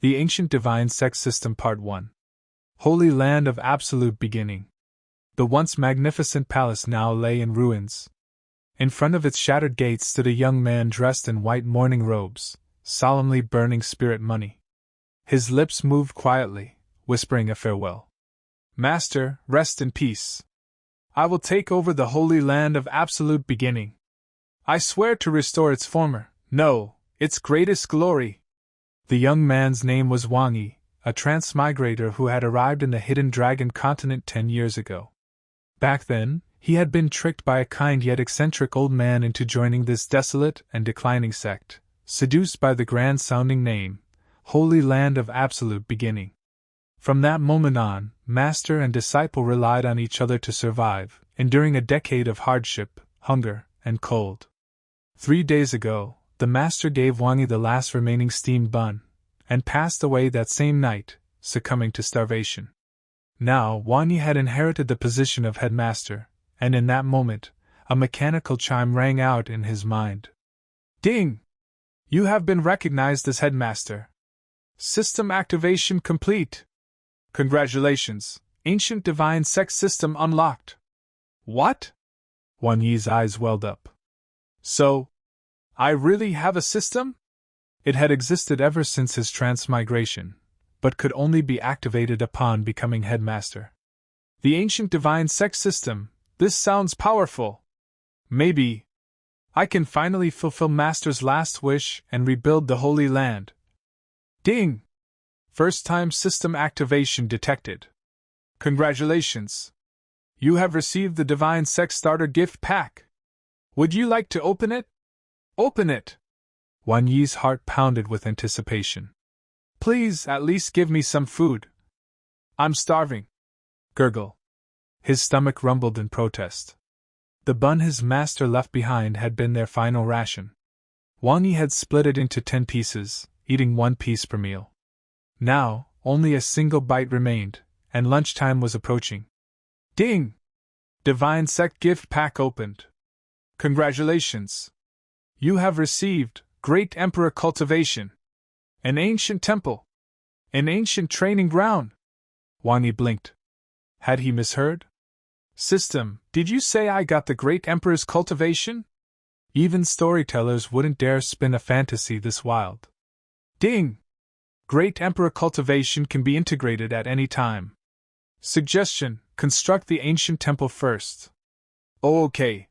The Ancient Divine Sect System Part 1. Holy Land of Absolute Beginning. The once magnificent palace now lay in ruins. In front of its shattered gates stood a young man dressed in white mourning robes, solemnly burning spirit money. His lips moved quietly, whispering a farewell. "Master, rest in peace. I will take over the Holy Land of Absolute Beginning. I swear to restore its its greatest glory." The young man's name was Wang Yi, a transmigrator who had arrived in the Hidden Dragon continent 10 years ago. Back then, he had been tricked by a kind yet eccentric old man into joining this desolate and declining sect, seduced by the grand-sounding name, Holy Land of Absolute Beginning. From that moment on, master and disciple relied on each other to survive, enduring a decade of hardship, hunger, and cold. 3 days ago, the master gave Wang Yi the last remaining steamed bun, and passed away that same night, succumbing to starvation. Now, Wang Yi had inherited the position of headmaster, and in that moment, a mechanical chime rang out in his mind. "Ding! You have been recognized as headmaster. System activation complete. Congratulations, Ancient Divine Sect System unlocked." "What?" Wang Yi's eyes welled up. "So, I really have a system?" It had existed ever since his transmigration, but could only be activated upon becoming headmaster. "The Ancient Divine Sect System, this sounds powerful. Maybe I can finally fulfill Master's last wish and rebuild the Holy Land." Ding! First-time system activation detected. "Congratulations! You have received the Divine Sect Starter Gift Pack. Would you like to open it?" "Open it!" Wang Yi's heart pounded with anticipation. "Please at least give me some food. I'm starving." Gurgle. His stomach rumbled in protest. The bun his master left behind had been their final ration. Wang Yi had split it into 10 pieces, eating 1 piece per meal. Now, only a single bite remained, and lunchtime was approaching. Ding! Divine Sect Gift Pack opened. "Congratulations! You have received Great Emperor Cultivation. An ancient temple. An ancient training ground." Wang Yi blinked. Had he misheard? "System, did you say I got the Great Emperor's cultivation?" Even storytellers wouldn't dare spin a fantasy this wild. Ding! Great Emperor cultivation can be integrated at any time. Suggestion: construct the ancient temple first. "Oh, okay.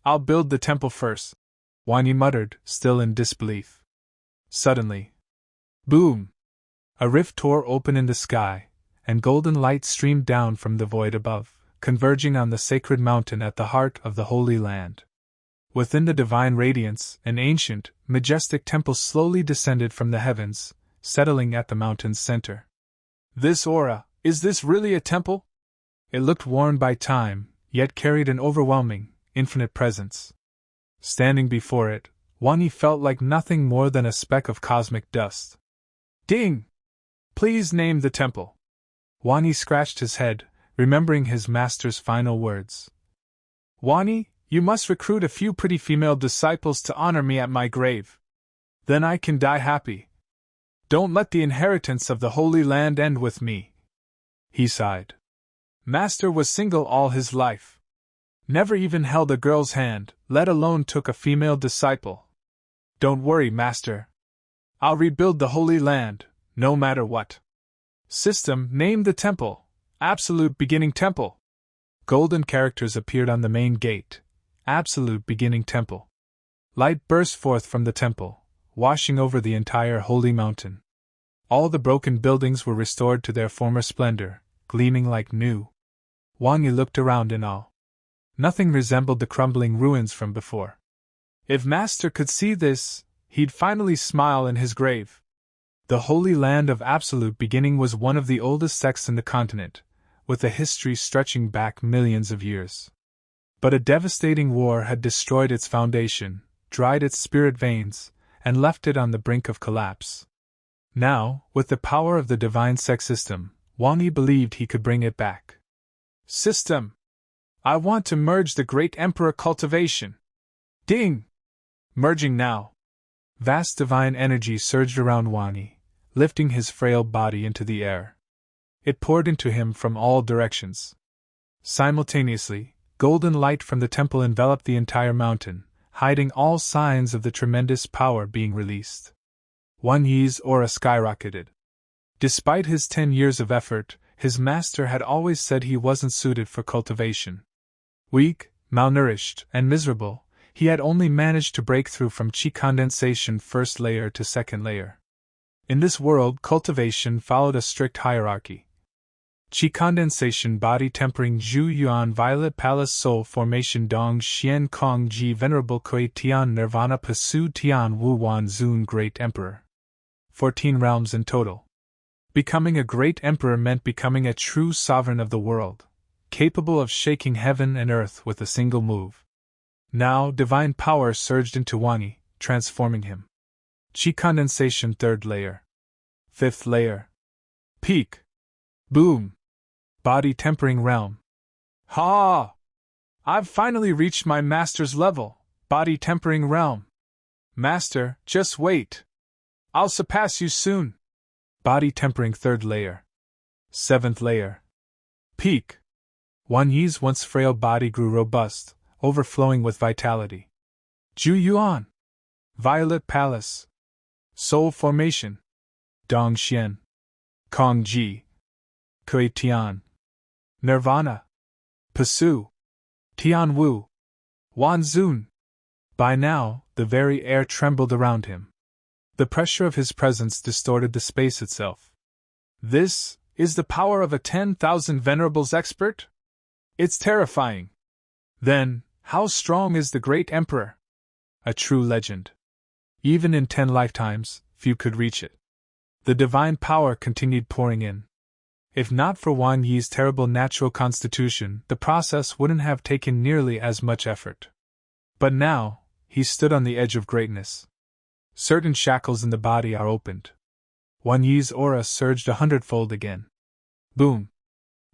I'll build the temple first," Wang Yi muttered, still in disbelief. Suddenly, boom! A rift tore open in the sky, and golden light streamed down from the void above, converging on the sacred mountain at the heart of the Holy Land. Within the divine radiance, an ancient, majestic temple slowly descended from the heavens, settling at the mountain's center. "This aura, is this really a temple?" It looked worn by time, yet carried an overwhelming, infinite presence. Standing before it, Wang Yi felt like nothing more than a speck of cosmic dust. Ding! Please name the temple. Wang Yi scratched his head, remembering his master's final words. "Wang Yi, you must recruit a few pretty female disciples to honor me at my grave. Then I can die happy. Don't let the inheritance of the Holy Land end with me." He sighed. Master was single all his life. Never even held a girl's hand, let alone took a female disciple. "Don't worry, Master. I'll rebuild the Holy Land, no matter what. System, name the temple. Absolute Beginning Temple." Golden characters appeared on the main gate. Absolute Beginning Temple. Light burst forth from the temple, washing over the entire holy mountain. All the broken buildings were restored to their former splendor, gleaming like new. Wang Yi looked around in awe. Nothing resembled the crumbling ruins from before. If Master could see this, he'd finally smile in his grave. The Holy Land of Absolute Beginning was one of the oldest sects in the continent, with a history stretching back millions of years. But a devastating war had destroyed its foundation, dried its spirit veins, and left it on the brink of collapse. Now, with the power of the Divine Sect System, Wang Yi believed he could bring it back. "System! I want to merge the Great Emperor cultivation." Ding! Merging now. Vast divine energy surged around Wang Yi, lifting his frail body into the air. It poured into him from all directions. Simultaneously, golden light from the temple enveloped the entire mountain, hiding all signs of the tremendous power being released. Wan Yi's aura skyrocketed. Despite his 10 years of effort, his master had always said he wasn't suited for cultivation. Weak, malnourished, and miserable, he had only managed to break through from qi condensation first layer to second layer. In this world, cultivation followed a strict hierarchy. Qi condensation, body tempering, Zhu Yuan, violet palace, soul formation, Dong Xian, Kong Ji, venerable Kui Tian, nirvana, Pasu Tian, Wu Wan Zun, great emperor. 14 realms in total. Becoming a great emperor meant becoming a true sovereign of the world, capable of shaking heaven and earth with a single move. Now, divine power surged into Wan Yi, transforming him. Qi condensation, 3rd layer. 5th layer. Peak. Boom. Body tempering realm. Ha! I've finally reached my master's level, body tempering realm. Master, just wait. I'll surpass you soon. Body tempering, 3rd layer. 7th layer. Peak. Wan Yi's once frail body grew robust, overflowing with vitality. Zhu Yuan. Violet palace. Soul formation. Dong Xian. Kong Ji. Kui Tian. Nirvana. Pasu. Tian Wu. Wan Zun. By now, the very air trembled around him. The pressure of his presence distorted the space itself. This is the power of a 10,000 venerables expert? It's terrifying. Then, how strong is the great emperor? A true legend. Even in 10 lifetimes, few could reach it. The divine power continued pouring in. If not for Wan Yi's terrible natural constitution, the process wouldn't have taken nearly as much effort. But now, he stood on the edge of greatness. Certain shackles in the body are opened. Wan Yi's aura surged 100-fold again. Boom!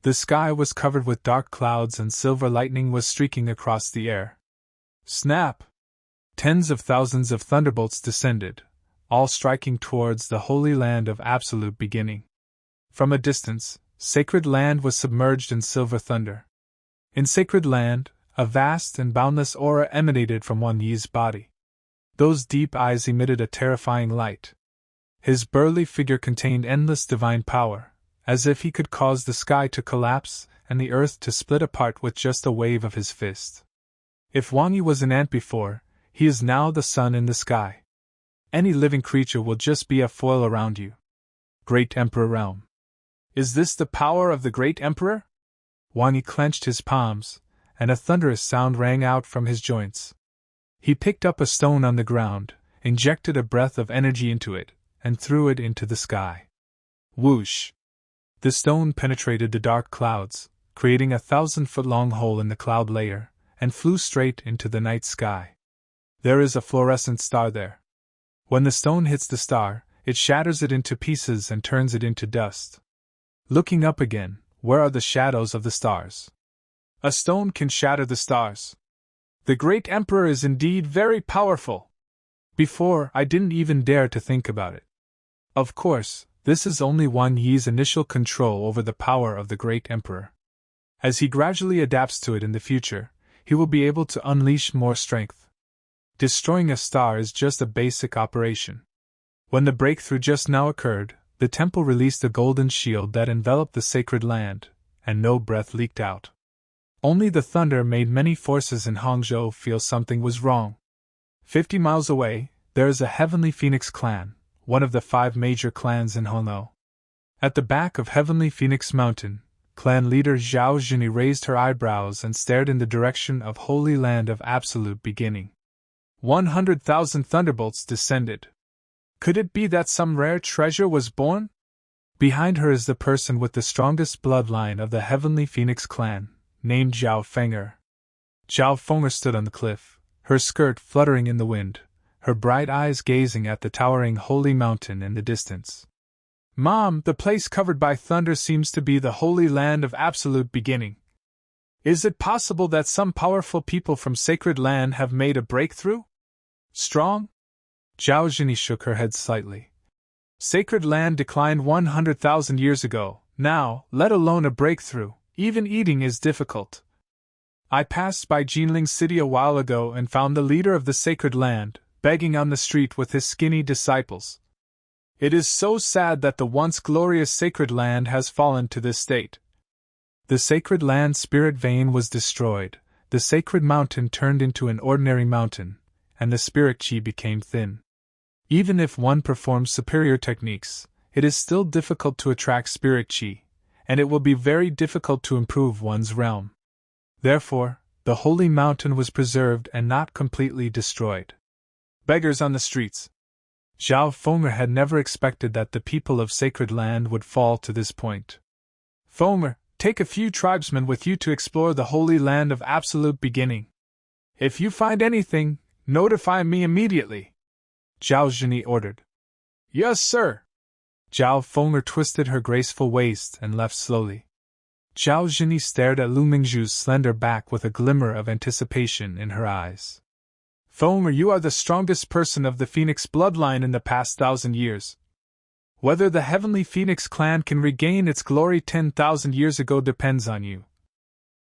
The sky was covered with dark clouds and silver lightning was streaking across the air. Snap! Tens of thousands of thunderbolts descended, all striking towards the holy land of absolute beginning. From a distance, sacred land was submerged in silver thunder. In sacred land, a vast and boundless aura emanated from Wan Yi's body. Those deep eyes emitted a terrifying light. His burly figure contained endless divine power, as if he could cause the sky to collapse and the earth to split apart with just a wave of his fist. If Wan Yi was an ant before, he is now the sun in the sky. Any living creature will just be a foil around you. Great Emperor Realm. Is this the power of the Great Emperor? Wan Yi clenched his palms, and a thunderous sound rang out from his joints. He picked up a stone on the ground, injected a breath of energy into it, and threw it into the sky. Whoosh! The stone penetrated the dark clouds, creating a 1,000-foot-long hole in the cloud layer, and flew straight into the night sky. There is a fluorescent star there. When the stone hits the star, it shatters it into pieces and turns it into dust. Looking up again, where are the shadows of the stars? A stone can shatter the stars. The great emperor is indeed very powerful. Before, I didn't even dare to think about it. Of course, this is only Wan Yi's initial control over the power of the great emperor. As he gradually adapts to it in the future, he will be able to unleash more strength. Destroying a star is just a basic operation. When the breakthrough just now occurred, the temple released a golden shield that enveloped the sacred land, and no breath leaked out. Only the thunder made many forces in Hangzhou feel something was wrong. 50 miles away, there is a Heavenly Phoenix clan, one of the 5 major clans in Honlo. At the back of Heavenly Phoenix Mountain, clan leader Zhao Zhini raised her eyebrows and stared in the direction of Holy Land of Absolute Beginning. 100,000 thunderbolts descended. Could it be that some rare treasure was born? Behind her is the person with the strongest bloodline of the Heavenly Phoenix clan, named Zhao Fenger. Zhao Fenger stood on the cliff, her skirt fluttering in the wind, her bright eyes gazing at the towering holy mountain in the distance. Mom, the place covered by thunder seems to be the holy land of absolute beginning. Is it possible that some powerful people from sacred land have made a breakthrough? Strong? Zhao Zhini shook her head slightly. Sacred land declined 100,000 years ago. Now, let alone a breakthrough, even eating is difficult. I passed by Jinling City a while ago and found the leader of the sacred land, begging on the street with his skinny disciples. It is so sad that the once glorious sacred land has fallen to this state. The sacred land spirit vein was destroyed, the sacred mountain turned into an ordinary mountain, and the spirit chi became thin. Even if one performs superior techniques, it is still difficult to attract spirit chi, and it will be very difficult to improve one's realm. Therefore, the holy mountain was preserved and not completely destroyed. Beggars on the streets. Zhao Feng'er had never expected that the people of sacred land would fall to this point. Feng'er, take a few tribesmen with you to explore the holy land of absolute beginning. If you find anything, notify me immediately, Zhao Zhini ordered. Yes, sir. Zhao Feng'er twisted her graceful waist and left slowly. Zhao Zhini stared at Lu Mingzhu's slender back with a glimmer of anticipation in her eyes. Feng'er, you are the strongest person of the Phoenix bloodline in the past 1,000 years. Whether the Heavenly Phoenix clan can regain its glory 10,000 years ago depends on you.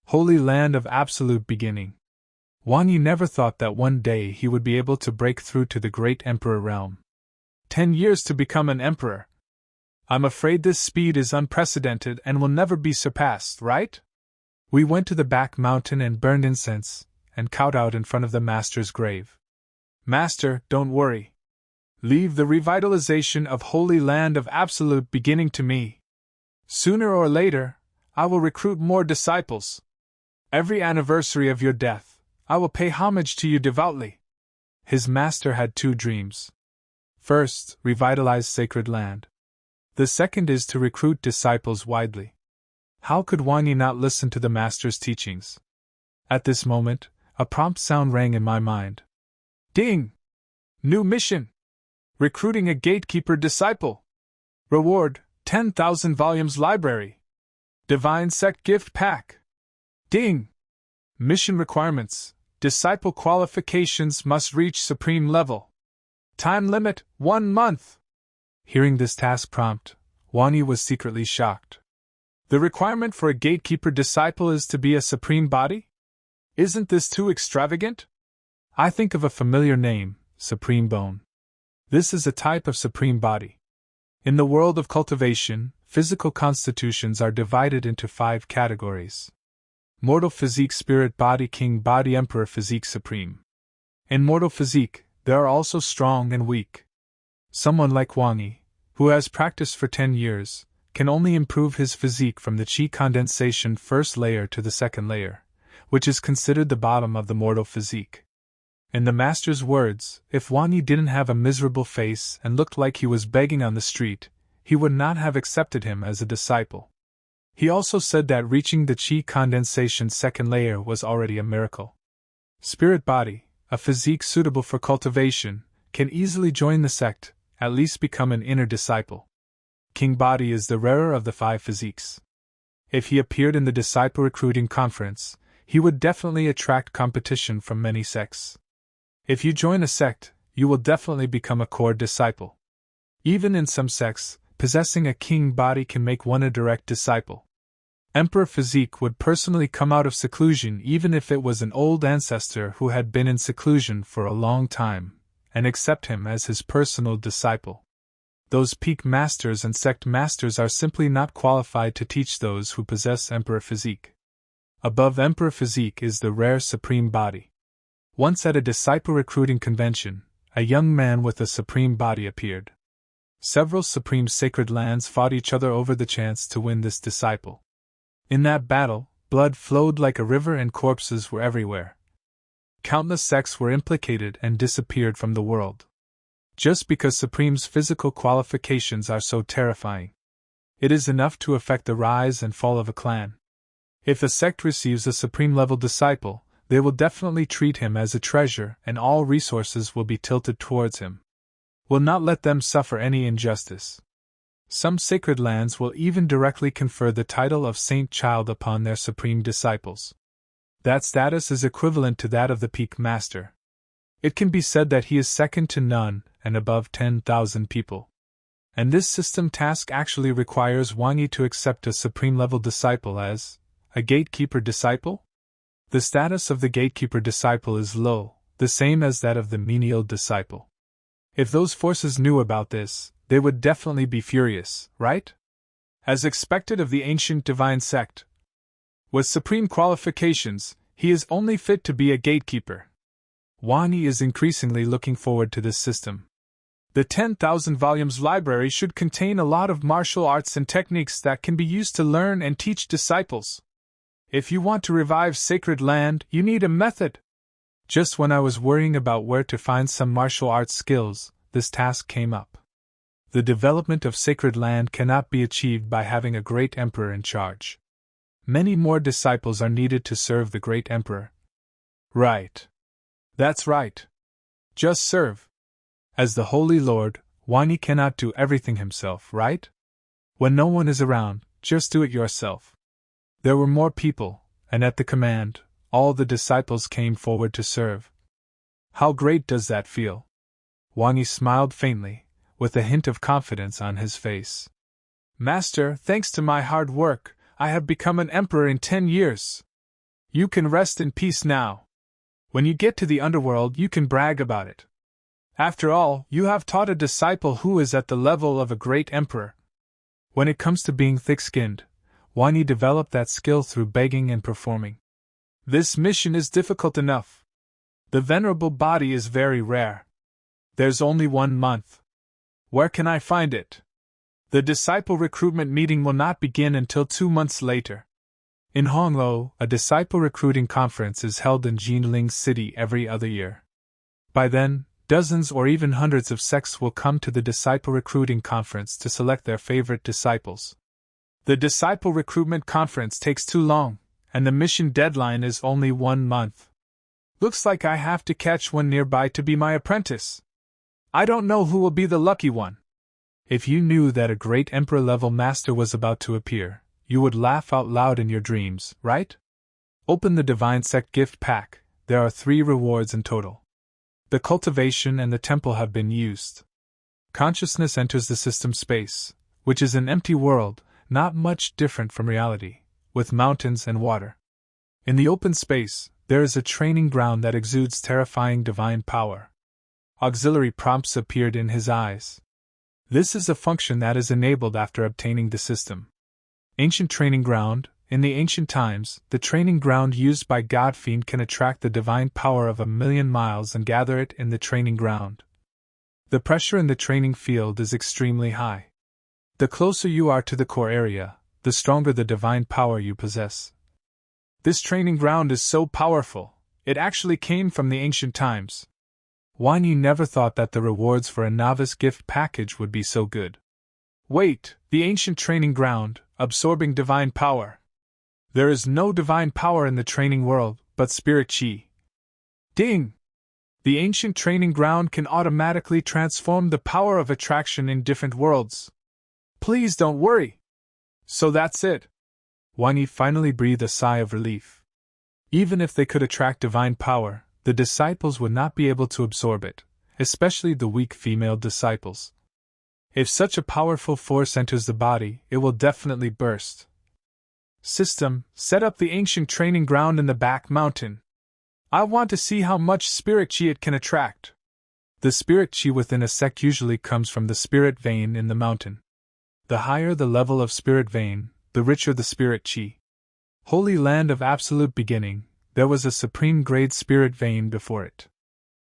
Holy land of absolute beginning. Wang Yi never thought that one day he would be able to break through to the great emperor realm. 10 years to become an emperor. I'm afraid this speed is unprecedented and will never be surpassed, right? We went to the back mountain and burned incense, and kowtowed in front of the master's grave. Master, don't worry. Leave the revitalization of holy land of absolute beginning to me. Sooner or later, I will recruit more disciples. Every anniversary of your death, I will pay homage to you devoutly. His master had 2 dreams. First, revitalize sacred land. The second is to recruit disciples widely. How could Wang Yi not listen to the master's teachings? At this moment, a prompt sound rang in my mind. Ding! New mission! Recruiting a gatekeeper disciple. Reward, 10,000 volumes library. Divine Sect gift pack. Ding! Mission requirements. Disciple qualifications must reach supreme level. Time limit, 1 month. Hearing this task prompt, Wang Yi was secretly shocked. The requirement for a gatekeeper disciple is to be a supreme body? Isn't this too extravagant? I think of a familiar name, Supreme Bone. This is a type of supreme body. In the world of cultivation, physical constitutions are divided into 5 categories. Mortal physique, spirit body, king body, emperor physique, supreme. In mortal physique, there are also strong and weak. Someone like Wang Yi, who has practiced for 10 years, can only improve his physique from the qi condensation first layer to the second layer, which is considered the bottom of the mortal physique. In the master's words, if Wang Yi didn't have a miserable face and looked like he was begging on the street, he would not have accepted him as a disciple. He also said that reaching the qi condensation second layer was already a miracle. Spirit body, a physique suitable for cultivation, can easily join the sect, at least become an inner disciple. King body is the rarer of the 5 physiques. If he appeared in the disciple recruiting conference, he would definitely attract competition from many sects. If you join a sect, you will definitely become a core disciple. Even in some sects, possessing a king body can make one a direct disciple. Emperor physique would personally come out of seclusion even if it was an old ancestor who had been in seclusion for a long time, and accept him as his personal disciple. Those peak masters and sect masters are simply not qualified to teach those who possess emperor physique. Above emperor physique is the rare supreme body. Once at a disciple recruiting convention, a young man with a supreme body appeared. Several supreme sacred lands fought each other over the chance to win this disciple. In that battle, blood flowed like a river and corpses were everywhere. Countless sects were implicated and disappeared from the world. Just because Supreme's physical qualifications are so terrifying. It is enough to affect the rise and fall of a clan. If a sect receives a supreme-level disciple, they will definitely treat him as a treasure and all resources will be tilted towards him. Will not let them suffer any injustice. Some sacred lands will even directly confer the title of Saint Child upon their supreme disciples. That status is equivalent to that of the peak master. It can be said that he is second to none and above 10,000 people. And this system task actually requires Wang Yi to accept a supreme-level disciple as a gatekeeper disciple? The status of the gatekeeper disciple is low, the same as that of the menial disciple. If those forces knew about this, they would definitely be furious, right? As expected of the ancient divine sect. With supreme qualifications, he is only fit to be a gatekeeper. Wang Yi is increasingly looking forward to this system. The 10,000 volumes library should contain a lot of martial arts and techniques that can be used to learn and teach disciples. If you want to revive sacred land, you need a method. Just when I was worrying about where to find some martial arts skills, this task came up. The development of sacred land cannot be achieved by having a great emperor in charge. Many more disciples are needed to serve the great emperor. Right. That's right. Just serve. As the Holy Lord, Wang Yi cannot do everything himself, right? When no one is around, just do it yourself. There were more people, and at the command, all the disciples came forward to serve. How great does that feel? Wang Yi smiled faintly, with a hint of confidence on his face. Master, thanks to my hard work, I have become an emperor in 10 years. You can rest in peace now. When you get to the underworld, you can brag about it. After all, you have taught a disciple who is at the level of a great emperor. When it comes to being thick-skinned, Wang Yi developed that skill through begging and performing. This mission is difficult enough. The venerable body is very rare. There's only 1 month. Where can I find it? The disciple recruitment meeting will not begin until 2 months later. In Honglo, a disciple recruiting conference is held in Jinling City every other year. By then, dozens or even hundreds of sects will come to the disciple recruiting conference to select their favorite disciples. The disciple recruitment conference takes too long, and the mission deadline is only 1 month. Looks like I have to catch one nearby to be my apprentice. I don't know who will be the lucky one. If you knew that a great emperor-level master was about to appear, you would laugh out loud in your dreams, right? Open the Divine Sect gift pack. There are 3 rewards in total. The cultivation and the temple have been used. Consciousness enters the system space, which is an empty world, not much different from reality, with mountains and water. In the open space, there is a training ground that exudes terrifying divine power. Auxiliary prompts appeared in his eyes. This is a function that is enabled after obtaining the system. Ancient training ground. In the ancient times, the training ground used by Godfiend can attract the divine power of 1,000,000 miles and gather it in the training ground. The pressure in the training field is extremely high. The closer you are to the core area, the stronger the divine power you possess. This training ground is so powerful, it actually came from the ancient times. Wang Yi never thought that the rewards for a novice gift package would be so good. Wait, the ancient training ground, absorbing divine power. There is no divine power in the training world, but spirit chi. Ding! The ancient training ground can automatically transform the power of attraction in different worlds. Please don't worry. So that's it. Wang Yi finally breathed a sigh of relief. Even if they could attract divine power, the disciples would not be able to absorb it, especially the weak female disciples. If such a powerful force enters the body, it will definitely burst. System, set up the ancient training ground in the back mountain. I want to see how much spirit chi it can attract. The spirit chi within a sect usually comes from the spirit vein in the mountain. The higher the level of spirit vein, the richer the spirit chi. Holy land of absolute beginning, there was a supreme grade spirit vein before it.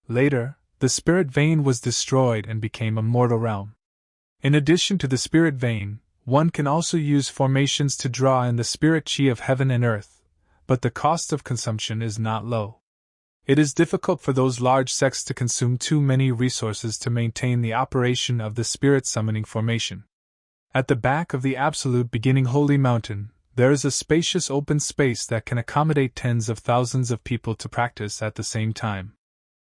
Later, the spirit vein was destroyed and became a mortal realm. In addition to the spirit vein, one can also use formations to draw in the spirit chi of heaven and earth, but the cost of consumption is not low. It is difficult for those large sects to consume too many resources to maintain the operation of the spirit summoning formation. At the back of the absolute beginning holy mountain, there is a spacious open space that can accommodate tens of thousands of people to practice at the same time.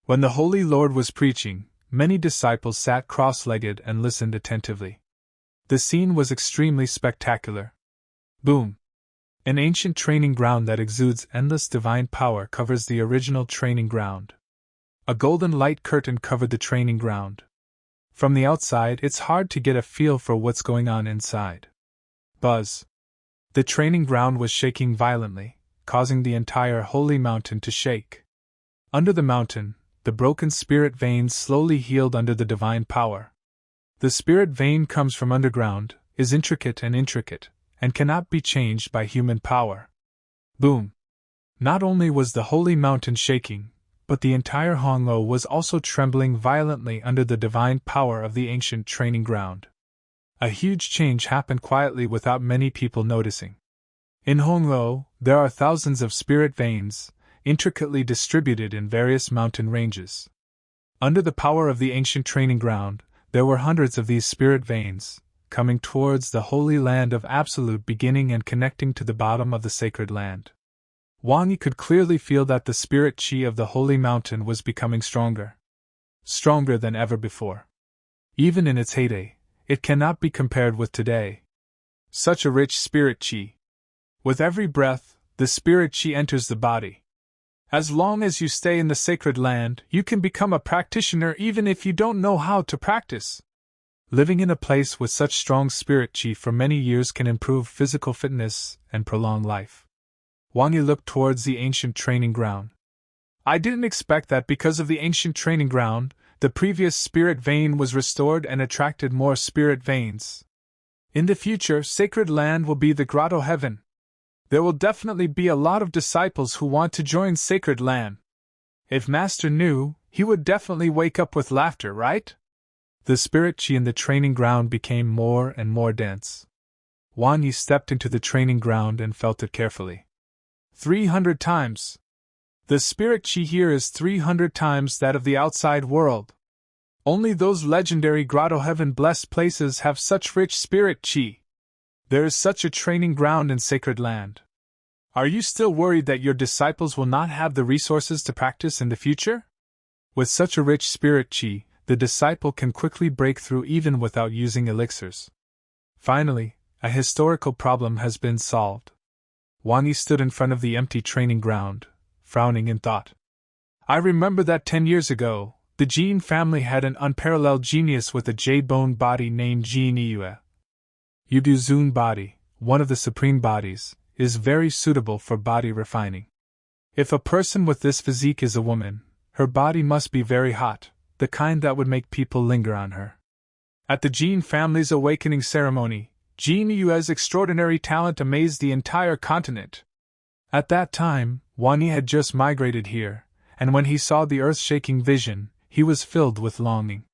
When the Holy Lord was preaching, many disciples sat cross-legged and listened attentively. The scene was extremely spectacular. Boom! An ancient training ground that exudes endless divine power covers the original training ground. A golden light curtain covered the training ground. From the outside, it's hard to get a feel for what's going on inside. Buzz. The training ground was shaking violently, causing the entire holy mountain to shake. Under the mountain, the broken spirit veins slowly healed under the divine power. The spirit vein comes from underground, is intricate, and cannot be changed by human power. Boom! Not only was the holy mountain shaking, but the entire Honglo was also trembling violently under the divine power of the ancient training ground. A huge change happened quietly without many people noticing. In Honglo, there are thousands of spirit veins, intricately distributed in various mountain ranges. Under the power of the ancient training ground, there were hundreds of these spirit veins, coming towards the holy land of absolute beginning and connecting to the bottom of the sacred land. Wang Yi could clearly feel that the spirit qi of the holy mountain was becoming stronger. Stronger than ever before. Even in its heyday, it cannot be compared with today. Such a rich spirit qi. With every breath, the spirit qi enters the body. As long as you stay in the sacred land, you can become a practitioner even if you don't know how to practice. Living in a place with such strong spirit qi for many years can improve physical fitness and prolong life. Wang Yi looked towards the ancient training ground. I didn't expect that because of the ancient training ground, the previous spirit vein was restored and attracted more spirit veins. In the future, sacred land will be the grotto heaven. There will definitely be a lot of disciples who want to join sacred land. If Master knew, he would definitely wake up with laughter, right? The spirit qi in the training ground became more and more dense. Wang Yi stepped into the training ground and felt it carefully. 300 times. The spirit qi here is 300 times that of the outside world. Only those legendary grotto heaven blessed places have such rich spirit qi. There is such a training ground in sacred land. Are you still worried that your disciples will not have the resources to practice in the future? With such a rich spirit qi, the disciple can quickly break through even without using elixirs. Finally, a historical problem has been solved. Wang Yi stood in front of the empty training ground, frowning in thought. I remember that 10 years ago, the Jin family had an unparalleled genius with a jade-bone body named Jin Yue. Yudu Zun body, one of the supreme bodies, is very suitable for body refining. If a person with this physique is a woman, her body must be very hot, the kind that would make people linger on her. At the Jin family's awakening ceremony, Jin Yue's extraordinary talent amazed the entire continent. At that time, Wang Yi had just migrated here, and when he saw the earth-shaking vision, he was filled with longing.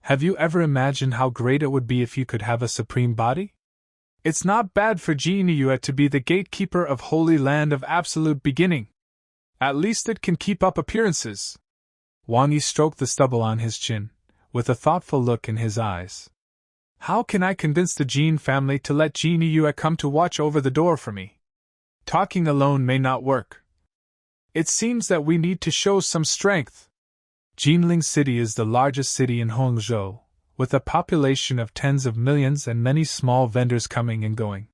Have you ever imagined how great it would be if you could have a supreme body? It's not bad for Jin Yue to be the gatekeeper of Holy Land of Absolute Beginning. At least it can keep up appearances. Wang Yi stroked the stubble on his chin, with a thoughtful look in his eyes. How can I convince the Jin family to let Jin Yue come to watch over the door for me? Talking alone may not work. It seems that we need to show some strength. Jinling City is the largest city in Hongzhou, with a population of tens of millions and many small vendors coming and going.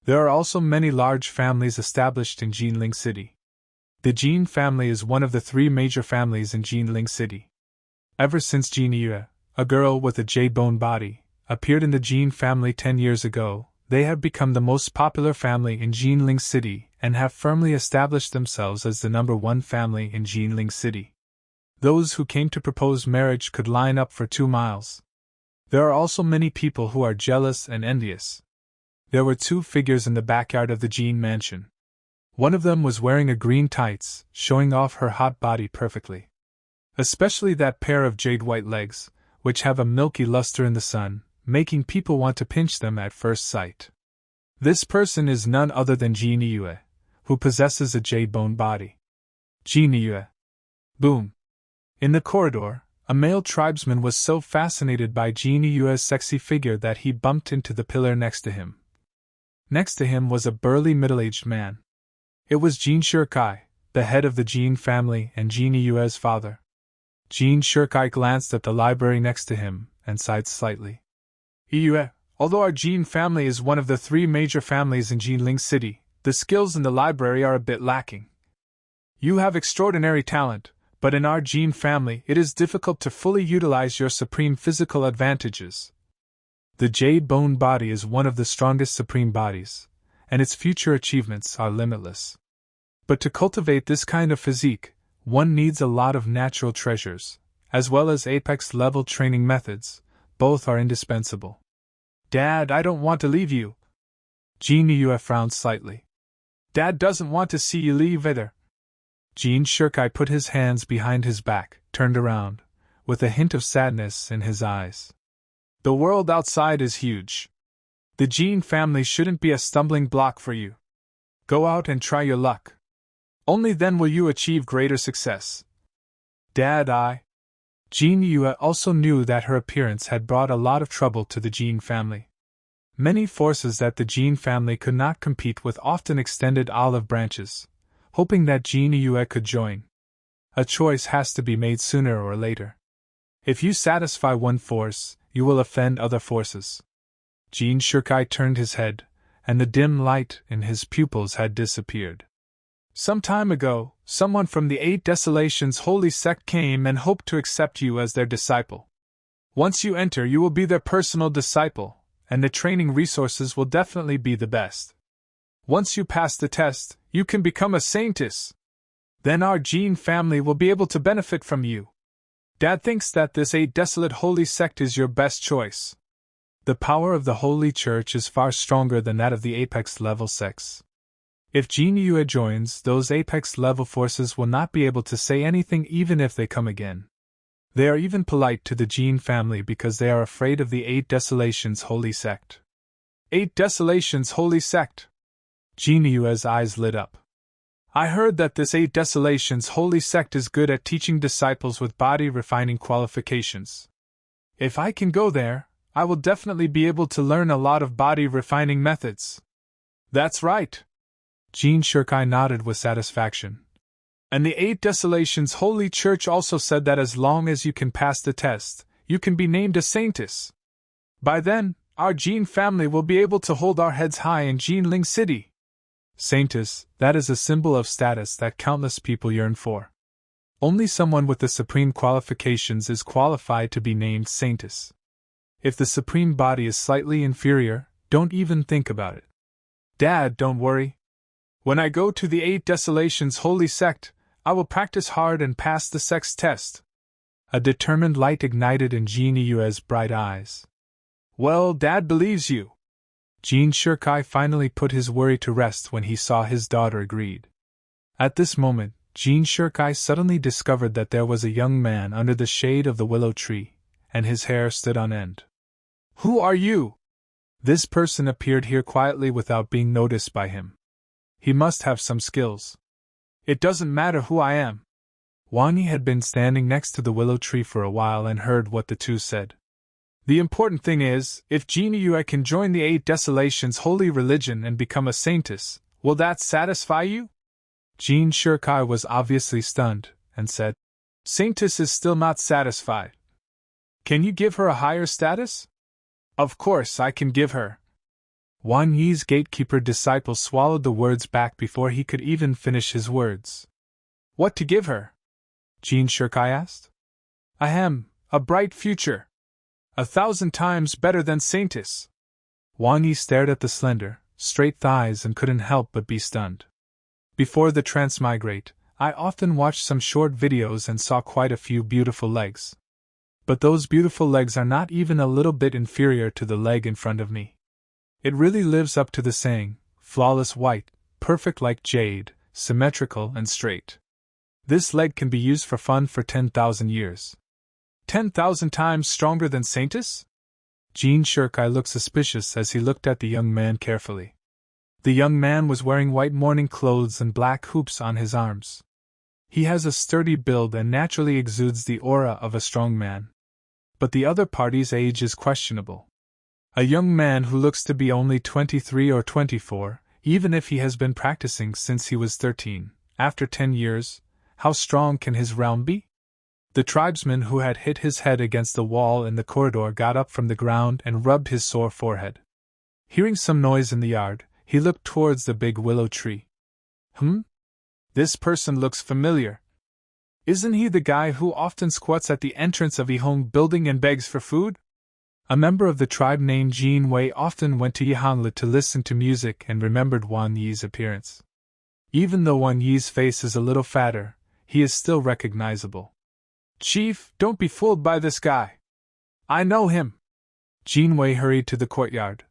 There are also many large families established in Jinling City. The Jin family is one of the 3 major families in Jinling City. Ever since Jin Yue, a girl with a jade-bone body, appeared in the Jin family 10 years ago, they have become the most popular family in Jinling City and have firmly established themselves as the #1 family in Jinling City. Those who came to propose marriage could line up for 2 miles. There are also many people who are jealous and envious. There were 2 figures in the backyard of the Jin mansion. One of them was wearing a green tights, showing off her hot body perfectly. Especially that pair of jade-white legs, which have a milky luster in the sun, making people want to pinch them at first sight. This person is none other than Jin Yue, who possesses a jade-bone body. Jin Yue. Boom. In the corridor, a male tribesman was so fascinated by Jin Yue's sexy figure that he bumped into the pillar next to him. Next to him was a burly middle-aged man. It was Jin Shikai, the head of the Jin family and Jin Yue's father. Jin Shikai glanced at the library next to him and sighed slightly. Yue, although our Jin family is one of the 3 major families in Jinling City, the skills in the library are a bit lacking. You have extraordinary talent, But in our gene family, it is difficult to fully utilize your supreme physical advantages. The jade bone body is one of the strongest supreme bodies, and its future achievements are limitless. But to cultivate this kind of physique, one needs a lot of natural treasures, as well as apex-level training methods. Both are indispensable. Dad, I don't want to leave you. Jean Yue frowned slightly. Dad doesn't want to see you leave either. Jean Shirkai put his hands behind his back, turned around, with a hint of sadness in his eyes. The world outside is huge. The Jean family shouldn't be a stumbling block for you. Go out and try your luck. Only then will you achieve greater success. Dad, Jean Yue also knew that her appearance had brought a lot of trouble to the Jean family. Many forces that the Jean family could not compete with often extended olive branches, hoping that Jean Yue could join. A choice has to be made sooner or later. If you satisfy one force, you will offend other forces. Jean Shirkai turned his head, and the dim light in his pupils had disappeared. Some time ago, someone from the Eight Desolations Holy Sect came and hoped to accept you as their disciple. Once you enter, you will be their personal disciple, and the training resources will definitely be the best. Once you pass the test, you can become a saintess. Then our Jean family will be able to benefit from you. Dad thinks that this Eight Desolate Holy Sect is your best choice. The power of the Holy Church is far stronger than that of the apex-level sects. If Jean Yue joins, those apex-level forces will not be able to say anything even if they come again. They are even polite to the Jean family because they are afraid of the Eight Desolations Holy Sect. Eight Desolations Holy Sect! Jean Yue's eyes lit up. I heard that this Eight Desolations Holy Sect is good at teaching disciples with body-refining qualifications. If I can go there, I will definitely be able to learn a lot of body-refining methods. That's right. Jean Shirkai nodded with satisfaction. And the Eight Desolations Holy Church also said that as long as you can pass the test, you can be named a saintess. By then, our Jean family will be able to hold our heads high in Jinling City. Saintess, that is a symbol of status that countless people yearn for. Only someone with the supreme qualifications is qualified to be named saintess. If the supreme body is slightly inferior, don't even think about it. Dad, don't worry. When I go to the Eight Desolations Holy Sect, I will practice hard and pass the sect's test. A determined light ignited in Jean Yue's bright eyes. Well, Dad believes you. Jean Shirkai finally put his worry to rest when he saw his daughter agreed. At this moment, Jean Shirkai suddenly discovered that there was a young man under the shade of the willow tree, and his hair stood on end. Who are you? This person appeared here quietly without being noticed by him. He must have some skills. It doesn't matter who I am. Wang Yi had been standing next to the willow tree for a while and heard what the two said. The important thing is, if Jean Yue can join the Eight Desolations Holy Religion and become a saintess, will that satisfy you? Jean Shirkai was obviously stunned, and said, Saintess is still not satisfied. Can you give her a higher status? Of course I can give her. Wang Yi's gatekeeper disciple swallowed the words back before he could even finish his words. What to give her? Jean Shirkai asked. Ahem, a bright future. 1,000 times better than saintess. Wang Yi stared at the slender, straight thighs and couldn't help but be stunned. Before the transmigrate, I often watched some short videos and saw quite a few beautiful legs. But those beautiful legs are not even a little bit inferior to the leg in front of me. It really lives up to the saying, flawless white, perfect like jade, symmetrical and straight. This leg can be used for fun for 10,000 years. 10,000 times stronger than saintess? Jean Shirkai looked suspicious as he looked at the young man carefully. The young man was wearing white mourning clothes and black hoops on his arms. He has a sturdy build and naturally exudes the aura of a strong man. But the other party's age is questionable. A young man who looks to be only 23 or 24, even if he has been practicing since he was 13, after 10 years, how strong can his realm be? The tribesman who had hit his head against the wall in the corridor got up from the ground and rubbed his sore forehead. Hearing some noise in the yard, he looked towards the big willow tree. This person looks familiar. Isn't he the guy who often squats at the entrance of Yihong building and begs for food? A member of the tribe named Jin Wei often went to Yihangla to listen to music and remembered Wang Yi's appearance. Even though Wang Yi's face is a little fatter, he is still recognizable. Chief, don't be fooled by this guy. I know him. Jin Wei hurried to the courtyard.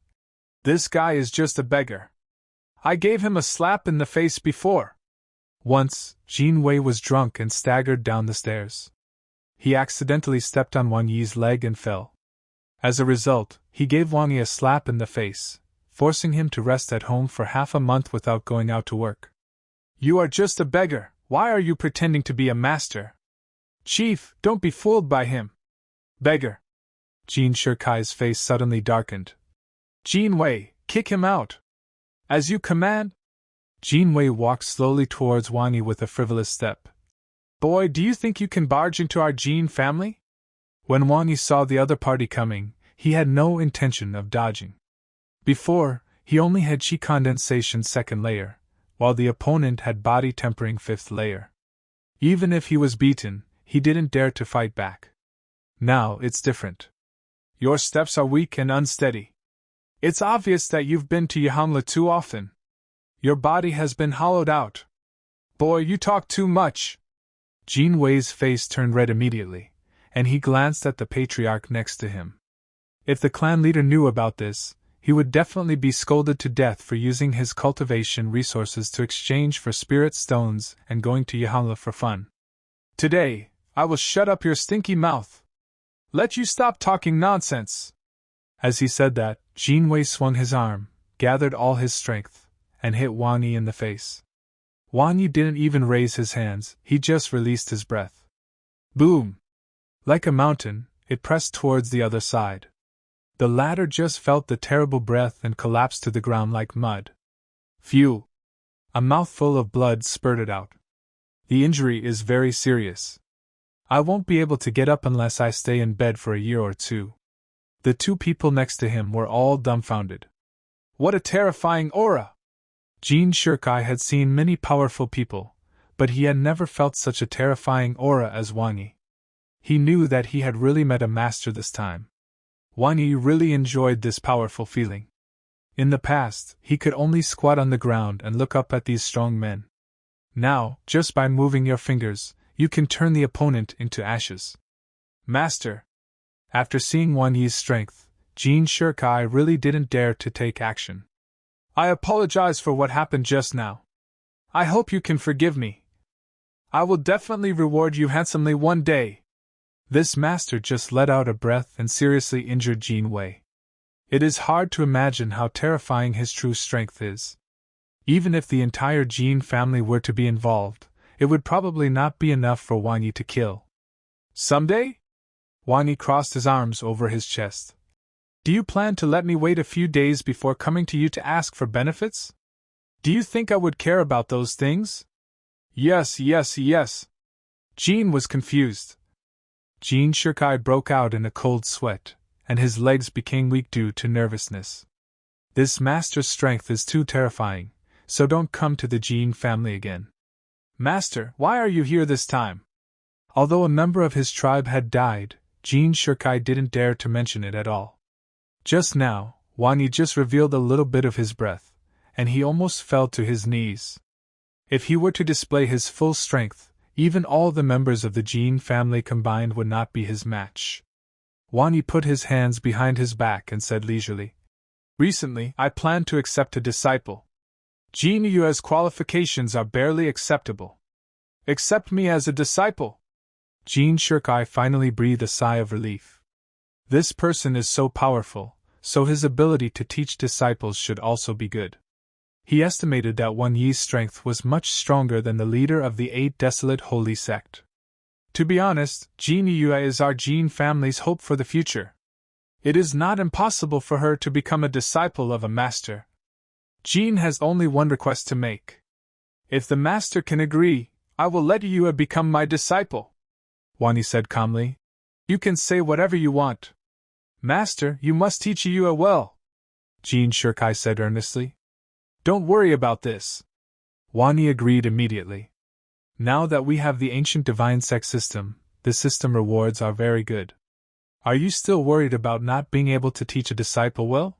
This guy is just a beggar. I gave him a slap in the face before. Once, Jin Wei was drunk and staggered down the stairs. He accidentally stepped on Wang Yi's leg and fell. As a result, he gave Wang Yi a slap in the face, forcing him to rest at home for half a month without going out to work. You are just a beggar, why are you pretending to be a master? Chief, don't be fooled by him. Beggar. Jin Shirkai's face suddenly darkened. Jin Wei, kick him out. As you command. Jin Wei walked slowly towards Wang Yi with a frivolous step. Boy, do you think you can barge into our Jin family? When Wang Yi saw the other party coming, he had no intention of dodging. Before, he only had chi condensation second layer, while the opponent had body tempering fifth layer. Even if he was beaten, he didn't dare to fight back. Now it's different. Your steps are weak and unsteady. It's obvious that you've been to Yihangla too often. Your body has been hollowed out. Boy, you talk too much. Jin Wei's face turned red immediately, and he glanced at the patriarch next to him. If the clan leader knew about this, he would definitely be scolded to death for using his cultivation resources to exchange for spirit stones and going to Yihangla for fun. Today, I will shut up your stinky mouth. Let you stop talking nonsense. As he said that, Jin Wei swung his arm, gathered all his strength, and hit Wang Yi in the face. Wang Yi didn't even raise his hands, he just released his breath. Boom! Like a mountain, it pressed towards the other side. The latter just felt the terrible breath and collapsed to the ground like mud. Phew! A mouthful of blood spurted out. The injury is very serious. I won't be able to get up unless I stay in bed for a year or two. The two people next to him were all dumbfounded. What a terrifying aura! Jin Shirkai had seen many powerful people, but he had never felt such a terrifying aura as Wang Yi. He knew that he had really met a master this time. Wang Yi really enjoyed this powerful feeling. In the past, he could only squat on the ground and look up at these strong men. Now, just by moving your fingers, you can turn the opponent into ashes. Master! After seeing Wang Yi's strength, Jin Shirkai really didn't dare to take action. I apologize for what happened just now. I hope you can forgive me. I will definitely reward you handsomely one day. This master just let out a breath and seriously injured Jin Wei. It is hard to imagine how terrifying his true strength is. Even if the entire Jin family were to be involved, it would probably not be enough for Wang Yi to kill. Someday? Wang Yi crossed his arms over his chest. Do you plan to let me wait a few days before coming to you to ask for benefits? Do you think I would care about those things? Yes. Jin was confused. Jin Shirkai broke out in a cold sweat, and his legs became weak due to nervousness. This master's strength is too terrifying, so don't come to the Jin family again. Master, why are you here this time? Although a member of his tribe had died, Jin Shirkai didn't dare to mention it at all. Just now, Wang Yi just revealed a little bit of his breath, and he almost fell to his knees. If he were to display his full strength, even all the members of the Jin family combined would not be his match. Wang Yi put his hands behind his back and said leisurely, Recently, I plan to accept a disciple. Jin Yue's qualifications are barely acceptable. Accept me as a disciple. Jin Shirkai finally breathed a sigh of relief. This person is so powerful, so his ability to teach disciples should also be good. He estimated that Wang Yi's strength was much stronger than the leader of the 8 desolate holy sect. To be honest, Jin Yue is our Jin family's hope for the future. It is not impossible for her to become a disciple of a master. Jin has only one request to make. If the master can agree, I will let Yue become my disciple. Wang Yi said calmly. You can say whatever you want. Master, you must teach Yue well. Jin Shirkai said earnestly. Don't worry about this. Wang Yi agreed immediately. Now that we have the ancient divine Sect system, the system rewards are very good. Are you still worried about not being able to teach a disciple well?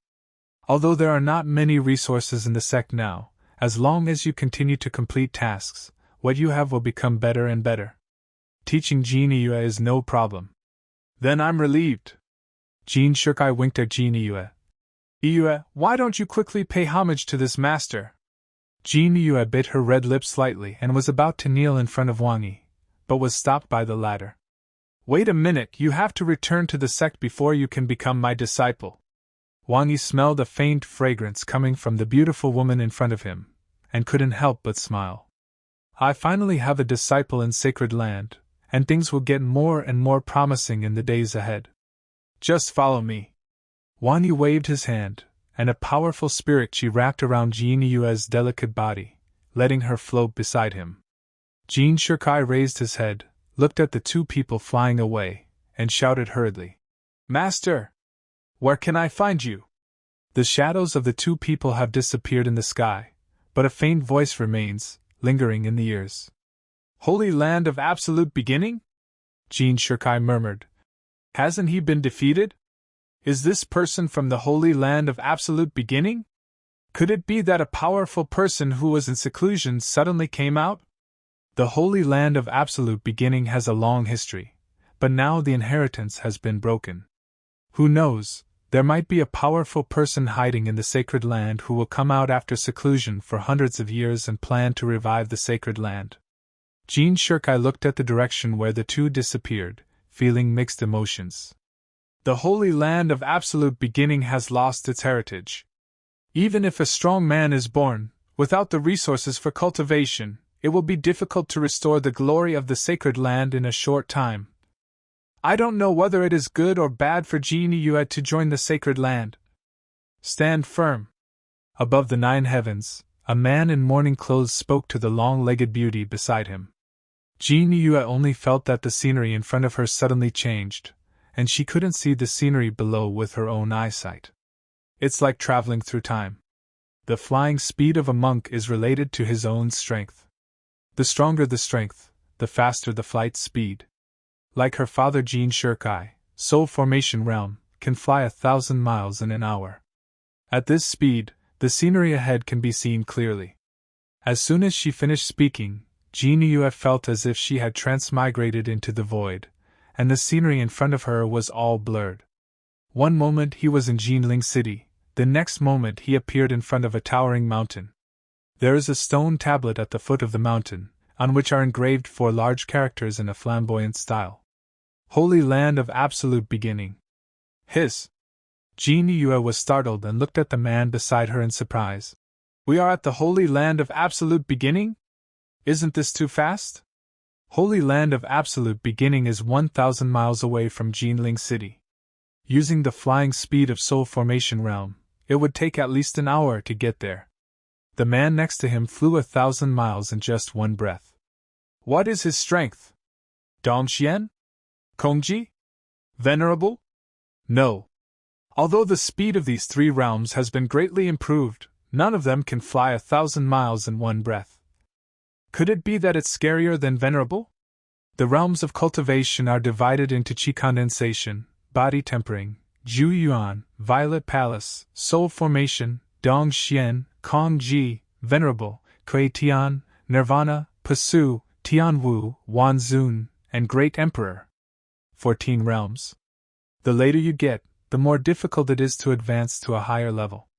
Although there are not many resources in the Sect now, as long as you continue to complete tasks, what you have will become better and better. Teaching Jin Yue is no problem. Then I'm relieved. Jin Shirkai winked at Jin Yue. Yue, why don't you quickly pay homage to this master? Jin Yue bit her red lips slightly and was about to kneel in front of Wang Yi, but was stopped by the latter. Wait a minute, you have to return to the Sect before you can become my disciple. Wang Yi smelled a faint fragrance coming from the beautiful woman in front of him, and couldn't help but smile. I finally have a disciple in sacred land, and things will get more and more promising in the days ahead. Just follow me. Wang Yi waved his hand, and a powerful spirit chi wrapped around Jin Yue's delicate body, letting her float beside him. Jin Shirkai raised his head, looked at the two people flying away, and shouted hurriedly, Master! Where can I find you? The shadows of the two people have disappeared in the sky, but a faint voice remains, lingering in the ears. Holy Land of Absolute Beginning? Jin Shirkai murmured. Hasn't he been defeated? Is this person from the Holy Land of Absolute Beginning? Could it be that a powerful person who was in seclusion suddenly came out? The Holy Land of Absolute Beginning has a long history, but now the inheritance has been broken. Who knows, there might be a powerful person hiding in the sacred land who will come out after seclusion for hundreds of years and plan to revive the sacred land. Jin Shirkai looked at the direction where the two disappeared, feeling mixed emotions. The Holy Land of Absolute Beginning has lost its heritage. Even if a strong man is born, without the resources for cultivation, it will be difficult to restore the glory of the sacred land in a short time. I don't know whether it is good or bad for Jin Yue to join the sacred land. Stand firm. Above the 9 heavens, a man in mourning clothes spoke to the long-legged beauty beside him. Jin Yue only felt that the scenery in front of her suddenly changed, and she couldn't see the scenery below with her own eyesight. It's like traveling through time. The flying speed of a monk is related to his own strength. The stronger the strength, the faster the flight speed. Like her father Jin Shirkai, Soul Formation Realm, can fly 1,000 miles in an hour. At this speed, the scenery ahead can be seen clearly. As soon as she finished speaking, Jin Yue felt as if she had transmigrated into the void, and the scenery in front of her was all blurred. One moment he was in Jinling City, the next moment he appeared in front of a towering mountain. There is a stone tablet at the foot of the mountain, on which are engraved 4 large characters in a flamboyant style. Holy Land of Absolute Beginning. Hiss! Jin Yue was startled and looked at the man beside her in surprise. We are at the Holy Land of Absolute Beginning? Isn't this too fast? Holy Land of Absolute Beginning is 1,000 miles away from Jinling City. Using the flying speed of Soul Formation Realm, it would take at least an hour to get there. The man next to him flew 1,000 miles in just one breath. What is his strength? Dongxian? Kongji? Venerable? No. Although the speed of these 3 realms has been greatly improved, none of them can fly 1,000 miles in one breath. Could it be that it's scarier than Venerable? The realms of cultivation are divided into Qi Condensation, Body Tempering, Ju Yuan, Violet Palace, Soul Formation, Dong Xian, Kong Ji, Venerable, Kui Tian, Nirvana, Pasu, Tian Wu, Wan Zun, and Great Emperor. 14 realms. The later you get, the more difficult it is to advance to a higher level.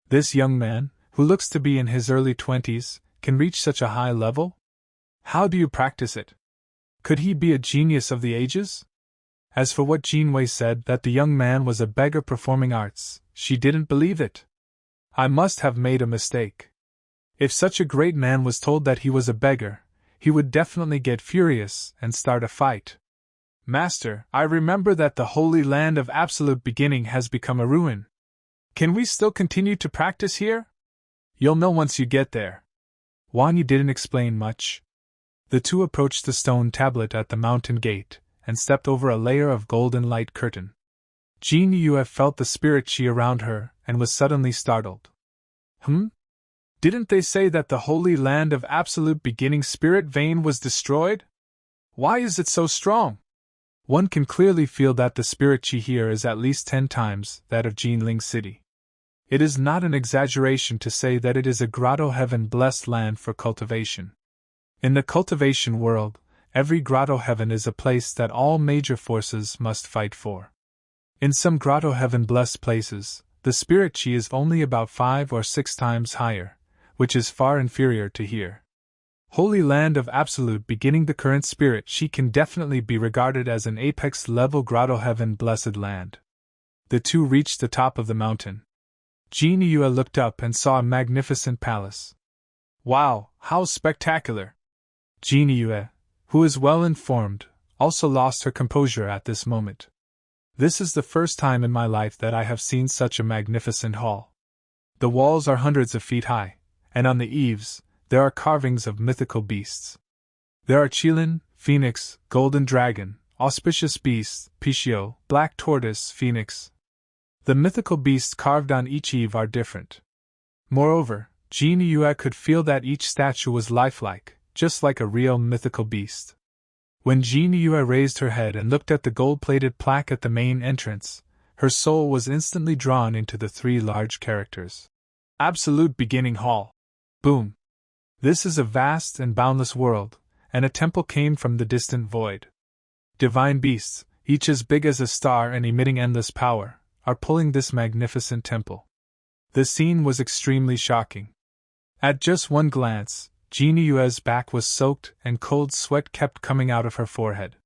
This young man, who looks to be in his early 20s, can reach such a high level? How do you practice it? Could he be a genius of the ages? As for what Jin Wei said, that the young man was a beggar performing arts, she didn't believe it. I must have made a mistake. If such a great man was told that he was a beggar, he would definitely get furious and start a fight. Master, I remember that the Holy Land of Absolute Beginning has become a ruin. Can we still continue to practice here? You'll know once you get there. Wang Yi didn't explain much. The two approached the stone tablet at the mountain gate, and stepped over a layer of golden light curtain. Jin Yue felt the spirit chi around her, and was suddenly startled. Didn't they say that the holy land of absolute beginning spirit vein was destroyed? Why is it so strong? One can clearly feel that the spirit chi here is at least 10 times that of Jinling City. It is not an exaggeration to say that it is a grotto heaven blessed land for cultivation. In the cultivation world, every grotto heaven is a place that all major forces must fight for. In some grotto heaven blessed places, the spirit chi is only about 5 or 6 times higher, which is far inferior to here. Holy land of absolute beginning, the current spirit chi can definitely be regarded as an apex level grotto heaven blessed land. The two reached the top of the mountain. Jin Yue looked up and saw a magnificent palace. Wow, how spectacular! Jin Yue, who is well informed, also lost her composure at this moment. This is the first time in my life that I have seen such a magnificent hall. The walls are hundreds of feet high, and on the eaves, there are carvings of mythical beasts. There are Qilin, Phoenix, Golden Dragon, Auspicious Beast, Pishio, Black Tortoise, Phoenix. The mythical beasts carved on each eave are different. Moreover, Jin Yue could feel that each statue was lifelike, just like a real mythical beast. When Jin Yue raised her head and looked at the gold-plated plaque at the main entrance, her soul was instantly drawn into the 3 large characters. Absolute Beginning Hall. Boom! This is a vast and boundless world, and a temple came from the distant void. Divine beasts, each as big as a star and emitting endless power, are pulling this magnificent temple. The scene was extremely shocking. At just one glance, Jin Yue's back was soaked and cold sweat kept coming out of her forehead.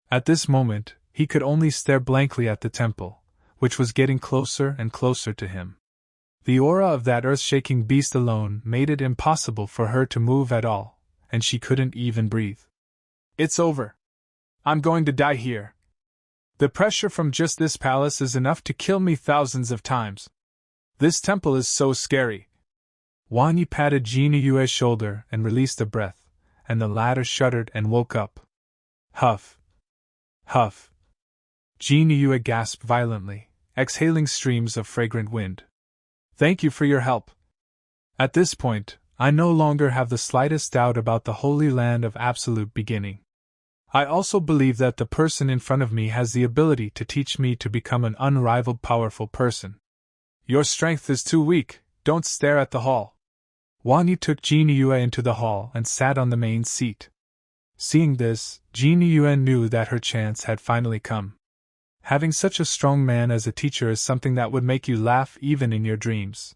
At this moment, he could only stare blankly at the temple, which was getting closer and closer to him. The aura of that earth-shaking beast alone made it impossible for her to move at all, and she couldn't even breathe. It's over. I'm going to die here. The pressure from just this palace is enough to kill me thousands of times. This temple is so scary. Wang Yi patted Jin Yue's shoulder and released a breath, and the latter shuddered and woke up. Huff. Huff. Jin Yue gasped violently, exhaling streams of fragrant wind. Thank you for your help. At this point, I no longer have the slightest doubt about the holy land of absolute beginning. I also believe that the person in front of me has the ability to teach me to become an unrivaled powerful person. Your strength is too weak, don't stare at the hall. Wang Yi took Jin Yue into the hall and sat on the main seat. Seeing this, Jin Yue knew that her chance had finally come. Having such a strong man as a teacher is something that would make you laugh even in your dreams.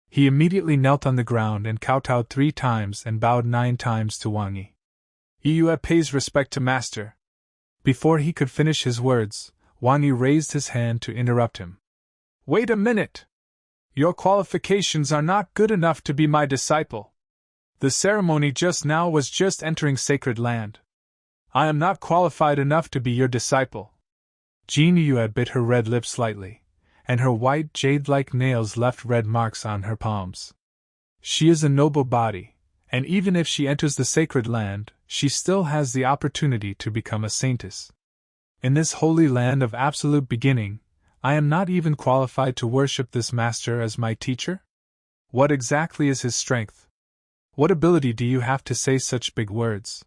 He immediately knelt on the ground and kowtowed 3 times and bowed 9 times to Wang Yi. Yue pays respect to master. Before he could finish his words, Wang Yi raised his hand to interrupt him. Wait a minute! Your qualifications are not good enough to be my disciple. The ceremony just now was just entering sacred land. I am not qualified enough to be your disciple. Jin Yue bit her red lips slightly, and her white jade-like nails left red marks on her palms. She is a noble body, and even if she enters the sacred land, she still has the opportunity to become a saintess. In this holy land of absolute beginning, I am not even qualified to worship this master as my teacher? What exactly is his strength? What ability do you have to say such big words?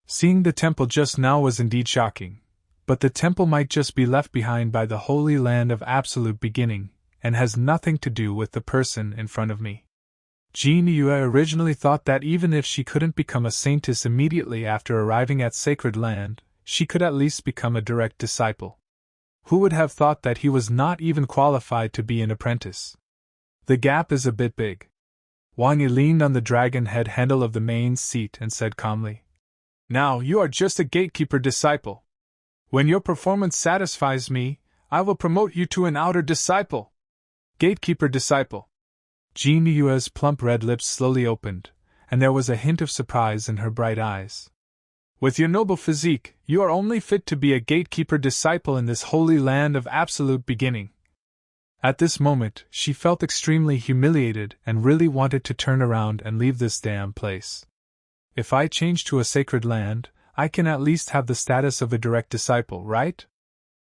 Seeing the temple just now was indeed shocking, but the temple might just be left behind by the holy land of absolute beginning, and has nothing to do with the person in front of me. Jin Yue originally thought that even if she couldn't become a saintess immediately after arriving at sacred land, she could at least become a direct disciple. Who would have thought that he was not even qualified to be an apprentice? The gap is a bit big. Wang Yi leaned on the dragon head handle of the main seat and said calmly, Now you are just a gatekeeper disciple. When your performance satisfies me, I will promote you to an outer disciple. Gatekeeper disciple. Jin Yue's plump red lips slowly opened, and there was a hint of surprise in her bright eyes. With your noble physique, you are only fit to be a gatekeeper disciple in this holy land of absolute beginning. At this moment, she felt extremely humiliated and really wanted to turn around and leave this damn place. If I change to a sacred land, I can at least have the status of a direct disciple, right?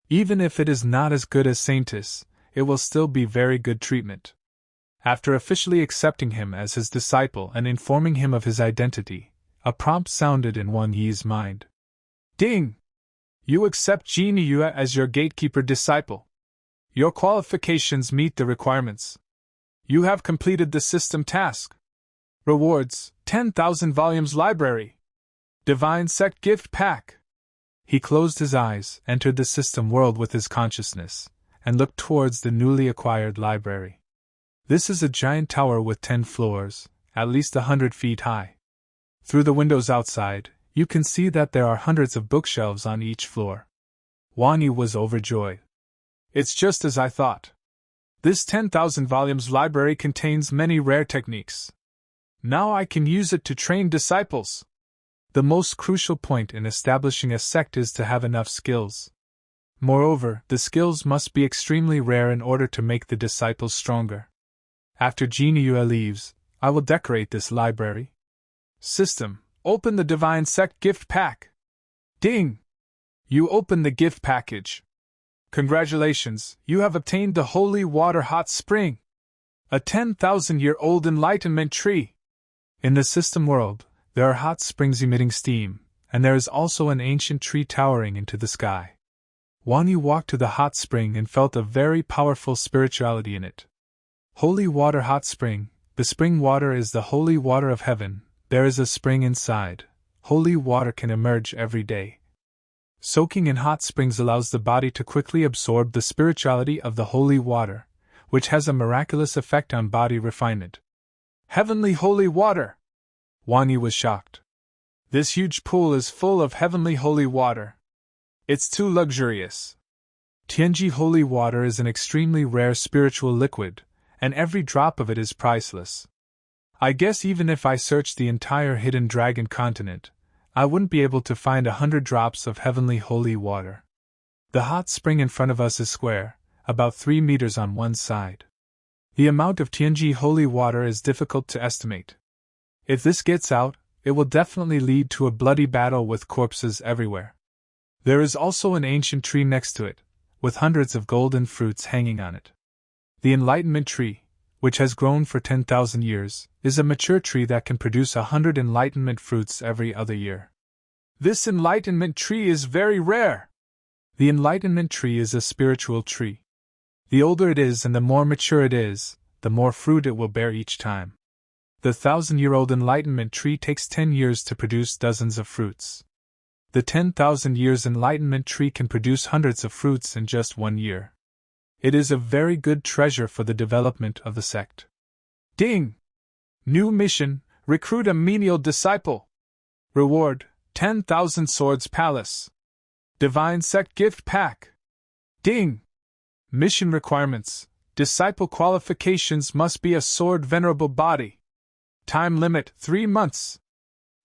Even if it is not as good as saintess, it will still be very good treatment. After officially accepting him as his disciple and informing him of his identity, a prompt sounded in Wang Yi's mind. Ding! You accept Jin Yue as your gatekeeper disciple. Your qualifications meet the requirements. You have completed the system task. Rewards: 10,000 volumes library. Divine Sect gift pack. He closed his eyes, entered the system world with his consciousness, and looked towards the newly acquired library. This is a giant tower with 10 floors, at least 100 feet high. Through the windows outside, you can see that there are hundreds of bookshelves on each floor. Wang Yi was overjoyed. It's just as I thought. This 10,000 volumes library contains many rare techniques. Now I can use it to train disciples. The most crucial point in establishing a sect is to have enough skills. Moreover, the skills must be extremely rare in order to make the disciples stronger. After Jin Yue leaves, I will decorate this library. System: open the Divine Sect gift pack. Ding! You open the gift package. Congratulations, you have obtained the Holy Water Hot Spring, a 10,000-year-old enlightenment tree. In the system world, there are hot springs emitting steam, and there is also an ancient tree towering into the sky. Wang Yi walked to the hot spring and felt a very powerful spirituality in it. Holy Water Hot Spring. The spring water is the holy water of heaven. There is a spring inside. Holy water can emerge every day. Soaking in hot springs allows the body to quickly absorb the spirituality of the holy water, which has a miraculous effect on body refinement. Heavenly holy water! Wang Yi was shocked. This huge pool is full of heavenly holy water. It's too luxurious. Tianji holy water is an extremely rare spiritual liquid, and every drop of it is priceless. I guess even if I searched the entire hidden dragon continent, I wouldn't be able to find 100 drops of heavenly holy water. The hot spring in front of us is square, about 3 meters on one side. The amount of Tianji holy water is difficult to estimate. If this gets out, it will definitely lead to a bloody battle with corpses everywhere. There is also an ancient tree next to it, with hundreds of golden fruits hanging on it. The enlightenment tree, which has grown for 10,000 years, is a mature tree that can produce 100 enlightenment fruits every other year. This enlightenment tree is very rare. The enlightenment tree is a spiritual tree. The older it is and the more mature it is, the more fruit it will bear each time. The 1,000-year-old enlightenment tree takes 10 years to produce dozens of fruits. The 10,000 years enlightenment tree can produce hundreds of fruits in just 1 year. It is a very good treasure for the development of the sect. Ding! New mission: recruit a menial disciple. Reward: 10,000 swords palace. Divine Sect gift pack. Ding! Mission requirements: disciple qualifications must be a sword venerable body. Time limit: 3 months.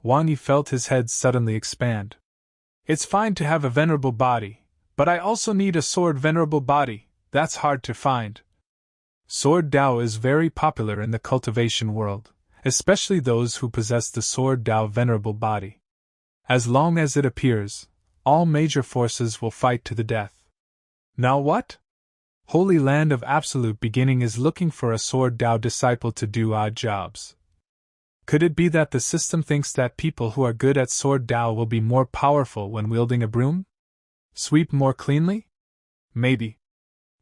Wang Yi felt his head suddenly expand. It's fine to have a venerable body, but I also need a sword venerable body. That's hard to find. Sword Dao is very popular in the cultivation world, especially those who possess the Sword Dao venerable body. As long as it appears, all major forces will fight to the death. Now what? Holy Land of Absolute Beginning is looking for a Sword Dao disciple to do odd jobs. Could it be that the system thinks that people who are good at Sword Dao will be more powerful when wielding a broom? Sweep more cleanly? Maybe.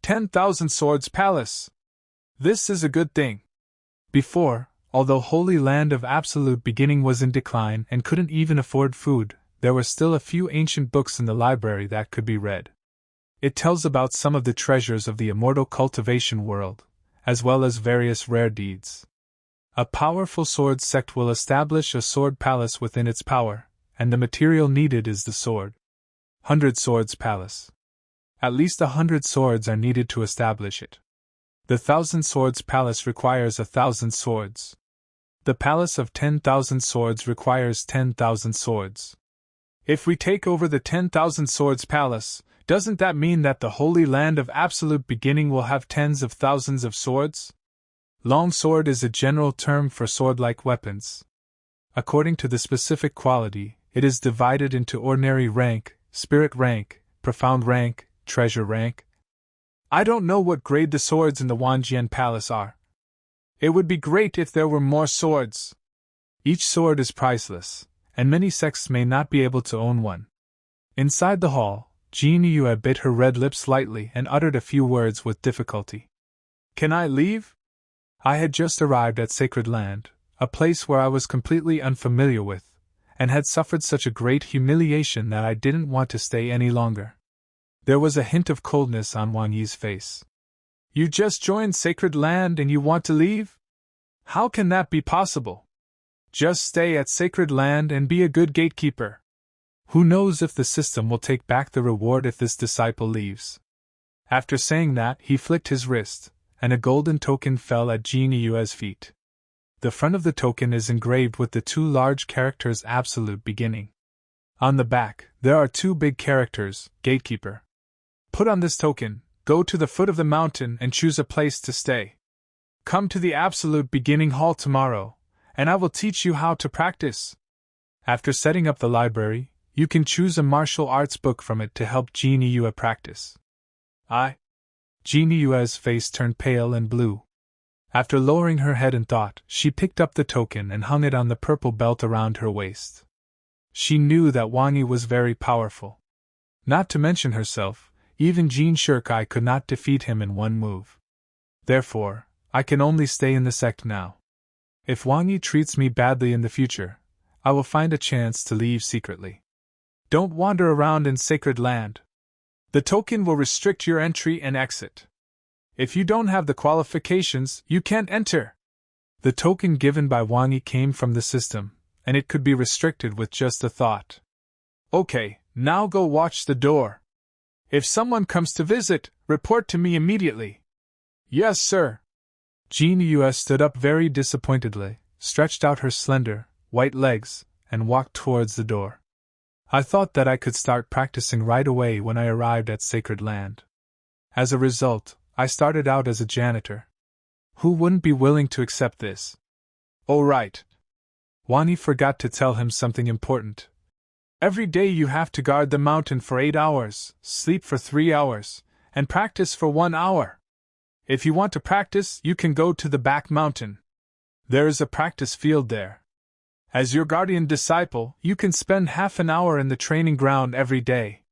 10,000 swords palace. This is a good thing. Before, although Holy Land of Absolute Beginning was in decline and couldn't even afford food, there were still a few ancient books in the library that could be read. It tells about some of the treasures of the immortal cultivation world, as well as various rare deeds. A powerful sword sect will establish a sword palace within its power, and the material needed is the sword. 100 swords palace. At least 100 swords are needed to establish it. The 1,000 swords palace requires 1,000 swords. The palace of 10,000 swords requires 10,000 swords. If we take over the 10,000 swords palace, doesn't that mean that the Holy Land of Absolute Beginning will have tens of thousands of swords? Long sword is a general term for sword-like weapons. According to the specific quality, it is divided into ordinary rank, spirit rank, profound rank, treasure rank. I don't know what grade the swords in the Wanjian Palace are. It would be great if there were more swords. Each sword is priceless, and many sects may not be able to own one. Inside the hall, Jean Yue bit her red lips lightly and uttered a few words with difficulty. Can I leave? I had just arrived at Sacred Land, a place where I was completely unfamiliar with, and had suffered such a great humiliation that I didn't want to stay any longer. There was a hint of coldness on Wang Yi's face. You just joined Sacred Land and you want to leave? How can that be possible? Just stay at Sacred Land and be a good gatekeeper. Who knows if the system will take back the reward if this disciple leaves. After saying that, he flicked his wrist, and a golden token fell at Jean Yue's feet. The front of the token is engraved with the two large characters Absolute Beginning. On the back, there are two big characters, Gatekeeper. Put on this token, go to the foot of the mountain and choose a place to stay. Come to the Absolute Beginning Hall tomorrow, and I will teach you how to practice. After setting up the library, you can choose a martial arts book from it to help Jean Yue practice. Jean Yue's face turned pale and blue. After lowering her head in thought, she picked up the token and hung it on the purple belt around her waist. She knew that Wang Yi was very powerful. Not to mention herself, even Jin Shirkai could not defeat him in one move. Therefore, I can only stay in the sect now. If Wang Yi treats me badly in the future, I will find a chance to leave secretly. Don't wander around in Sacred Land. The token will restrict your entry and exit. If you don't have the qualifications, you can't enter. The token given by Wang Yi came from the system, and it could be restricted with just a thought. Okay, now go watch the door. If someone comes to visit, report to me immediately. Yes, sir. Jean Yue stood up very disappointedly, stretched out her slender, white legs, and walked towards the door. I thought that I could start practicing right away when I arrived at Sacred Land. As a result, I started out as a janitor. Who wouldn't be willing to accept this? Oh right. Wang Yi forgot to tell him something important. Every day you have to guard the mountain for 8 hours, sleep for 3 hours, and practice for 1 hour. If you want to practice, you can go to the back mountain. There is a practice field there. As your guardian disciple, you can spend half an hour in the training ground every day.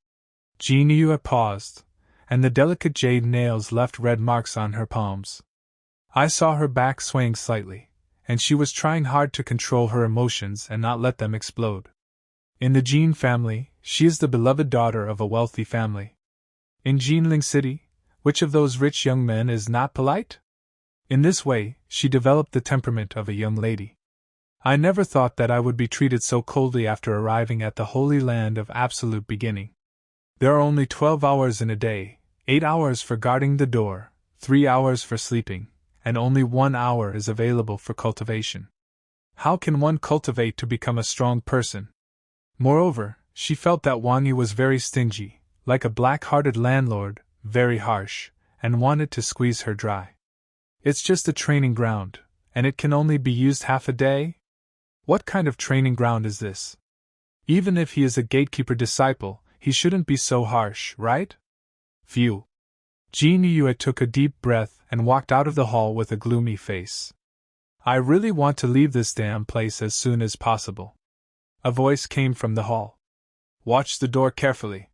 Jean Yue paused, and the delicate jade nails left red marks on her palms. I saw her back swaying slightly, and she was trying hard to control her emotions and not let them explode. In the Jin family, she is the beloved daughter of a wealthy family. In Jinling City, which of those rich young men is not polite? In this way, she developed the temperament of a young lady. I never thought that I would be treated so coldly after arriving at the Holy Land of Absolute Beginning. There are only 12 hours in a day, 8 hours for guarding the door, 3 hours for sleeping, and only 1 hour is available for cultivation. How can one cultivate to become a strong person? Moreover, she felt that Wang Yi was very stingy, like a black-hearted landlord, very harsh, and wanted to squeeze her dry. It's just a training ground, and it can only be used half a day? What kind of training ground is this? Even if he is a gatekeeper disciple, he shouldn't be so harsh, right? Phew. Jean Yue took a deep breath and walked out of the hall with a gloomy face. I really want to leave this damn place as soon as possible. A voice came from the hall. Watch the door carefully.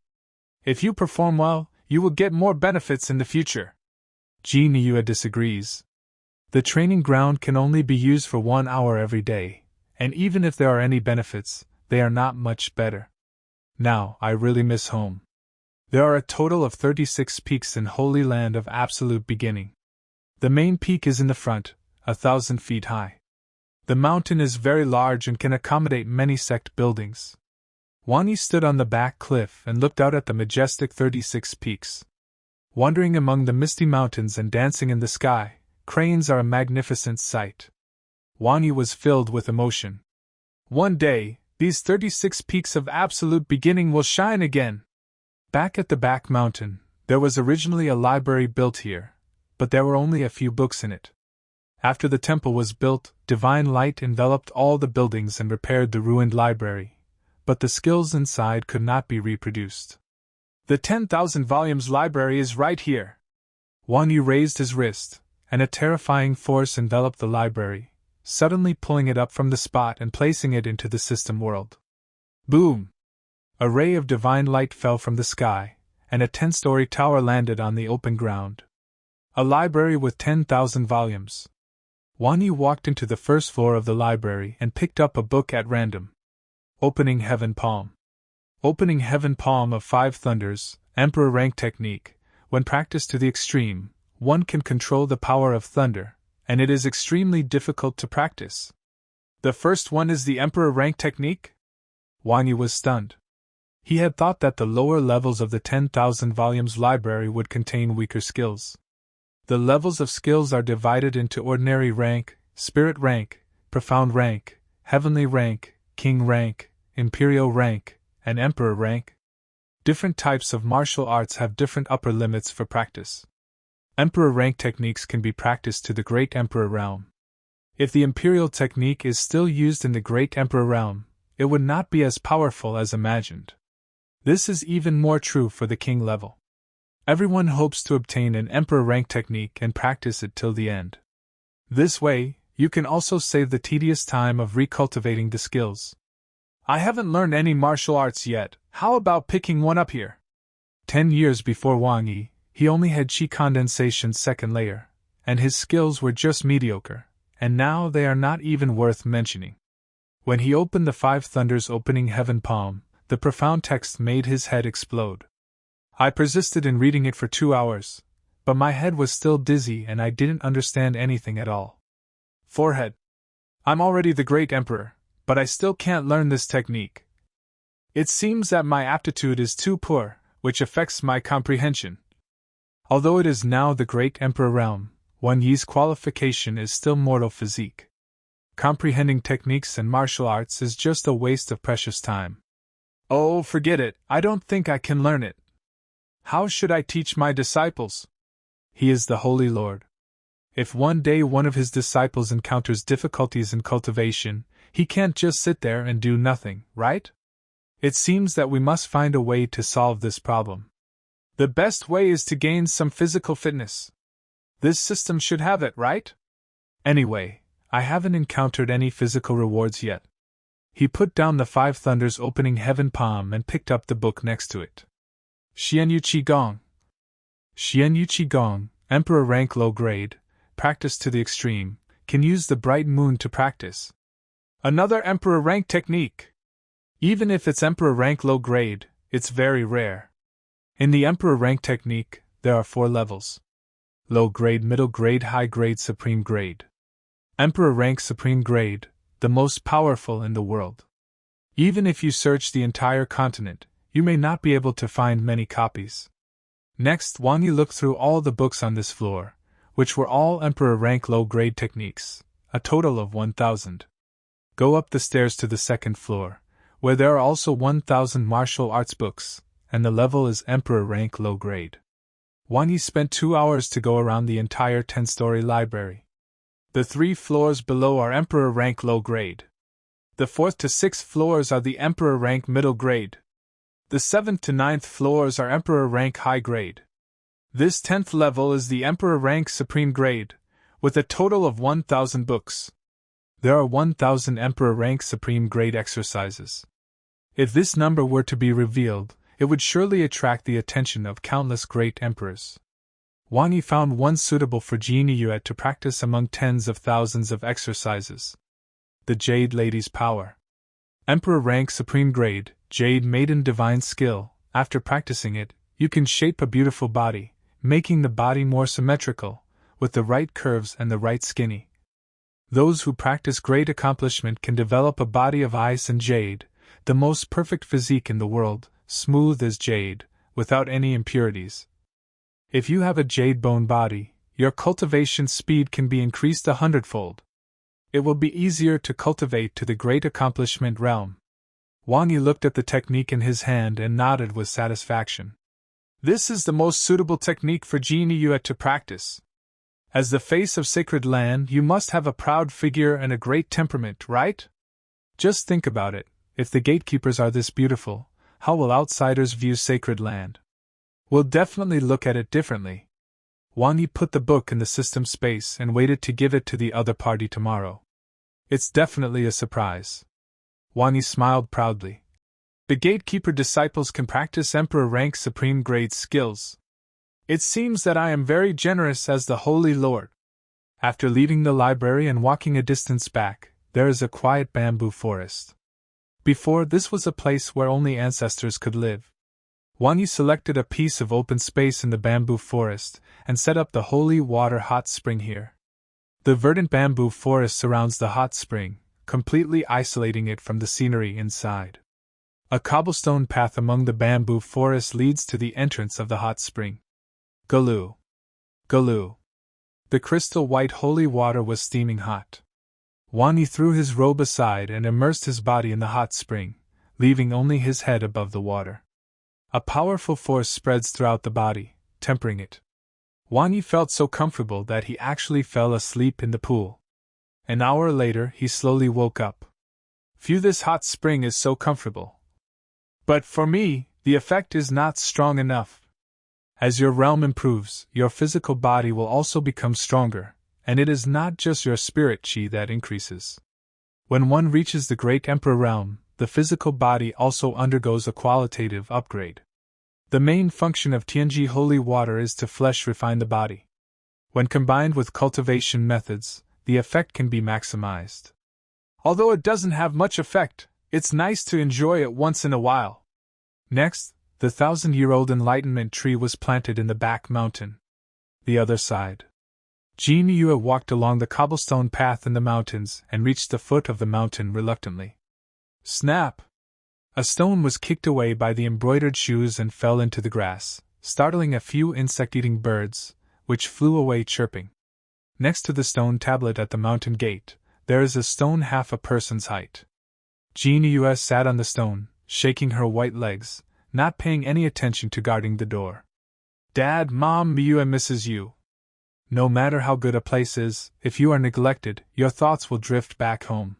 If you perform well, you will get more benefits in the future. Jean Yue disagrees. The training ground can only be used for 1 hour every day, and even if there are any benefits, they are not much better. Now, I really miss home. There are a total of 36 peaks in Holy Land of Absolute Beginning. The main peak is in the front, 1,000 feet high. The mountain is very large and can accommodate many sect buildings. Wang Yi stood on the back cliff and looked out at the majestic 36 peaks. Wandering among the misty mountains and dancing in the sky, cranes are a magnificent sight. Wang Yi was filled with emotion. One day, these 36 peaks of Absolute Beginning will shine again. Back at the back mountain, there was originally a library built here, but there were only a few books in it. After the temple was built, divine light enveloped all the buildings and repaired the ruined library, but the skills inside could not be reproduced. The 10,000 volumes library is right here. Wang Yi raised his wrist, and a terrifying force enveloped the library, suddenly pulling it up from the spot and placing it into the system world. Boom! A ray of divine light fell from the sky, and a 10-story tower landed on the open ground. A library with 10,000 volumes. Wang Yi walked into the first floor of the library and picked up a book at random. Opening Heaven Palm. Opening Heaven Palm of 5 Thunders, Emperor Rank Technique. When practiced to the extreme, one can control the power of thunder, and it is extremely difficult to practice. The first one is the Emperor Rank Technique? Wang Yi was stunned. He had thought that the lower levels of the 10,000 volumes library would contain weaker skills. The levels of skills are divided into ordinary rank, spirit rank, profound rank, heavenly rank, king rank, imperial rank, and emperor rank. Different types of martial arts have different upper limits for practice. Emperor rank techniques can be practiced to the Great Emperor realm. If the imperial technique is still used in the Great Emperor realm, it would not be as powerful as imagined. This is even more true for the king level. Everyone hopes to obtain an emperor rank technique and practice it till the end. This way, you can also save the tedious time of recultivating the skills. I haven't learned any martial arts yet, how about picking one up here? 10 years before Wang Yi, he only had Qi condensation's second layer, and his skills were just mediocre, and now they are not even worth mentioning. When he opened the 5 Thunders Opening Heaven Palm, the profound text made his head explode. I persisted in reading it for 2 hours, but my head was still dizzy and I didn't understand anything at all. Forehead. I'm already the Great Emperor, but I still can't learn this technique. It seems that my aptitude is too poor, which affects my comprehension. Although it is now the Great Emperor realm, Wang Yi's qualification is still mortal physique. Comprehending techniques and martial arts is just a waste of precious time. Oh, forget it, I don't think I can learn it. How should I teach my disciples? He is the Holy Lord. If one day one of his disciples encounters difficulties in cultivation, he can't just sit there and do nothing, right? It seems that we must find a way to solve this problem. The best way is to gain some physical fitness. This system should have it, right? Anyway, I haven't encountered any physical rewards yet. He put down the 5 Thunders Opening Heaven Palm and picked up the book next to it. Xianyu Qigong. Xianyu Qigong, Emperor Rank Low Grade, practiced to the extreme, can use the bright moon to practice. Another Emperor Rank technique. Even if it's Emperor Rank Low Grade, it's very rare. In the Emperor Rank technique, there are 4 levels. Low Grade, Middle Grade, High Grade, Supreme Grade. Emperor Rank Supreme Grade, the most powerful in the world. Even if you search the entire continent, you may not be able to find many copies. Next, Wang Yi looked through all the books on this floor, which were all Emperor Rank Low Grade techniques, a total of 1,000. Go up the stairs to the second floor, where there are also 1,000 martial arts books, and the level is Emperor Rank Low Grade. Wang Yi spent 2 hours to go around the entire 10-story library. The 3 floors below are Emperor Rank Low Grade. The 4th to 6th floors are the Emperor Rank Middle Grade. The 7th to 9th floors are Emperor Rank High Grade. This 10th level is the Emperor Rank Supreme Grade, with a total of 1,000 books. There are 1,000 Emperor Rank Supreme Grade exercises. If this number were to be revealed, it would surely attract the attention of countless great emperors. Wang Yi found one suitable for Jin Yuet to practice among tens of thousands of exercises. The Jade Lady's Power. Emperor Rank Supreme Grade, Jade Maiden Divine Skill. After practicing it, you can shape a beautiful body, making the body more symmetrical, with the right curves and the right skinny. Those who practice great accomplishment can develop a body of ice and jade, the most perfect physique in the world, smooth as jade, without any impurities. If you have a jade bone body, your cultivation speed can be increased 100-fold. It will be easier to cultivate to the great accomplishment realm. Wang Yi looked at the technique in his hand and nodded with satisfaction. This is the most suitable technique for Jin Yuet to practice. As the face of sacred land, you must have a proud figure and a great temperament, right? Just think about it. If the gatekeepers are this beautiful, how will outsiders view sacred land? We'll definitely look at it differently. Wang Yi put the book in the system space and waited to give it to the other party tomorrow. It's definitely a surprise. Wang Yi smiled proudly. The gatekeeper disciples can practice Emperor rank supreme grade skills. It seems that I am very generous as the Holy Lord. After leaving the library and walking a distance back, there is a quiet bamboo forest. Before, this was a place where only ancestors could live. Wang Yi selected a piece of open space in the bamboo forest and set up the holy water hot spring here. The verdant bamboo forest surrounds the hot spring, completely isolating it from the scenery inside. A cobblestone path among the bamboo forest leads to the entrance of the hot spring. Galoo! Galoo! The crystal white holy water was steaming hot. Wang Yi threw his robe aside and immersed his body in the hot spring, leaving only his head above the water. A powerful force spreads throughout the body, tempering it. Wang Yi felt so comfortable that he actually fell asleep in the pool. An hour later, he slowly woke up. Phew, this hot spring is so comfortable. But for me, the effect is not strong enough. As your realm improves, your physical body will also become stronger, and it is not just your spirit chi that increases. When one reaches the Great Emperor realm, the physical body also undergoes a qualitative upgrade. The main function of Tianji holy water is to flesh refine the body. When combined with cultivation methods, the effect can be maximized. Although it doesn't have much effect, it's nice to enjoy it once in a while. Next, the 1,000-year-old enlightenment tree was planted in the back mountain. The other side. Jin Yue walked along the cobblestone path in the mountains and reached the foot of the mountain reluctantly. Snap! A stone was kicked away by the embroidered shoes and fell into the grass, startling a few insect-eating birds, which flew away chirping. Next to the stone tablet at the mountain gate, there is a stone half a person's height. Jin Yue sat on the stone, shaking her white legs, not paying any attention to guarding the door. Dad, Mom, Yue misses you. No matter how good a place is, if you are neglected, your thoughts will drift back home.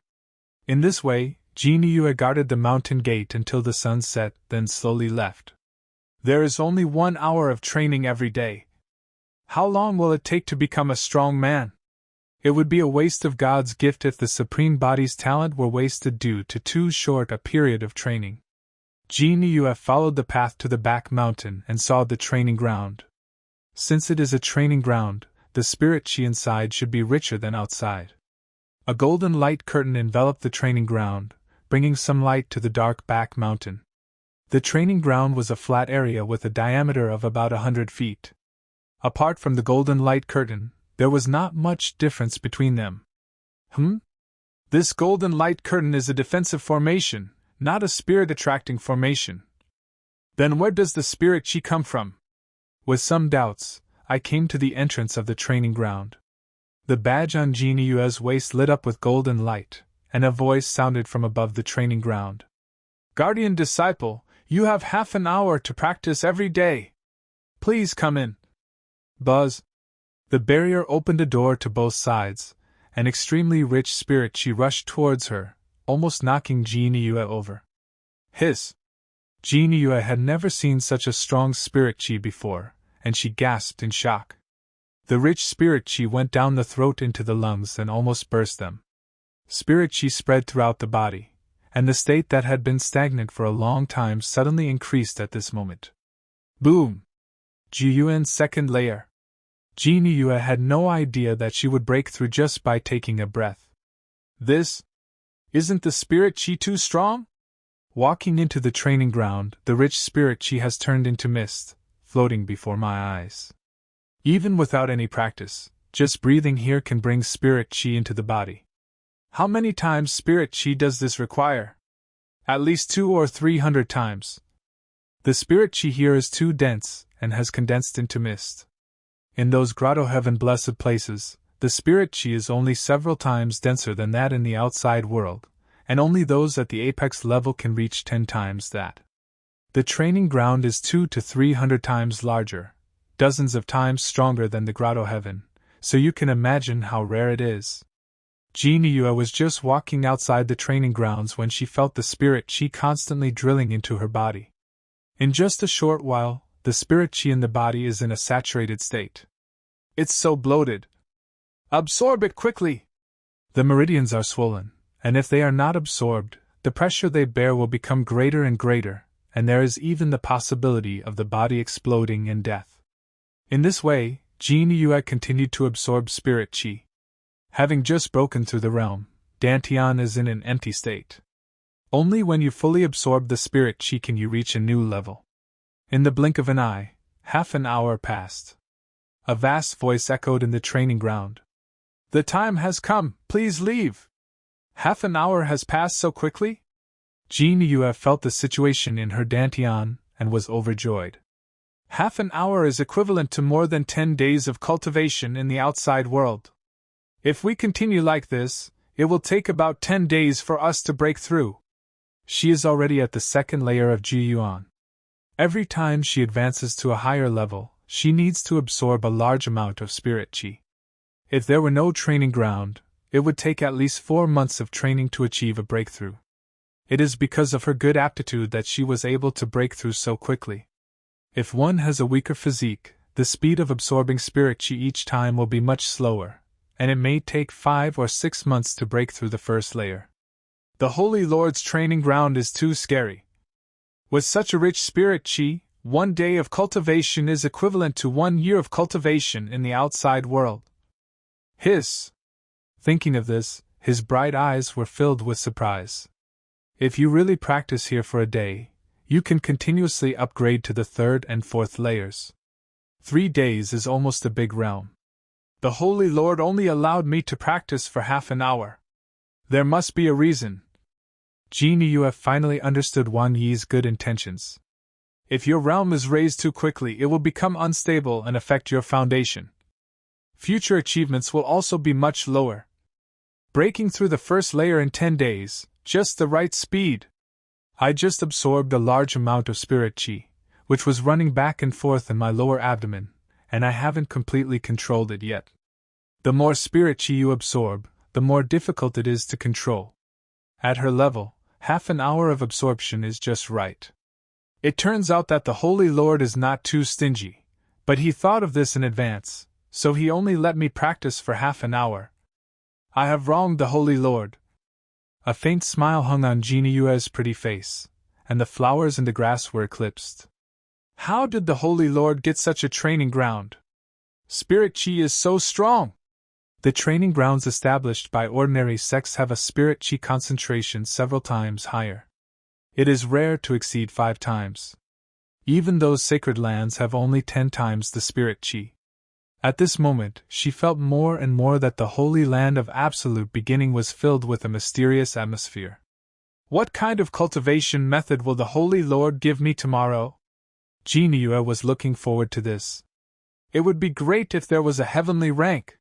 In this way, Jin Yue guarded the mountain gate until the sun set, then slowly left. There is only 1 hour of training every day. How long will it take to become a strong man? It would be a waste of God's gift if the Supreme Body's talent were wasted due to too short a period of training. Jin Yue followed the path to the back mountain and saw the training ground. Since it is a training ground, the spirit chi inside should be richer than outside. A golden light curtain enveloped the training ground, bringing some light to the dark back mountain. The training ground was a flat area with a diameter of about 100 feet. Apart from the golden light curtain, there was not much difference between them. This golden light curtain is a defensive formation, not a spirit-attracting formation. Then where does the spirit chi come from? With some doubts, I came to the entrance of the training ground. The badge on Jin Yue's waist lit up with golden light, and a voice sounded from above the training ground. Guardian disciple, you have half an hour to practice every day. Please come in. Buzz. The barrier opened a door to both sides. An extremely rich spirit chi rushed towards her, almost knocking Jin Yue over. Hiss! Jin Yue had never seen such a strong spirit chi before, and she gasped in shock. The rich spirit chi went down the throat into the lungs and almost burst them. Spirit chi spread throughout the body, and the state that had been stagnant for a long time suddenly increased at this moment. Boom! Ji Yuan's second layer. Jin Yue had no idea that she would break through just by taking a breath. This? Isn't the spirit chi too strong? Walking into the training ground, the rich spirit chi has turned into mist, floating before my eyes. Even without any practice, just breathing here can bring spirit chi into the body. How many times spirit chi does this require? At least 200 or 300 times. The spirit chi here is too dense and has condensed into mist. In those grotto heaven blessed places, the spirit chi is only several times denser than that in the outside world, and only those at the apex level can reach 10 times that. The training ground is 200 to 300 times larger, dozens of times stronger than the grotto heaven, so you can imagine how rare it is. Jin Yue was just walking outside the training grounds when she felt the spirit chi constantly drilling into her body. In just a short while, the spirit chi in the body is in a saturated state. It's so bloated. Absorb it quickly. The meridians are swollen, and if they are not absorbed, the pressure they bear will become greater and greater, and there is even the possibility of the body exploding and death. In this way, Jin Yue continued to absorb spirit qi. Having just broken through the realm, Dantian is in an empty state. Only when you fully absorb the spirit qi can you reach a new level. In the blink of an eye, half an hour passed. A vast voice echoed in the training ground. The time has come, please leave. Half an hour has passed so quickly? Jin Yue felt the situation in her Dantian and was overjoyed. Half an hour is equivalent to more than 10 days of cultivation in the outside world. If we continue like this, it will take about 10 days for us to break through. She is already at the second layer of Ji Yuan. Every time she advances to a higher level, she needs to absorb a large amount of spirit qi. If there were no training ground, it would take at least 4 months of training to achieve a breakthrough. It is because of her good aptitude that she was able to break through so quickly. If one has a weaker physique, the speed of absorbing spirit qi each time will be much slower, and it may take 5 or 6 months to break through the first layer. The Holy Lord's training ground is too scary. With such a rich spirit qi, 1 day of cultivation is equivalent to 1 year of cultivation in the outside world. Hiss! Thinking of this, his bright eyes were filled with surprise. If you really practice here for a day, you can continuously upgrade to the 3rd and 4th layers. 3 days is almost a big realm. The Holy Lord only allowed me to practice for half an hour. There must be a reason. Jin Yue finally understood Wang Yi's good intentions. If your realm is raised too quickly, it will become unstable and affect your foundation. Future achievements will also be much lower. Breaking through the first layer in 10 days, just the right speed. I just absorbed a large amount of spirit qi, which was running back and forth in my lower abdomen, and I haven't completely controlled it yet. The more spirit qi you absorb, the more difficult it is to control. At her level, half an hour of absorption is just right. It turns out that the Holy Lord is not too stingy, but he thought of this in advance, so he only let me practice for half an hour. I have wronged the Holy Lord. A faint smile hung on Jin Yue's pretty face, and the flowers in the grass were eclipsed. How did the Holy Lord get such a training ground? Spirit qi is so strong! The training grounds established by ordinary sects have a spirit qi concentration several times higher. It is rare to exceed 5 times. Even those sacred lands have only 10 times the spirit qi. At this moment, she felt more and more that the holy land of absolute beginning was filled with a mysterious atmosphere. What kind of cultivation method will the Holy Lord give me tomorrow? Jin Yue was looking forward to this. It would be great if there was a heavenly rank.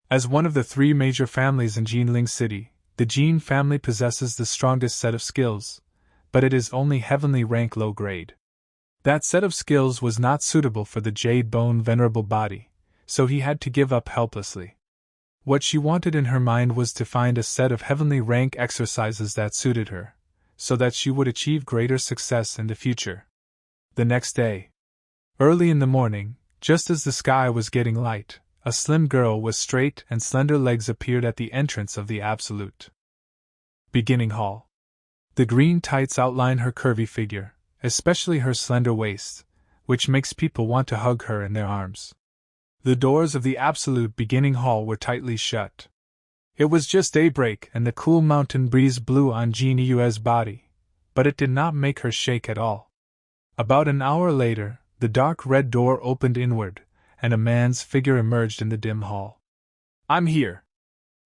As one of the 3 major families in Jinling City, the Jin family possesses the strongest set of skills, but it is only heavenly rank low grade. That set of skills was not suitable for the jade bone venerable body, so he had to give up helplessly. What she wanted in her mind was to find a set of heavenly rank exercises that suited her, so that she would achieve greater success in the future. The next day, early in the morning, just as the sky was getting light, a slim girl with straight and slender legs appeared at the entrance of the Absolute Beginning Hall. The green tights outline her curvy figure, especially her slender waist, which makes people want to hug her in their arms. The doors of the Absolute Beginning Hall were tightly shut. It was just daybreak and the cool mountain breeze blew on Jin Yue's body, but it did not make her shake at all. About an hour later, the dark red door opened inward, and a man's figure emerged in the dim hall. I'm here.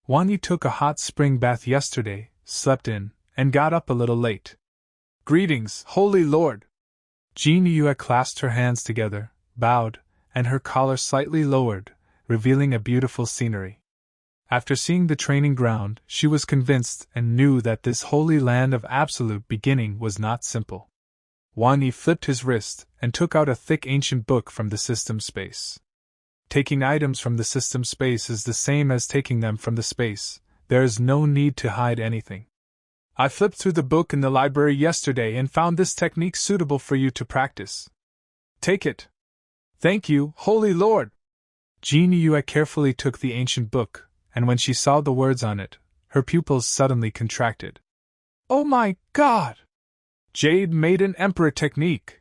Wang Yi took a hot spring bath yesterday, slept in, and got up a little late. Greetings, Holy Lord! Jin Yue clasped her hands together, bowed, and her collar slightly lowered, revealing a beautiful scenery. After seeing the training ground, she was convinced and knew that this holy land of absolute beginning was not simple. Wang Yi flipped his wrist and took out a thick ancient book from the system space. Taking items from the system space is the same as taking them from the space. There is no need to hide anything. I flipped through the book in the library yesterday and found this technique suitable for you to practice. Take it. Thank you, Holy Lord! Jin Yue carefully took the ancient book, and when she saw the words on it, her pupils suddenly contracted. Oh my God! Jade Maiden Emperor Technique!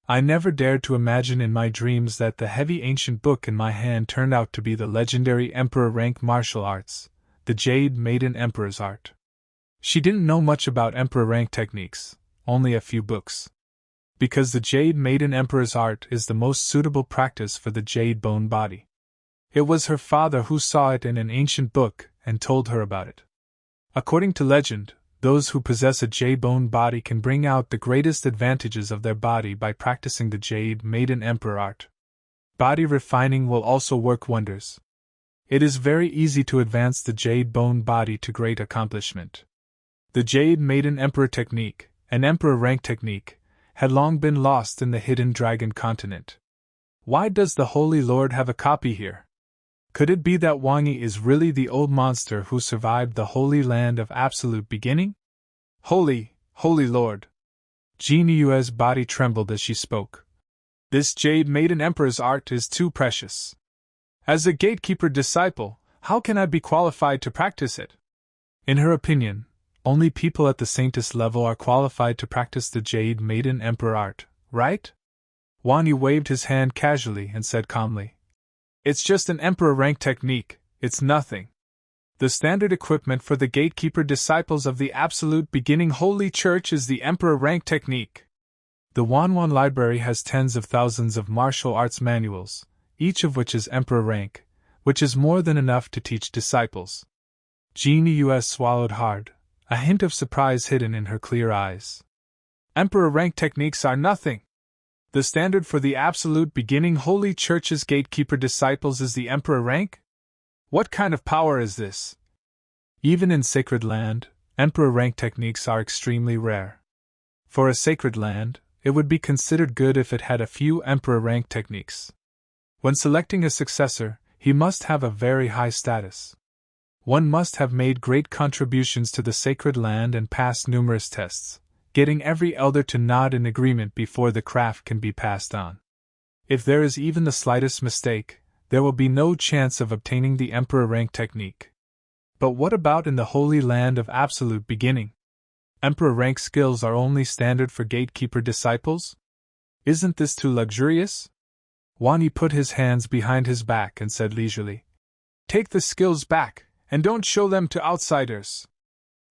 I never dared to imagine in my dreams that the heavy ancient book in my hand turned out to be the legendary Emperor rank martial arts, the Jade Maiden Emperor's art. She didn't know much about Emperor rank techniques, only a few books. Because the Jade Maiden Emperor's art is the most suitable practice for the Jade Bone body. It was her father who saw it in an ancient book and told her about it. According to legend, those who possess a Jade Bone body can bring out the greatest advantages of their body by practicing the Jade Maiden Emperor art. Body refining will also work wonders. It is very easy to advance the Jade Bone body to great accomplishment. The Jade Maiden Emperor technique, an Emperor rank technique, had long been lost in the hidden Dragon continent. Why does the Holy Lord have a copy here? Could it be that Wang Yi is really the old monster who survived the Holy Land of Absolute Beginning? Holy Lord! Jin Yue's body trembled as she spoke. This Jade Maiden Emperor's art is too precious. As a gatekeeper disciple, how can I be qualified to practice it? In her opinion, only people at the Saintess level are qualified to practice the Jade Maiden Emperor art, right? Wang Yi waved his hand casually and said calmly. It's just an Emperor rank technique, it's nothing. The standard equipment for the gatekeeper disciples of the Absolute Beginning Holy Church is the Emperor rank technique. The Wanwan Library has tens of thousands of martial arts manuals, each of which is Emperor rank, which is more than enough to teach disciples. Jin Yue swallowed hard, a hint of surprise hidden in her clear eyes. Emperor rank techniques are nothing. The standard for the Absolute Beginning Holy Church's gatekeeper disciples is the Emperor rank? What kind of power is this? Even in sacred land, Emperor rank techniques are extremely rare. For a sacred land, it would be considered good if it had a few Emperor rank techniques. When selecting a successor, he must have a very high status. One must have made great contributions to the sacred land and passed numerous tests, getting every elder to nod in agreement before the craft can be passed on. If there is even the slightest mistake, there will be no chance of obtaining the Emperor rank technique. But what about in the Holy Land of Absolute Beginning? Emperor rank skills are only standard for gatekeeper disciples? Isn't this too luxurious? Wang Yi put his hands behind his back and said leisurely, Take the skills back, and don't show them to outsiders.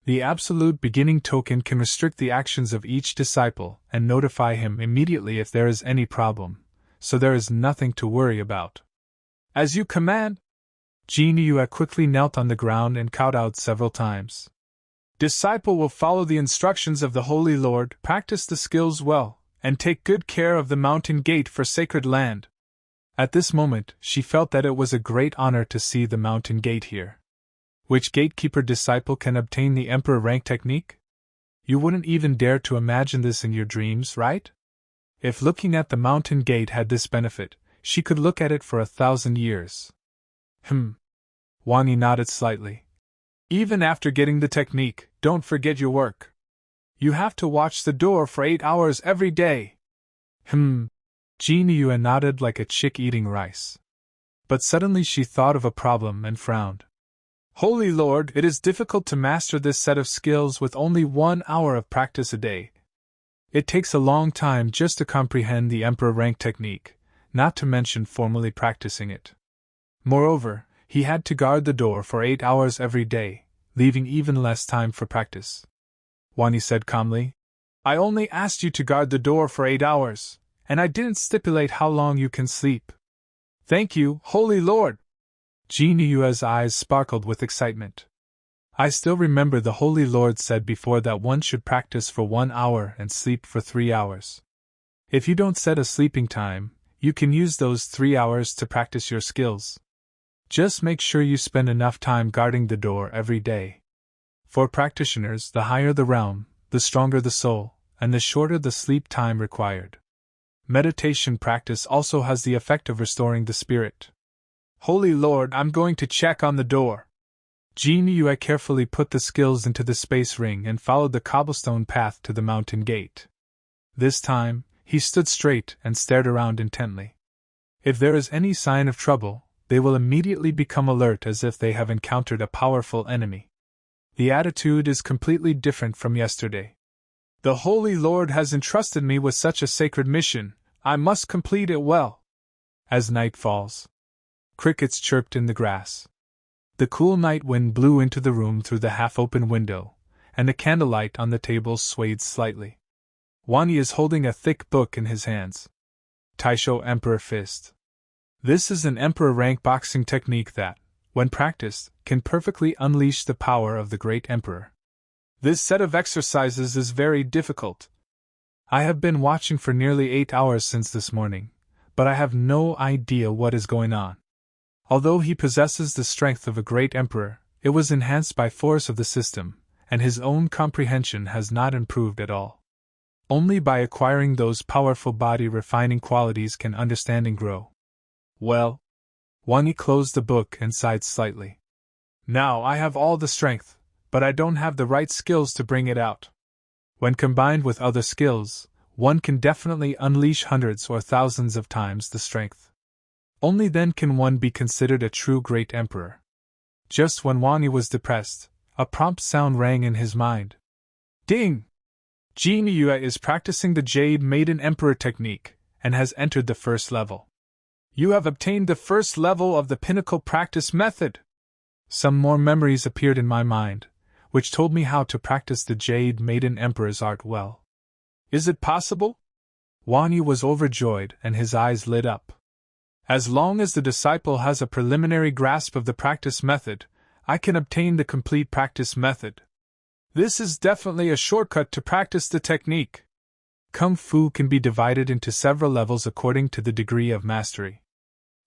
The Absolute Beginning token can restrict the actions of each disciple and notify him immediately if there is any problem, so there is nothing to worry about. As you command. Jin Yue quickly knelt on the ground and kowtowed several times. Disciple will follow the instructions of the Holy Lord, practice the skills well, and take good care of the mountain gate for sacred land. At this moment, she felt that it was a great honor to see the mountain gate here. Which gatekeeper disciple can obtain the Emperor rank technique? You wouldn't even dare to imagine this in your dreams, right? If looking at the mountain gate had this benefit, she could look at it for 1,000 years. Wang Yi nodded slightly. Even after getting the technique, don't forget your work. You have to watch the door for 8 hours every day. Jin Yue nodded like a chick eating rice. But suddenly she thought of a problem and frowned. Holy Lord, it is difficult to master this set of skills with only 1 hour of practice a day. It takes a long time just to comprehend the Emperor rank technique, not to mention formally practicing it. Moreover, he had to guard the door for 8 hours every day, leaving even less time for practice. Wang Yi said calmly, I only asked you to guard the door for 8 hours, and I didn't stipulate how long you can sleep. Thank you, Holy Lord! Jin Yue's eyes sparkled with excitement. I still remember the Holy Lord said before that one should practice for 1 hour and sleep for 3 hours. If you don't set a sleeping time, you can use those 3 hours to practice your skills. Just make sure you spend enough time guarding the door every day. For practitioners, the higher the realm, the stronger the soul, and the shorter the sleep time required. Meditation practice also has the effect of restoring the spirit. Holy Lord, I'm going to check on the door. Jin Yue carefully put the skills into the space ring and followed the cobblestone path to the mountain gate. This time, he stood straight and stared around intently. If there is any sign of trouble, they will immediately become alert as if they have encountered a powerful enemy. The attitude is completely different from yesterday. The Holy Lord has entrusted me with such a sacred mission, I must complete it well. As night falls, crickets chirped in the grass. The cool night wind blew into the room through the half-open window, and the candlelight on the table swayed slightly. Wani is holding a thick book in his hands. Taisho Emperor Fist. This is an emperor rank boxing technique that, when practiced, can perfectly unleash the power of the great emperor. This set of exercises is very difficult. I have been watching for nearly 8 hours since this morning, but I have no idea what is going on. Although he possesses the strength of a great emperor, it was enhanced by force of the system, and his own comprehension has not improved at all. Only by acquiring those powerful body-refining qualities can understanding grow. Well, Wani closed the book and sighed slightly. Now I have all the strength, but I don't have the right skills to bring it out. When combined with other skills, one can definitely unleash hundreds or thousands of times the strength. Only then can one be considered a true great emperor. Just when Wani was depressed, a prompt sound rang in his mind. Ding! Jin Yue is practicing the Jade Maiden Emperor technique, and has entered the first level. You have obtained the first level of the pinnacle practice method! Some more memories appeared in my mind, which told me how to practice the Jade Maiden Emperor's art well. Is it possible? Wani was overjoyed and his eyes lit up. As long as the disciple has a preliminary grasp of the practice method, I can obtain the complete practice method. This is definitely a shortcut to practice the technique. Kung Fu can be divided into several levels according to the degree of mastery.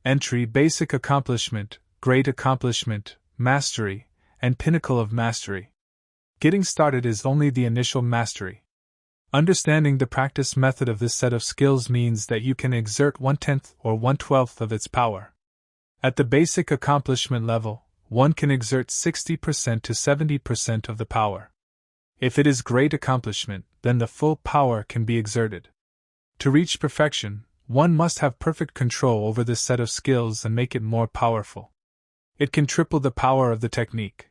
Entry, basic accomplishment, great accomplishment, mastery, and pinnacle of mastery. Getting started is only the initial mastery. Understanding the practice method of this set of skills means that you can exert 1/10 or 1/12 of its power. At the basic accomplishment level, one can exert 60% to 70% of the power. If it is great accomplishment, then the full power can be exerted. To reach perfection, one must have perfect control over this set of skills and make it more powerful. It can triple the power of the technique.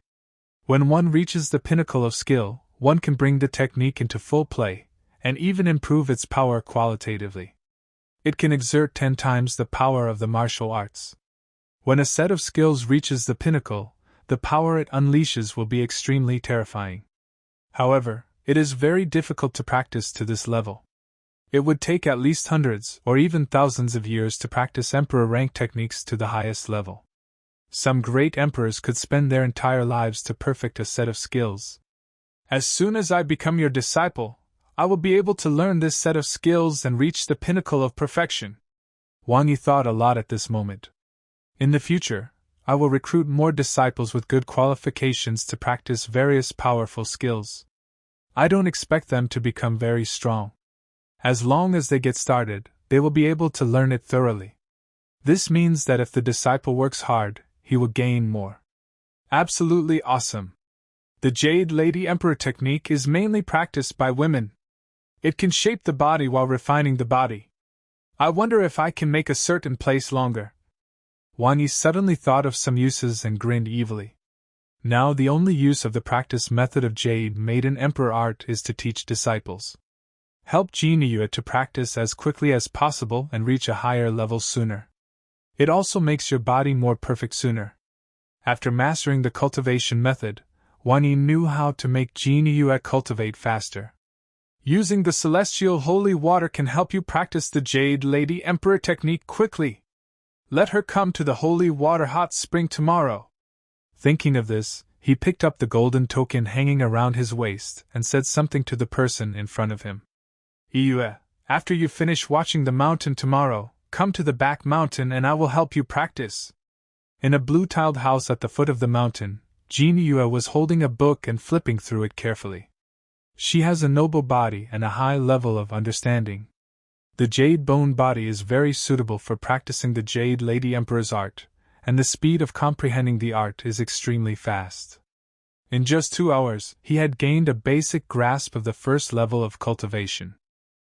When one reaches the pinnacle of skill, one can bring the technique into full play, and even improve its power qualitatively. It can exert 10 times the power of the martial arts. When a set of skills reaches the pinnacle, the power it unleashes will be extremely terrifying. However, it is very difficult to practice to this level. It would take at least hundreds or even thousands of years to practice emperor rank techniques to the highest level. Some great emperors could spend their entire lives to perfect a set of skills. As soon as I become your disciple, I will be able to learn this set of skills and reach the pinnacle of perfection. Wang Yi thought a lot at this moment. In the future, I will recruit more disciples with good qualifications to practice various powerful skills. I don't expect them to become very strong. As long as they get started, they will be able to learn it thoroughly. This means that if the disciple works hard, he will gain more. Absolutely awesome. The Jade Lady Emperor technique is mainly practiced by women. It can shape the body while refining the body. I wonder if I can make a certain place longer. Wang Yi suddenly thought of some uses and grinned evilly. Now the only use of the practice method of Jade Maiden Emperor art is to teach disciples. Help Jin Yue to practice as quickly as possible and reach a higher level sooner. It also makes your body more perfect sooner. After mastering the cultivation method, Wang Yi knew how to make Jin Yue cultivate faster. Using the celestial holy water can help you practice the Jade Lady Emperor technique quickly. Let her come to the holy water hot spring tomorrow. Thinking of this, he picked up the golden token hanging around his waist and said something to the person in front of him. Yue, after you finish watching the mountain tomorrow, come to the back mountain and I will help you practice. In a blue-tiled house at the foot of the mountain, Jin Yue was holding a book and flipping through it carefully. She has a noble body and a high level of understanding. The jade bone body is very suitable for practicing the Jade Lady Emperor's art, and the speed of comprehending the art is extremely fast. In just 2 hours, he had gained a basic grasp of the first level of cultivation.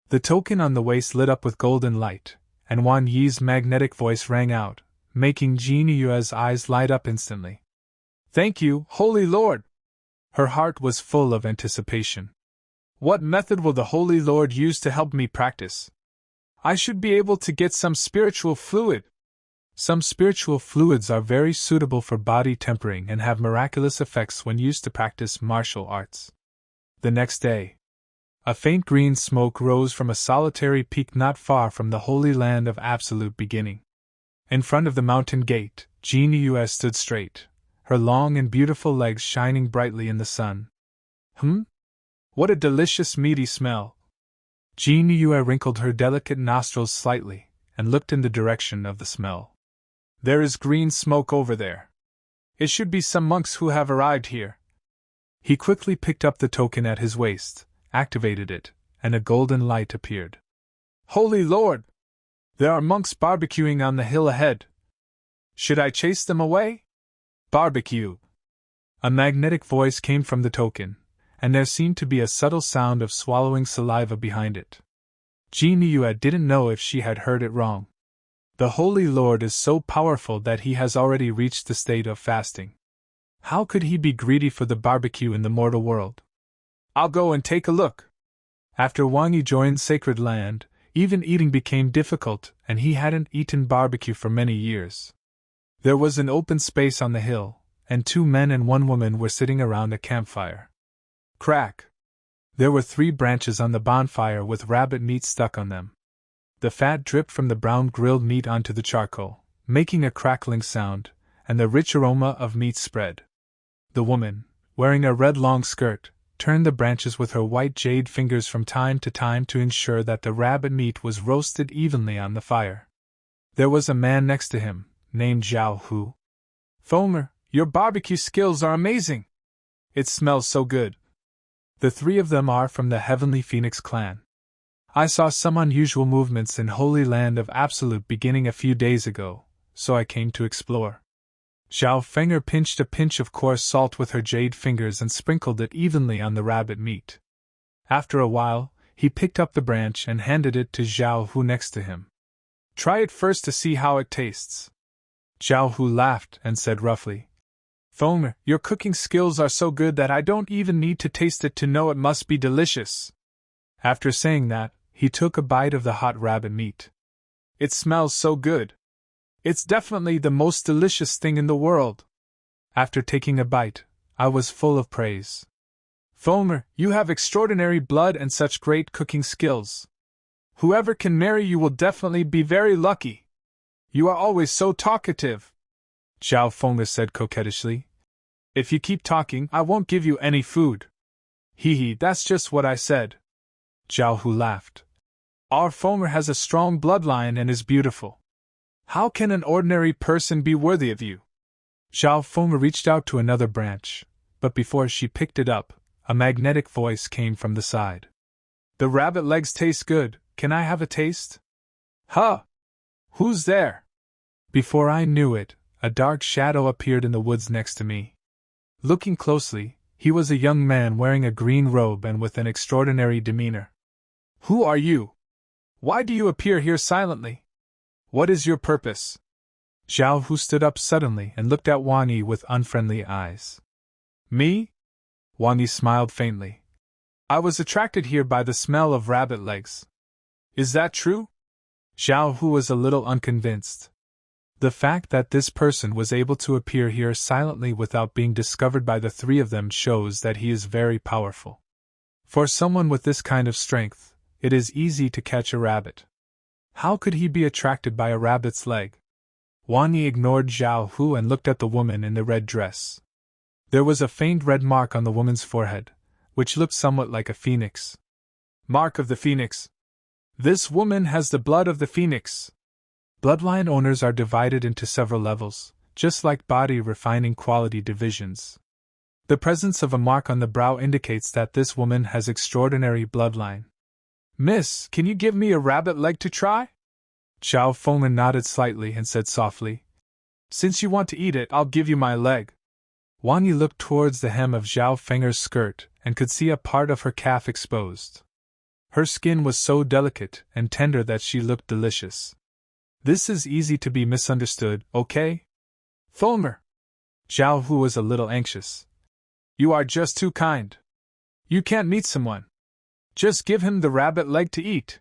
The token on the waist lit up with golden light, and Wang Yi's magnetic voice rang out, making Jin Yue's eyes light up instantly. "Thank you, Holy Lord!" Her heart was full of anticipation. "What method will the Holy Lord use to help me practice? I should be able to get some spiritual fluid." Some spiritual fluids are very suitable for body tempering and have miraculous effects when used to practice martial arts. The next day, a faint green smoke rose from a solitary peak not far from the holy land of absolute beginning. In front of the mountain gate, Jin Yue stood straight, her long and beautiful legs shining brightly in the sun. What a delicious meaty smell! Jin Yue wrinkled her delicate nostrils slightly, and looked in the direction of the smell. "There is green smoke over there. It should be some monks who have arrived here." He quickly picked up the token at his waist, activated it, and a golden light appeared. "Holy Lord! There are monks barbecuing on the hill ahead. Should I chase them away?" "Barbecue!" A magnetic voice came from the token, and there seemed to be a subtle sound of swallowing saliva behind it. Jin Yue didn't know if she had heard it wrong. The Holy Lord is so powerful that he has already reached the state of fasting. How could he be greedy for the barbecue in the mortal world? "I'll go and take a look." After Wang Yi joined Sacred Land, even eating became difficult, and he hadn't eaten barbecue for many years. There was an open space on the hill, and 2 men and 1 woman were sitting around a campfire. Crack! There were 3 branches on the bonfire with rabbit meat stuck on them. The fat dripped from the brown grilled meat onto the charcoal, making a crackling sound, and the rich aroma of meat spread. The woman, wearing a red long skirt, turned the branches with her white jade fingers from time to time to ensure that the rabbit meat was roasted evenly on the fire. There was a man next to him, named Zhao Hu. "Fomer, your barbecue skills are amazing! It smells so good." The 3 of them are from the Heavenly Phoenix clan. "I saw some unusual movements in Holy Land of Absolute beginning a few days ago, so I came to explore." Zhao Fenger pinched a pinch of coarse salt with her jade fingers and sprinkled it evenly on the rabbit meat. After a while, he picked up the branch and handed it to Zhao Hu next to him. "Try it first to see how it tastes." Zhao Hu laughed and said roughly, "Fomer, your cooking skills are so good that I don't even need to taste it to know it must be delicious." After saying that, he took a bite of the hot rabbit meat. "It smells so good. It's definitely the most delicious thing in the world." After taking a bite, I was full of praise. "Fomer, you have extraordinary blood and such great cooking skills. Whoever can marry you will definitely be very lucky. You are always so talkative." Zhao Fenger said coquettishly. "If you keep talking, I won't give you any food." "Hee, that's just what I said." Zhao Hu laughed. "Our Fomer has a strong bloodline and is beautiful. How can an ordinary person be worthy of you?" Zhao Fenger reached out to another branch, but before she picked it up, a magnetic voice came from the side. "The rabbit legs taste good, can I have a taste?" "Huh! Who's there?" Before I knew it, a dark shadow appeared in the woods next to me. Looking closely, he was a young man wearing a green robe and with an extraordinary demeanor. "Who are you? Why do you appear here silently? What is your purpose?" Zhao Hu stood up suddenly and looked at Wang Yi with unfriendly eyes. "Me?" Wang Yi smiled faintly. "I was attracted here by the smell of rabbit legs." "Is that true?" Zhao Hu was a little unconvinced. The fact that this person was able to appear here silently without being discovered by the 3 of them shows that he is very powerful. For someone with this kind of strength, it is easy to catch a rabbit. How could he be attracted by a rabbit's leg? Wang Yi ignored Zhao Hu and looked at the woman in the red dress. There was a faint red mark on the woman's forehead, which looked somewhat like a phoenix. "Mark of the Phoenix. This woman has the blood of the phoenix." Bloodline owners are divided into several levels, just like body refining quality divisions. The presence of a mark on the brow indicates that this woman has extraordinary bloodline. "Miss, can you give me a rabbit leg to try?" Zhao Fenger nodded slightly and said softly, "Since you want to eat it, I'll give you my leg." Wang Yi looked towards the hem of Zhao Fenger's skirt and could see a part of her calf exposed. Her skin was so delicate and tender that she looked delicious. This is easy to be misunderstood, okay? Fulmer. Zhao Hu was a little anxious. You are just too kind. You can't meet someone. Just give him the rabbit leg to eat.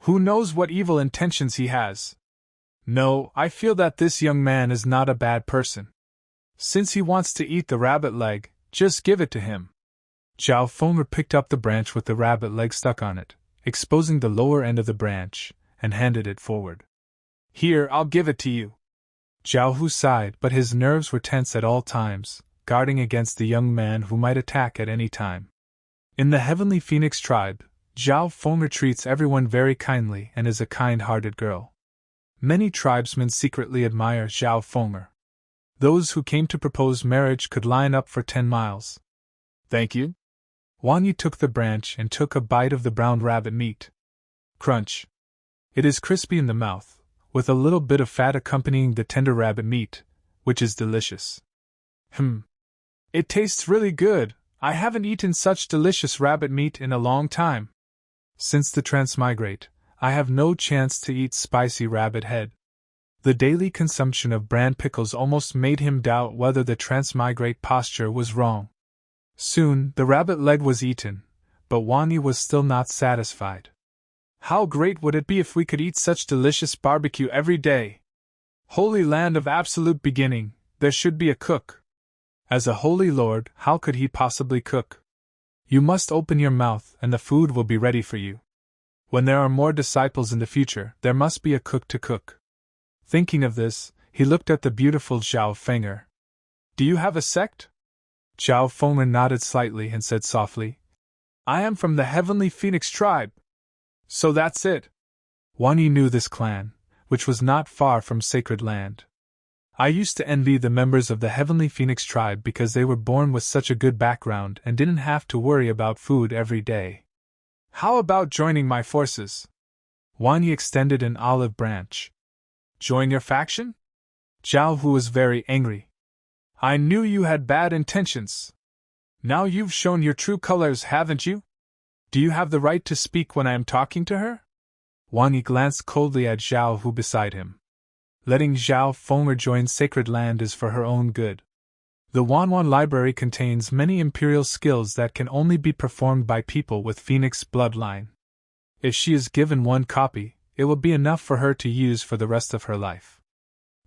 Who knows what evil intentions he has? No, I feel that this young man is not a bad person. Since he wants to eat the rabbit leg, just give it to him. Zhao Fulmer picked up the branch with the rabbit leg stuck on it, exposing the lower end of the branch, and handed it forward. Here, I'll give it to you. Zhao Hu sighed, but his nerves were tense at all times, guarding against the young man who might attack at any time. In the Heavenly Phoenix tribe, Zhao Fulmer treats everyone very kindly and is a kind-hearted girl. Many tribesmen secretly admire Zhao Fulmer. Those who came to propose marriage could line up for 10 miles. Thank you. Wang Yi took the branch and took a bite of the brown rabbit meat. Crunch. It is crispy in the mouth, with a little bit of fat accompanying the tender rabbit meat, which is delicious. It tastes really good. I haven't eaten such delicious rabbit meat in a long time. Since the transmigrate, I have no chance to eat spicy rabbit head. The daily consumption of bran pickles almost made him doubt whether the transmigrate posture was wrong. Soon, the rabbit leg was eaten, but Wang Yi was still not satisfied. How great would it be if we could eat such delicious barbecue every day? Holy land of absolute beginning, there should be a cook. As a holy lord, how could he possibly cook? You must open your mouth and the food will be ready for you. When there are more disciples in the future, there must be a cook to cook. Thinking of this, he looked at the beautiful Zhao Fenger. Do you have a sect? Zhao Fulmer nodded slightly and said softly, I am from the Heavenly Phoenix tribe. So that's it. Wang Yi knew this clan, which was not far from sacred land. I used to envy the members of the Heavenly Phoenix tribe because they were born with such a good background and didn't have to worry about food every day. How about joining my forces? Wang Yi extended an olive branch. Join your faction? Zhao Hu was very angry. I knew you had bad intentions. Now you've shown your true colors, haven't you? Do you have the right to speak when I am talking to her? Wang Yi glanced coldly at Zhao Hu beside him. Letting Zhao Fulmer join sacred land is for her own good. The Wanwan library contains many imperial skills that can only be performed by people with Phoenix bloodline. If she is given one copy, it will be enough for her to use for the rest of her life.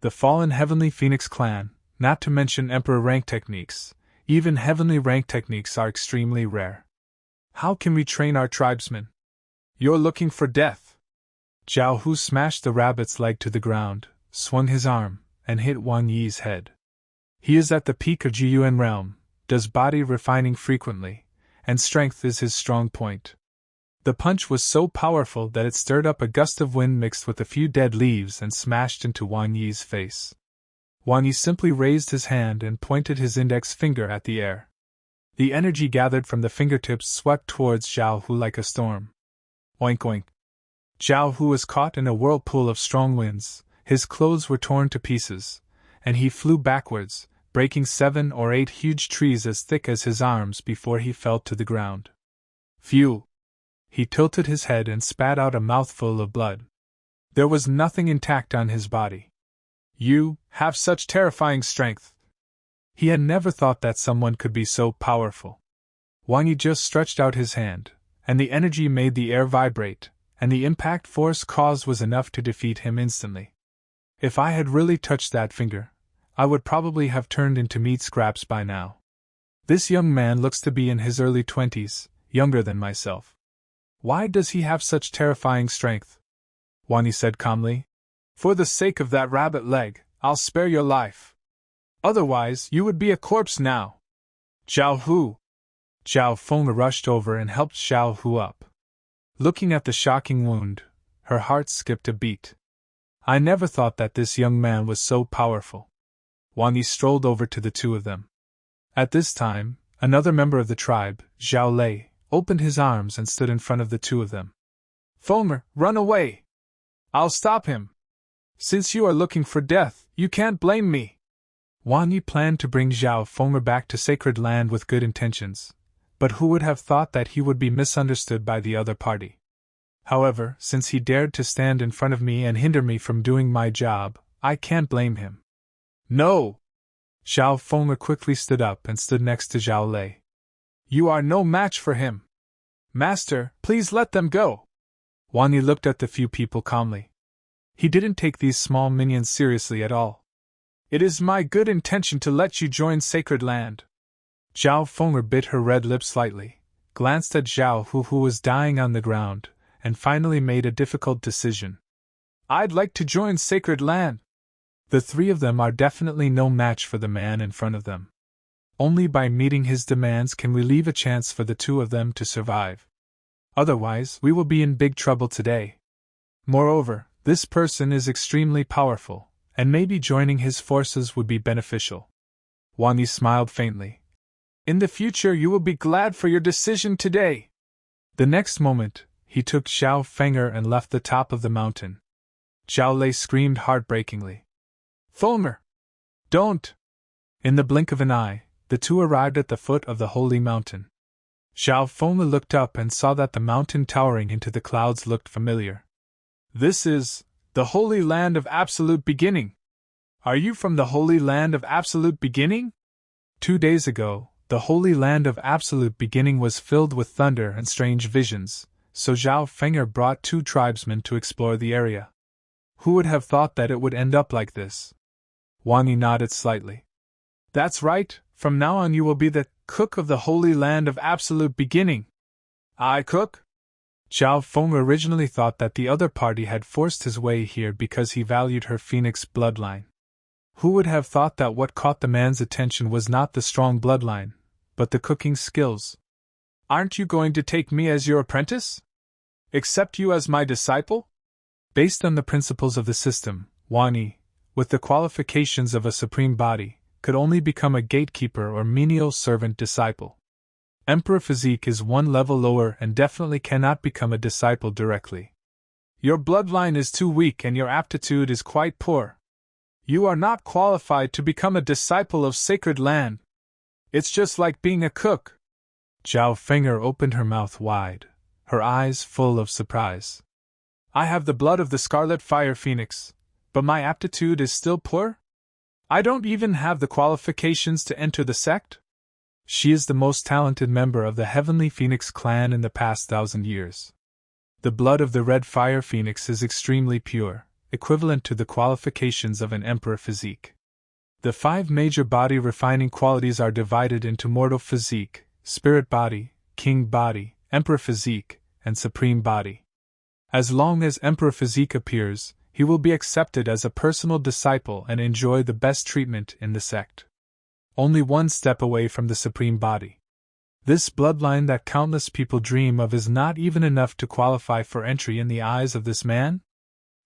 The fallen Heavenly Phoenix clan, not to mention Emperor rank techniques, even heavenly rank techniques are extremely rare. How can we train our tribesmen? You're looking for death. Zhao Hu smashed the rabbit's leg to the ground, swung his arm, and hit Wang Yi's head. He is at the peak of Jiyuan realm, does body refining frequently, and strength is his strong point. The punch was so powerful that it stirred up a gust of wind mixed with a few dead leaves and smashed into Wang Yi's face. Wang Yi simply raised his hand and pointed his index finger at the air. The energy gathered from the fingertips swept towards Zhao Hu like a storm. Oink oink. Zhao Hu was caught in a whirlpool of strong winds, his clothes were torn to pieces, and he flew backwards, breaking 7 or 8 huge trees as thick as his arms before he fell to the ground. Phew! He tilted his head and spat out a mouthful of blood. There was nothing intact on his body. You have such terrifying strength. He had never thought that someone could be so powerful. Wang Yi just stretched out his hand, and the energy made the air vibrate, and the impact force caused was enough to defeat him instantly. If I had really touched that finger, I would probably have turned into meat scraps by now. This young man looks to be in his early 20s, younger than myself. Why does he have such terrifying strength? Wang Yi said calmly. For the sake of that rabbit leg, I'll spare your life. Otherwise, you would be a corpse now. Zhao Hu! Zhao Fulmer rushed over and helped Zhao Hu up. Looking at the shocking wound, her heart skipped a beat. I never thought that this young man was so powerful. Wang Yi strolled over to the two of them. At this time, another member of the tribe, Zhao Lei, opened his arms and stood in front of the two of them. Fulmer, run away! I'll stop him! Since you are looking for death, you can't blame me! Wang Yi planned to bring Zhao Fulmer back to sacred land with good intentions, but who would have thought that he would be misunderstood by the other party? However, since he dared to stand in front of me and hinder me from doing my job, I can't blame him. No! Zhao Feng'er quickly stood up and stood next to Zhao Lei. You are no match for him. Master, please let them go. Wang Yi looked at the few people calmly. He didn't take these small minions seriously at all. It is my good intention to let you join Sacred Land. Zhao Feng'er bit her red lips slightly, glanced at Zhao Hu who was dying on the ground, and finally made a difficult decision. I'd like to join Sacred Land. The three of them are definitely no match for the man in front of them. Only by meeting his demands can we leave a chance for the two of them to survive. Otherwise, we will be in big trouble today. Moreover, this person is extremely powerful, and maybe joining his forces would be beneficial. Wang Yi smiled faintly. In the future you will be glad for your decision today. The next moment, he took Zhao Feng'er and left the top of the mountain. Zhao Lei screamed heartbreakingly. Feng'er! Don't! In the blink of an eye, the two arrived at the foot of the holy mountain. Zhao Feng'er looked up and saw that the mountain towering into the clouds looked familiar. This is the Holy Land of Absolute Beginning. Are you from the Holy Land of Absolute Beginning? 2 days ago, the Holy Land of Absolute Beginning was filled with thunder and strange visions, so Zhao Feng'er brought 2 tribesmen to explore the area. Who would have thought that it would end up like this? Wang Yi nodded slightly. That's right, from now on you will be the cook of the Holy Land of Absolute Beginning. I cook? Zhao Feng'er originally thought that the other party had forced his way here because he valued her phoenix bloodline. Who would have thought that what caught the man's attention was not the strong bloodline, but the cooking skills? Aren't you going to take me as your apprentice? Accept you as my disciple? Based on the principles of the system, Wang Yi, with the qualifications of a supreme body, could only become a gatekeeper or menial servant disciple. Emperor Physique is 1 level lower and definitely cannot become a disciple directly. Your bloodline is too weak and your aptitude is quite poor. You are not qualified to become a disciple of Sacred Land. It's just like being a cook. Zhao Feng'er opened her mouth wide, her eyes full of surprise. I have the blood of the Scarlet Fire Phoenix, but my aptitude is still poor? I don't even have the qualifications to enter the sect? She is the most talented member of the Heavenly Phoenix clan in the past 1,000 years. The blood of the Red Fire Phoenix is extremely pure, equivalent to the qualifications of an Emperor Physique. The 5 major body refining qualities are divided into Mortal Physique, Spirit Body, King Body, Emperor Physique, and Supreme Body. As long as Emperor Physique appears, he will be accepted as a personal disciple and enjoy the best treatment in the sect. Only 1 step away from the Supreme Body. This bloodline that countless people dream of is not even enough to qualify for entry in the eyes of this man?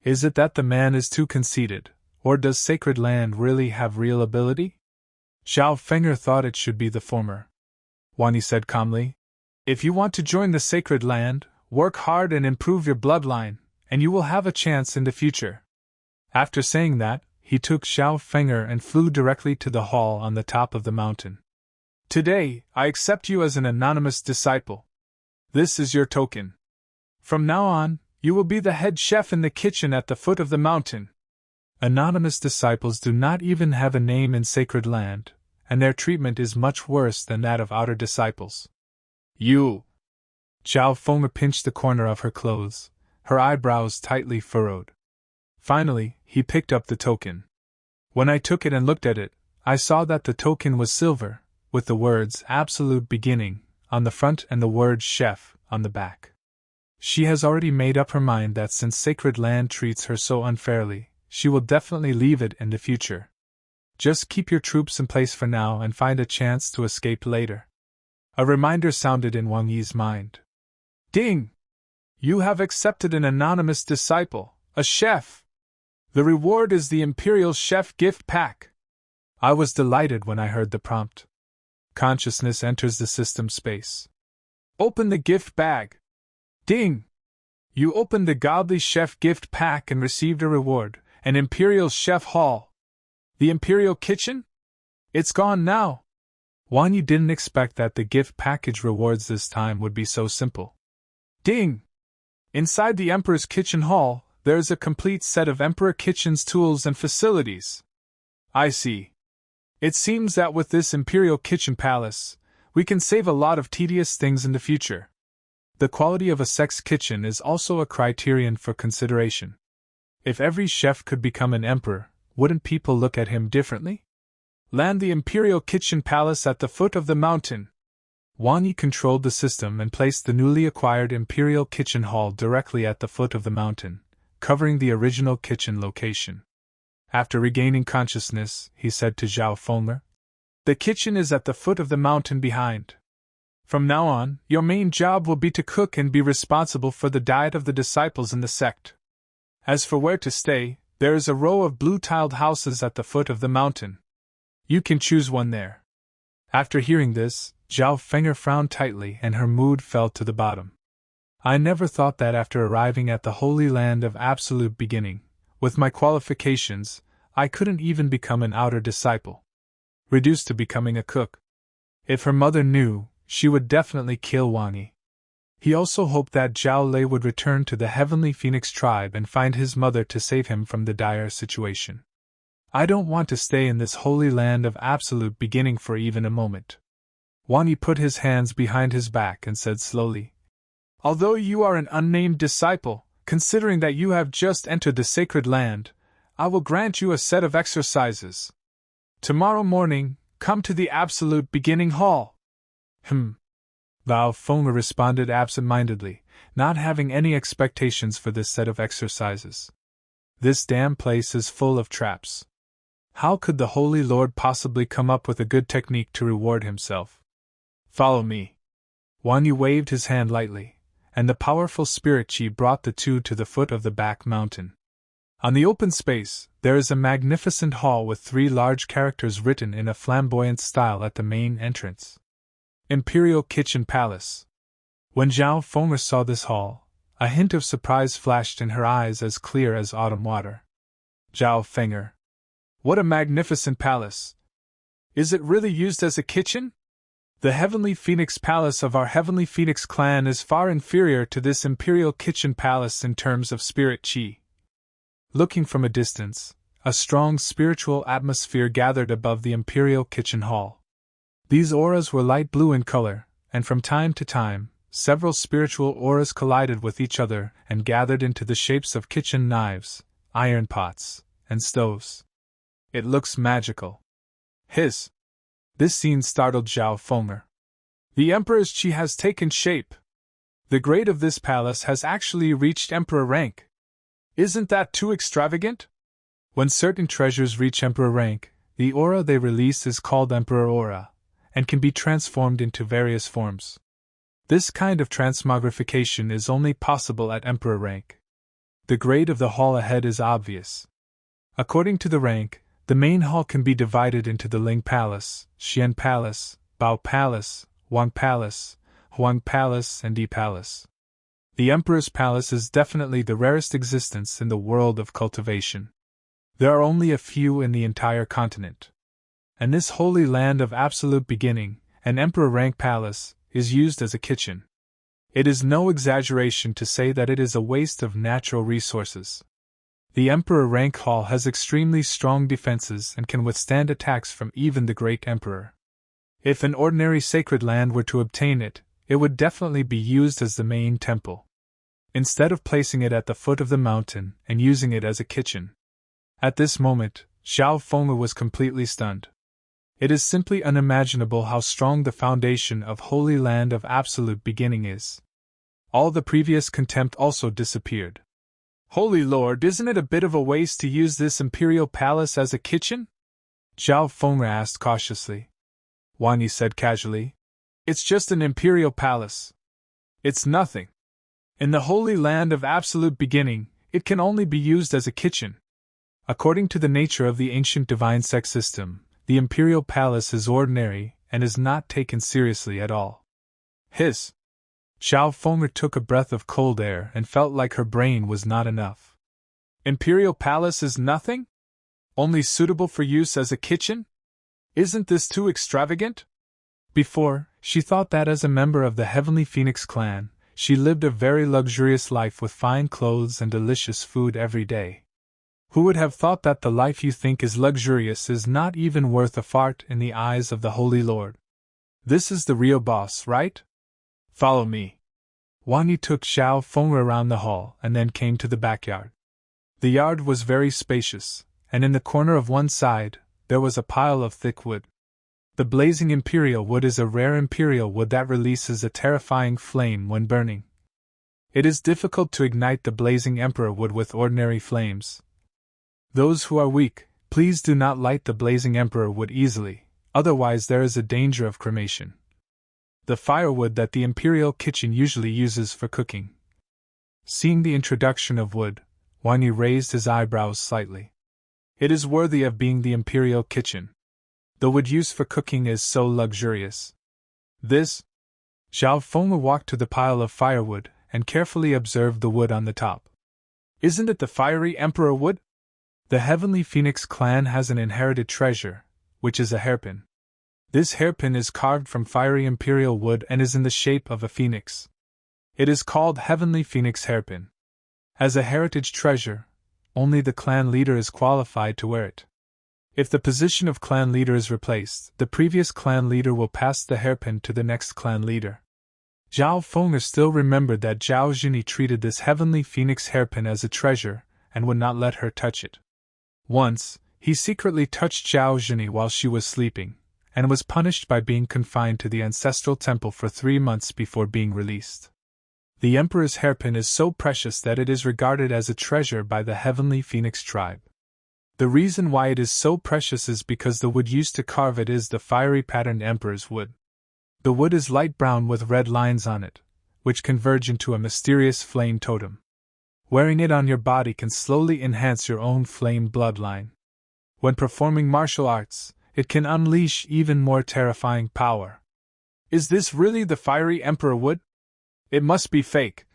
Is it that the man is too conceited, or does Sacred Land really have real ability? Zhao Feng'er thought it should be the former. Wang Yi said calmly, if you want to join the Sacred Land, work hard and improve your bloodline, and you will have a chance in the future. After saying that, he took Zhao Feng'er and flew directly to the hall on the top of the mountain. Today, I accept you as an anonymous disciple. This is your token. From now on, you will be the head chef in the kitchen at the foot of the mountain. Anonymous disciples do not even have a name in Sacred Land, and their treatment is much worse than that of outer disciples. You! Zhao Feng'er pinched the corner of her clothes, her eyebrows tightly furrowed. Finally, he picked up the token. When I took it and looked at it, I saw that the token was silver, with the words Absolute Beginning on the front and the word Chef on the back. She has already made up her mind that since Sacred Land treats her so unfairly, she will definitely leave it in the future. Just keep your troops in place for now and find a chance to escape later. A reminder sounded in Wang Yi's mind. Ding! You have accepted an anonymous disciple, a chef. The reward is the Imperial Chef Gift Pack. I was delighted when I heard the prompt. Consciousness enters the system space. Open the gift bag. Ding! You opened the Godly Chef Gift Pack and received a reward, an Imperial Chef Hall. The Imperial Kitchen? It's gone now. Wang Yi didn't expect that the gift package rewards this time would be so simple. Ding! Inside the Emperor's kitchen hall, there is a complete set of Emperor Kitchen's tools and facilities. I see. It seems that with this Imperial Kitchen Palace, we can save a lot of tedious things in the future. The quality of a Sect's kitchen is also a criterion for consideration. If every chef could become an emperor, wouldn't people look at him differently? Land the Imperial Kitchen Palace at the foot of the mountain. Wang Yi controlled the system and placed the newly acquired Imperial Kitchen Hall directly at the foot of the mountain, covering the original kitchen location. After regaining consciousness, he said to Zhao Feng'er, "The kitchen is at the foot of the mountain behind. From now on, your main job will be to cook and be responsible for the diet of the disciples in the sect. As for where to stay, there is a row of blue-tiled houses at the foot of the mountain. You can choose one there." After hearing this, Zhao Feng'er frowned tightly and her mood fell to the bottom. I never thought that after arriving at the Holy Land of Absolute Beginning, with my qualifications, I couldn't even become an outer disciple. Reduced to becoming a cook. If her mother knew, she would definitely kill Wang Yi. He also hoped that Zhao Lei would return to the Heavenly Phoenix tribe and find his mother to save him from the dire situation. I don't want to stay in this Holy Land of Absolute Beginning for even a moment. Wang Yi put his hands behind his back and said slowly, "Although you are an unnamed disciple, considering that you have just entered the sacred land, I will grant you a set of exercises. Tomorrow morning, come to the Absolute Beginning Hall." Zhao Feng'er responded absent-mindedly, not having any expectations for this set of exercises. This damn place is full of traps. How could the Holy Lord possibly come up with a good technique to reward himself? "Follow me." Wang Yi waved his hand lightly, and the powerful spirit chi brought the two to the foot of the back mountain. On the open space, there is a magnificent hall with 3 large characters written in a flamboyant style at the main entrance. Imperial Kitchen Palace. When Zhao Feng'er saw this hall, a hint of surprise flashed in her eyes as clear as autumn water. "Zhao Feng'er. What a magnificent palace! Is it really used as a kitchen? The Heavenly Phoenix Palace of our Heavenly Phoenix clan is far inferior to this Imperial Kitchen Palace in terms of spirit chi." Looking from a distance, a strong spiritual atmosphere gathered above the Imperial Kitchen Hall. These auras were light blue in color, and from time to time, several spiritual auras collided with each other and gathered into the shapes of kitchen knives, iron pots, and stoves. "It looks magical." Hiss! This scene startled Zhao Feng'er. "The Emperor's chi has taken shape. The grade of this palace has actually reached Emperor rank. Isn't that too extravagant?" When certain treasures reach Emperor rank, the aura they release is called Emperor Aura, and can be transformed into various forms. This kind of transmogrification is only possible at Emperor rank. The grade of the hall ahead is obvious. According to the rank, the main hall can be divided into the Ling Palace, Xian Palace, Bao Palace, Wang Palace, Huang Palace, and Yi Palace. The Emperor's Palace is definitely the rarest existence in the world of cultivation. There are only a few in the entire continent. And this Holy Land of Absolute Beginning, an Emperor rank palace, is used as a kitchen. It is no exaggeration to say that it is a waste of natural resources. The Emperor rank hall has extremely strong defenses and can withstand attacks from even the great Emperor. If an ordinary sacred land were to obtain it, it would definitely be used as the main temple, instead of placing it at the foot of the mountain and using it as a kitchen. At this moment, Zhao Feng'er was completely stunned. It is simply unimaginable how strong the foundation of Holy Land of Absolute Beginning is. All the previous contempt also disappeared. "Holy Lord, isn't it a bit of a waste to use this Imperial Palace as a kitchen?" Zhao Feng'er asked cautiously. Wang Yi said casually, "It's just an Imperial Palace. It's nothing. In the Holy Land of Absolute Beginning, it can only be used as a kitchen. According to the nature of the ancient divine Sect system, the Imperial Palace is ordinary and is not taken seriously at all." Hiss! Zhao Feng'er took a breath of cold air and felt like her brain was not enough. Imperial Palace is nothing? Only suitable for use as a kitchen? Isn't this too extravagant? Before, she thought that as a member of the Heavenly Phoenix clan, she lived a very luxurious life with fine clothes and delicious food every day. Who would have thought that the life you think is luxurious is not even worth a fart in the eyes of the Holy Lord? This is the real boss, right? Follow me. Wang Yi took Xiao Feng around the hall and then came to the backyard. The yard was very spacious, and in the corner of one side, there was a pile of thick wood. The blazing imperial wood is a rare imperial wood that releases a terrifying flame when burning. It is difficult to ignite the blazing emperor wood with ordinary flames. Those who are weak, please do not light the blazing emperor wood easily, otherwise there is a danger of cremation. The firewood that the imperial kitchen usually uses for cooking. Seeing the introduction of wood, Wang Yi raised his eyebrows slightly. It is worthy of being the imperial kitchen. The wood used for cooking is so luxurious. This? Xiao Feng walked to the pile of firewood and carefully observed the wood on the top. Isn't it the fiery emperor wood? The Heavenly Phoenix clan has an inherited treasure, which is a hairpin. This hairpin is carved from fiery imperial wood and is in the shape of a phoenix. It is called Heavenly Phoenix hairpin. As a heritage treasure, only the clan leader is qualified to wear it. If the position of clan leader is replaced, the previous clan leader will pass the hairpin to the next clan leader. Zhao Feng still remembered that Zhao Zhini treated this Heavenly Phoenix hairpin as a treasure and would not let her touch it. Once, he secretly touched Zhao Zhini while she was sleeping, and was punished by being confined to the ancestral temple for 3 months before being released. The Emperor's hairpin is so precious that it is regarded as a treasure by the Heavenly Phoenix tribe. The reason why it is so precious is because the wood used to carve it is the fiery patterned Emperor's wood. The wood is light brown with red lines on it, which converge into a mysterious flame totem. Wearing it on your body can slowly enhance your own flame bloodline. When performing martial arts, it can unleash even more terrifying power. Is this really the fiery emperor wood? It must be fake.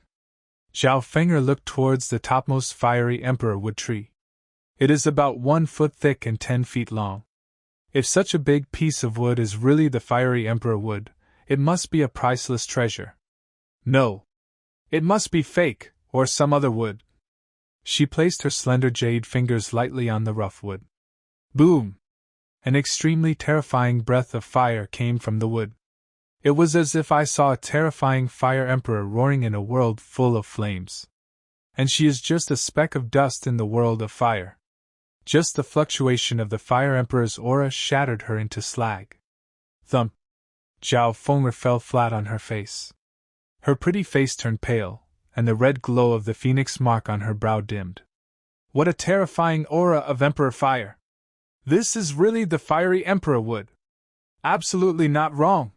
Zhao Fenger looked towards the topmost fiery emperor wood tree. It is about 1 foot thick and 10 feet long. If such a big piece of wood is really the fiery emperor wood, it must be a priceless treasure. No. It must be fake, or some other wood. She placed her slender jade fingers lightly on the rough wood. Boom! An extremely terrifying breath of fire came from the wood. It was as if I saw a terrifying fire emperor roaring in a world full of flames. And she is just a speck of dust in the world of fire. Just the fluctuation of the fire emperor's aura shattered her into slag. Thump! Zhao Fenger fell flat on her face. Her pretty face turned pale, and the red glow of the phoenix mark on her brow dimmed. What a terrifying aura of emperor fire! This is really the fiery emperor wood. Absolutely not wrong.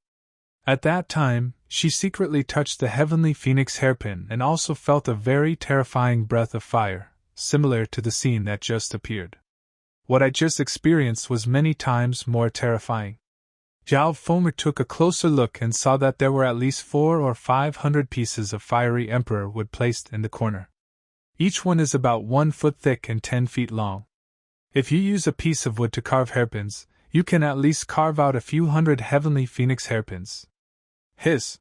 At that time, she secretly touched the Heavenly Phoenix hairpin and also felt a very terrifying breath of fire, similar to the scene that just appeared. What I just experienced was many times more terrifying. Zhao Fenger took a closer look and saw that there were at least 400 or 500 pieces of fiery emperor wood placed in the corner. Each one is about 1 foot thick and 10 feet long. If you use a piece of wood to carve hairpins, you can at least carve out a few hundred Heavenly Phoenix hairpins. Hiss!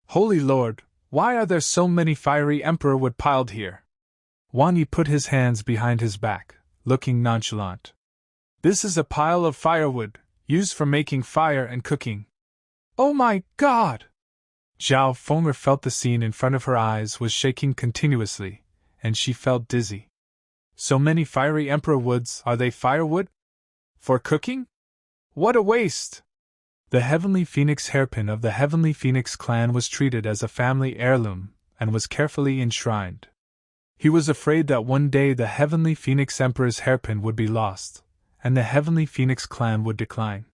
Holy Lord, why are there so many fiery emperor wood piled here? Wang Yi put his hands behind his back, looking nonchalant. This is a pile of firewood, used for making fire and cooking. Oh my God! Zhao Fenger felt the scene in front of her eyes was shaking continuously, and she felt dizzy. So many fiery emperor woods, are they firewood? For cooking? What a waste! The Heavenly Phoenix hairpin of the Heavenly Phoenix clan was treated as a family heirloom, and was carefully enshrined. He was afraid that one day the Heavenly Phoenix Emperor's hairpin would be lost, and the Heavenly Phoenix clan would decline.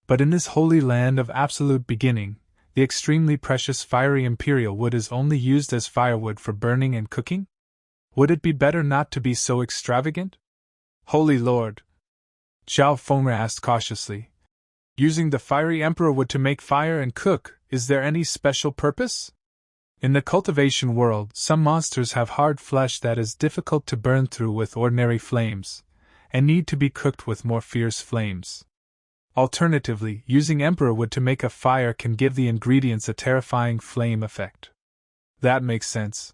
But in this holy land of absolute beginning, the extremely precious fiery imperial wood is only used as firewood for burning and cooking? Would it be better not to be so extravagant? Holy Lord! Zhao Fenger asked cautiously. Using the fiery emperor wood to make fire and cook, is there any special purpose? In the cultivation world, some monsters have hard flesh that is difficult to burn through with ordinary flames, and need to be cooked with more fierce flames. Alternatively, using emperor wood to make a fire can give the ingredients a terrifying flame effect. That makes sense.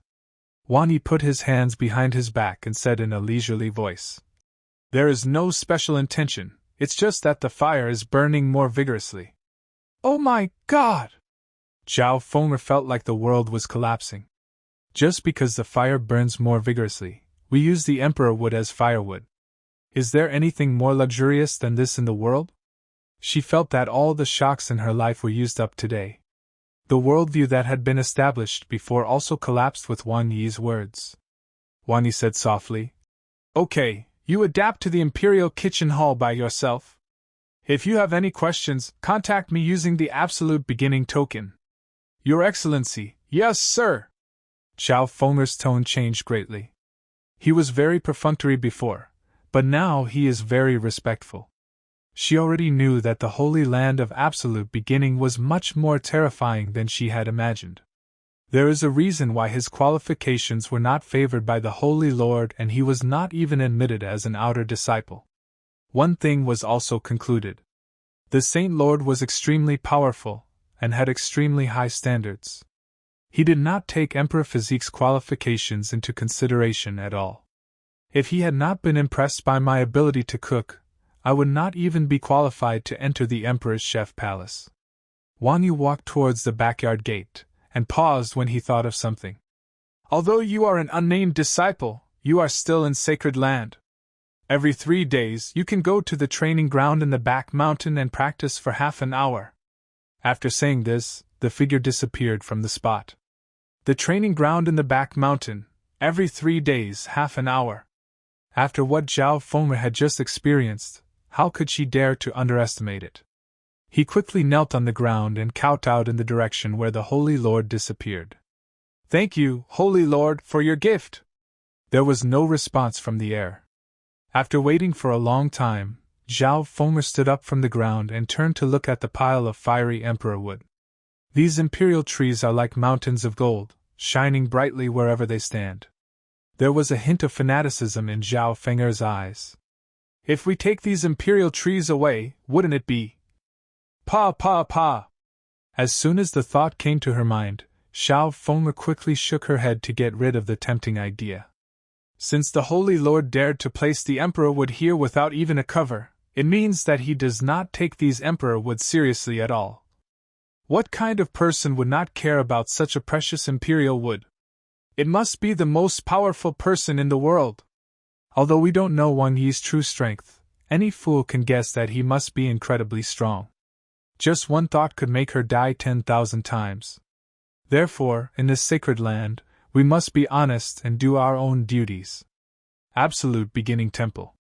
Wang Yi put his hands behind his back and said in a leisurely voice. There is no special intention, it's just that the fire is burning more vigorously. Oh my God! Zhao Feng'er felt like the world was collapsing. Just because the fire burns more vigorously, we use the emperor wood as firewood. Is there anything more luxurious than this in the world? She felt that all the shocks in her life were used up today. The worldview that had been established before also collapsed with Wang Yi's words. Wang Yi said softly, Okay, you adapt to the Imperial Kitchen Hall by yourself. If you have any questions, contact me using the absolute beginning token. Your Excellency, yes, sir! Zhao Feng'er's tone changed greatly. He was very perfunctory before, but now he is very respectful. She already knew that the Holy Land of Absolute Beginning was much more terrifying than she had imagined. There is a reason why his qualifications were not favored by the Holy Lord and he was not even admitted as an outer disciple. One thing was also concluded. The Saint Lord was extremely powerful, and had extremely high standards. He did not take Emperor Physique's qualifications into consideration at all. If he had not been impressed by my ability to cook, I would not even be qualified to enter the Emperor's chef palace. Wang Yi walked towards the backyard gate, and paused when he thought of something. Although you are an unnamed disciple, you are still in sacred land. Every 3 days you can go to the training ground in the back mountain and practice for half an hour. After saying this, the figure disappeared from the spot. The training ground in the back mountain, every 3 days, half an hour. After what Zhao Feng'er had just experienced, how could she dare to underestimate it? He quickly knelt on the ground and kowtowed in the direction where the Holy Lord disappeared. Thank you, Holy Lord, for your gift! There was no response from the air. After waiting for a long time, Zhao Feng'er stood up from the ground and turned to look at the pile of fiery emperor wood. These imperial trees are like mountains of gold, shining brightly wherever they stand. There was a hint of fanaticism in Zhao Feng'er's eyes. If we take these imperial trees away, wouldn't it be? Pa pa pa! As soon as the thought came to her mind, Zhao Feng'er quickly shook her head to get rid of the tempting idea. Since the Holy Lord dared to place the emperor wood here without even a cover, it means that he does not take these emperor wood seriously at all. What kind of person would not care about such a precious imperial wood? It must be the most powerful person in the world. Although we don't know Wang Yi's true strength, any fool can guess that he must be incredibly strong. Just one thought could make her die 10,000 times. Therefore, in this sacred land, we must be honest and do our own duties. Absolute Beginning Temple.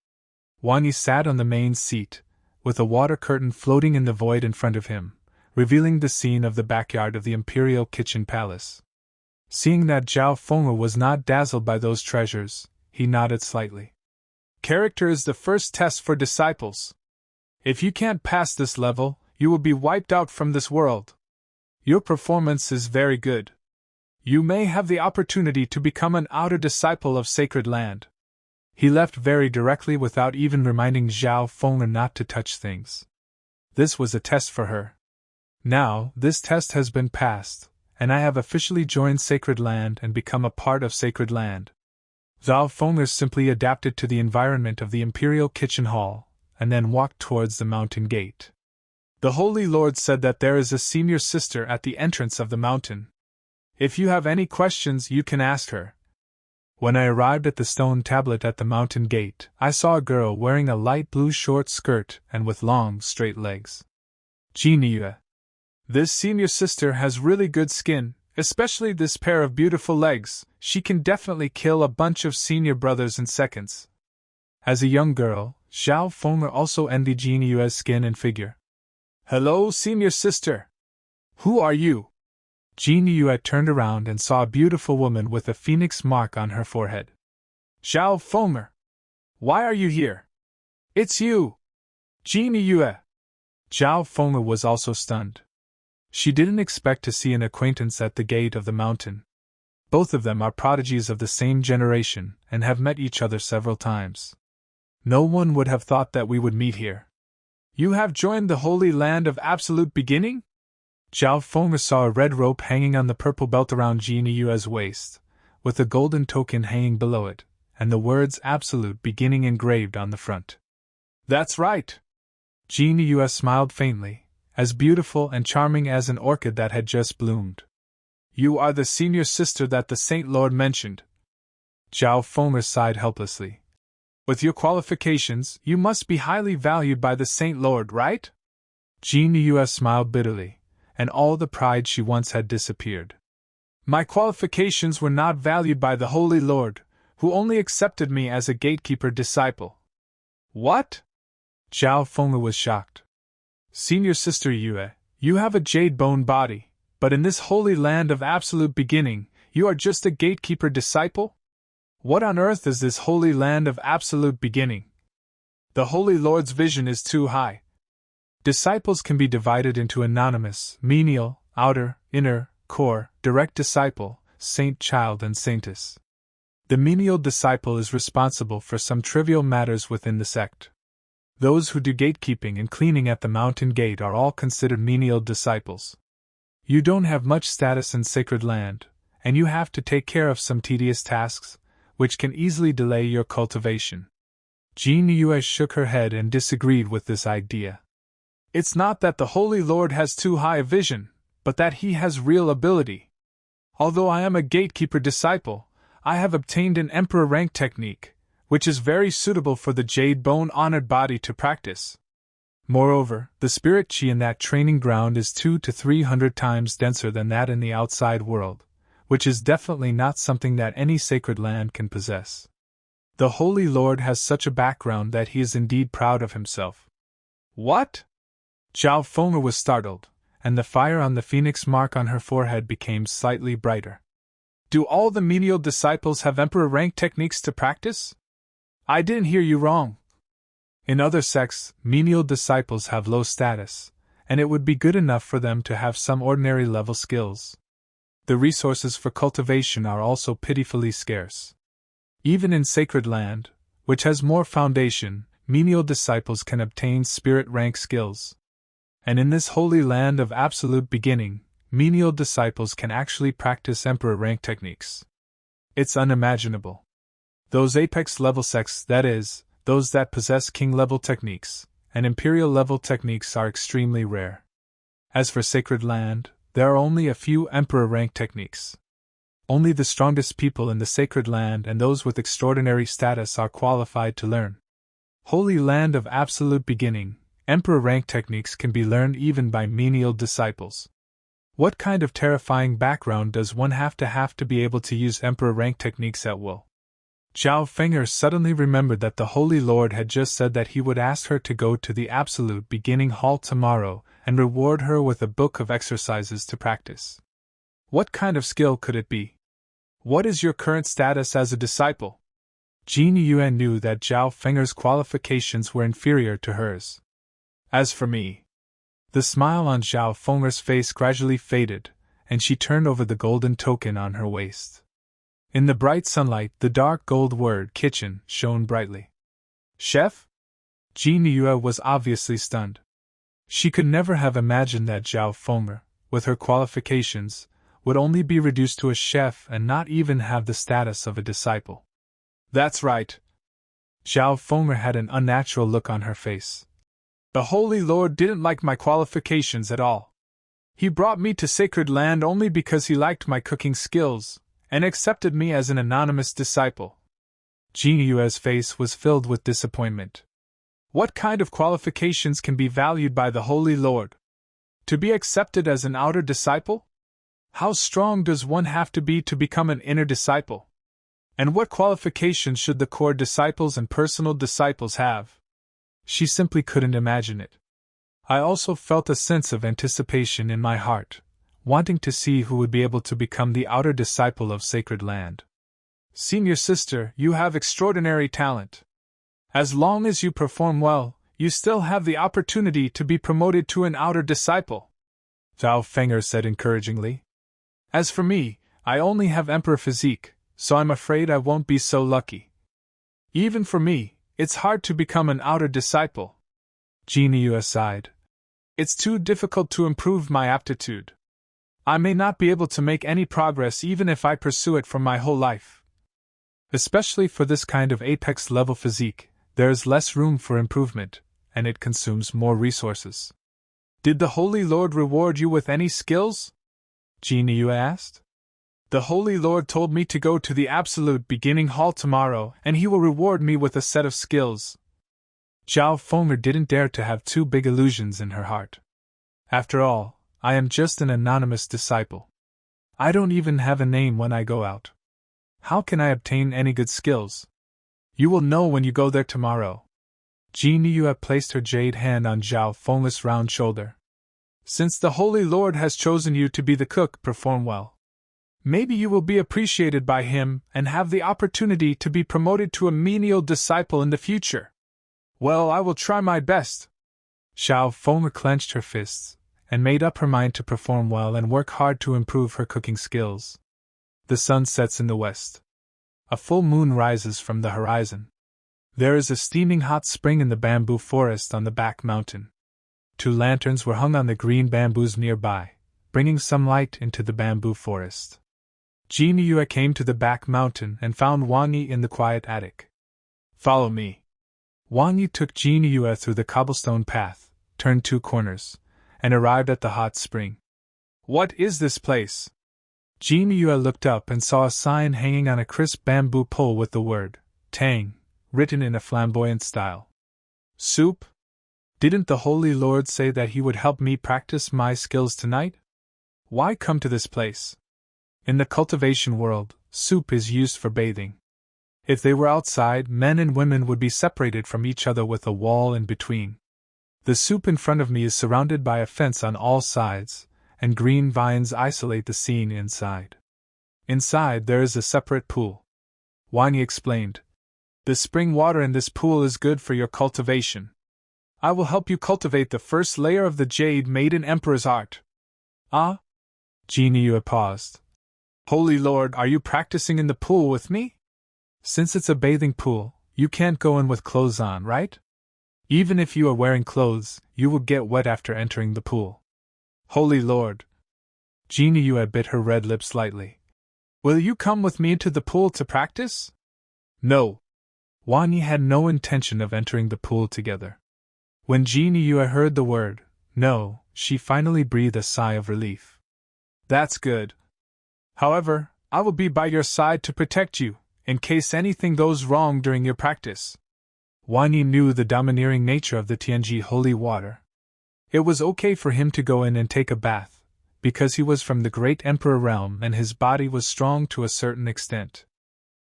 Wang Yi sat on the main seat, with a water curtain floating in the void in front of him, revealing the scene of the backyard of the Imperial Kitchen Palace. Seeing that Zhao Feng'er was not dazzled by those treasures, he nodded slightly. Character is the first test for disciples. If you can't pass this level, you will be wiped out from this world. Your performance is very good. You may have the opportunity to become an outer disciple of Sacred Land. He left very directly without even reminding Zhao Feng'er not to touch things. This was a test for her. Now, this test has been passed, and I have officially joined Sacred Land and become a part of Sacred Land. Zhao Feng'er simply adapted to the environment of the Imperial Kitchen Hall, and then walked towards the mountain gate. The Holy Lord said that there is a senior sister at the entrance of the mountain. If you have any questions, you can ask her. When I arrived at the stone tablet at the mountain gate, I saw a girl wearing a light blue short skirt and with long, straight legs. Jinyue. This senior sister has really good skin, especially this pair of beautiful legs. She can definitely kill a bunch of senior brothers in seconds. As a young girl, Zhao Feng'er also envied Jinyue's skin and figure. Hello, senior sister. Who are you? Jinyue turned around and saw a beautiful woman with a phoenix mark on her forehead. Zhao Feng'er. Why are you here? It's you! Jinyue! Zhao Feng'er was also stunned. She didn't expect to see an acquaintance at the gate of the mountain. Both of them are prodigies of the same generation and have met each other several times. No one would have thought that we would meet here. You have joined the Holy Land of Absolute Beginning? Zhao Feng'er saw a red rope hanging on the purple belt around Jin Yue's waist, with a golden token hanging below it, and the words Absolute Beginning engraved on the front. That's right! Jin Yue smiled faintly, as beautiful and charming as an orchid that had just bloomed. You are the senior sister that the Saint Lord mentioned. Zhao Feng'er sighed helplessly. With your qualifications, you must be highly valued by the Saint Lord, right? Jin Yue smiled bitterly, and all the pride she once had disappeared. My qualifications were not valued by the Holy Lord, who only accepted me as a gatekeeper disciple. What? Zhao Feng'er was shocked. Senior Sister Yue, you have a jade bone body, but in this holy land of absolute beginning, you are just a gatekeeper disciple? What on earth is this holy land of absolute beginning? The Holy Lord's vision is too high. Disciples can be divided into anonymous, menial, outer, inner, core, direct disciple, saint child and saintess. The menial disciple is responsible for some trivial matters within the sect. Those who do gatekeeping and cleaning at the mountain gate are all considered menial disciples. You don't have much status in sacred land, and you have to take care of some tedious tasks, which can easily delay your cultivation. Jin Yue shook her head and disagreed with this idea. It's not that the Holy Lord has too high a vision, but that he has real ability. Although I am a gatekeeper disciple, I have obtained an emperor rank technique, which is very suitable for the jade bone honored body to practice. Moreover, the spirit chi in that training ground is 200 to 300 times denser than that in the outside world, which is definitely not something that any sacred land can possess. The Holy Lord has such a background that he is indeed proud of himself. What? Zhao Feng'er was startled, and the fire on the phoenix mark on her forehead became slightly brighter. Do all the menial disciples have emperor rank techniques to practice? I didn't hear you wrong. In other sects, menial disciples have low status, and it would be good enough for them to have some ordinary level skills. The resources for cultivation are also pitifully scarce. Even in sacred land, which has more foundation, menial disciples can obtain spirit rank skills. And in this holy land of absolute beginning, menial disciples can actually practice emperor rank techniques. It's unimaginable. Those apex level sects, that is, those that possess king level techniques, and imperial level techniques are extremely rare. As for sacred land, there are only a few emperor rank techniques. Only the strongest people in the sacred land and those with extraordinary status are qualified to learn. Holy land of absolute beginning, emperor rank techniques can be learned even by menial disciples. What kind of terrifying background does one have to be able to use emperor rank techniques at will? Zhao Feng'er suddenly remembered that the Holy Lord had just said that he would ask her to go to the absolute beginning hall tomorrow and reward her with a book of exercises to practice. What kind of skill could it be? What is your current status as a disciple? Jin Yue knew that Zhao Feng'er's qualifications were inferior to hers. As for me, the smile on Zhao Feng'er's face gradually faded, and she turned over the golden token on her waist. In the bright sunlight, the dark gold word kitchen shone brightly. Chef? Jin Yue was obviously stunned. She could never have imagined that Zhao Feng'er, with her qualifications, would only be reduced to a chef and not even have the status of a disciple. That's right. Zhao Feng'er had an unnatural look on her face. The Holy Lord didn't like my qualifications at all. He brought me to sacred land only because he liked my cooking skills, and accepted me as an anonymous disciple. Jin Yue's face was filled with disappointment. What kind of qualifications can be valued by the Holy Lord? To be accepted as an outer disciple? How strong does one have to be to become an inner disciple? And what qualifications should the core disciples and personal disciples have? She simply couldn't imagine it. I also felt a sense of anticipation in my heart, wanting to see who would be able to become the outer disciple of sacred land. Senior sister, you have extraordinary talent. As long as you perform well, you still have the opportunity to be promoted to an outer disciple, Zhao Feng'er said encouragingly. As for me, I only have emperor physique, so I'm afraid I won't be so lucky. Even for me, it's hard to become an outer disciple. Jin Yue sighed. It's too difficult to improve my aptitude. I may not be able to make any progress even if I pursue it for my whole life. Especially for this kind of apex-level physique, there is less room for improvement, and it consumes more resources. Did the Holy Lord reward you with any skills? Jin Yue asked. The Holy Lord told me to go to the Absolute Beginning Hall tomorrow, and he will reward me with a set of skills. Zhao Feng'er didn't dare to have too big illusions in her heart. After all, I am just an anonymous disciple. I don't even have a name when I go out. How can I obtain any good skills? You will know when you go there tomorrow. Jin Yue placed her jade hand on Zhao Feng'er's round shoulder. Since the Holy Lord has chosen you to be the cook, perform well. Maybe you will be appreciated by him and have the opportunity to be promoted to a menial disciple in the future. Well, I will try my best. Zhao Feng'er clenched her fists and made up her mind to perform well and work hard to improve her cooking skills. The sun sets in the west. A full moon rises from the horizon. There is a steaming hot spring in the bamboo forest on the back mountain. 2 lanterns were hung on the green bamboos nearby, bringing some light into the bamboo forest. Jin Yue came to the back mountain and found Wang Yi in the quiet attic. Follow me. Wang Yi took Jin Yue through the cobblestone path, turned 2 corners, and arrived at the hot spring. What is this place? Jin Yue looked up and saw a sign hanging on a crisp bamboo pole with the word, Tang, written in a flamboyant style. Soup? Didn't the Holy Lord say that he would help me practice my skills tonight? Why come to this place? In the cultivation world, soup is used for bathing. If they were outside, men and women would be separated from each other with a wall in between. The soup in front of me is surrounded by a fence on all sides, and green vines isolate the scene inside. Inside there is a separate pool. Wang Yi explained. The spring water in this pool is good for your cultivation. I will help you cultivate the first layer of the jade made in Emperor's art. Ah? Jin Yue paused. Holy Lord, are you practicing in the pool with me? Since it's a bathing pool, you can't go in with clothes on, right? Even if you are wearing clothes, you will get wet after entering the pool. Holy Lord. Jin Yue bit her red lips slightly. Will you come with me to the pool to practice? No. Wang Yi had no intention of entering the pool together. When Jin Yue heard the word, no, she finally breathed a sigh of relief. That's good. However, I will be by your side to protect you, in case anything goes wrong during your practice. Wang Yi knew the domineering nature of the Tianji holy water. It was okay for him to go in and take a bath, because he was from the great emperor realm and his body was strong to a certain extent.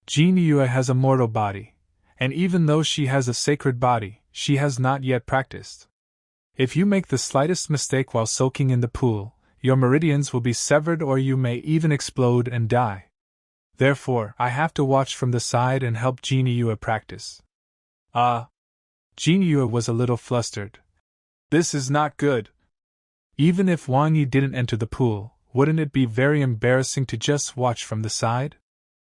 Jin Yue has a mortal body, and even though she has a sacred body, she has not yet practiced. If you make the slightest mistake while soaking in the pool, your meridians will be severed or you may even explode and die. Therefore, I have to watch from the side and help Jin Yue practice. Jin Yue was a little flustered. This is not good. Even if Wang Yi didn't enter the pool, wouldn't it be very embarrassing to just watch from the side?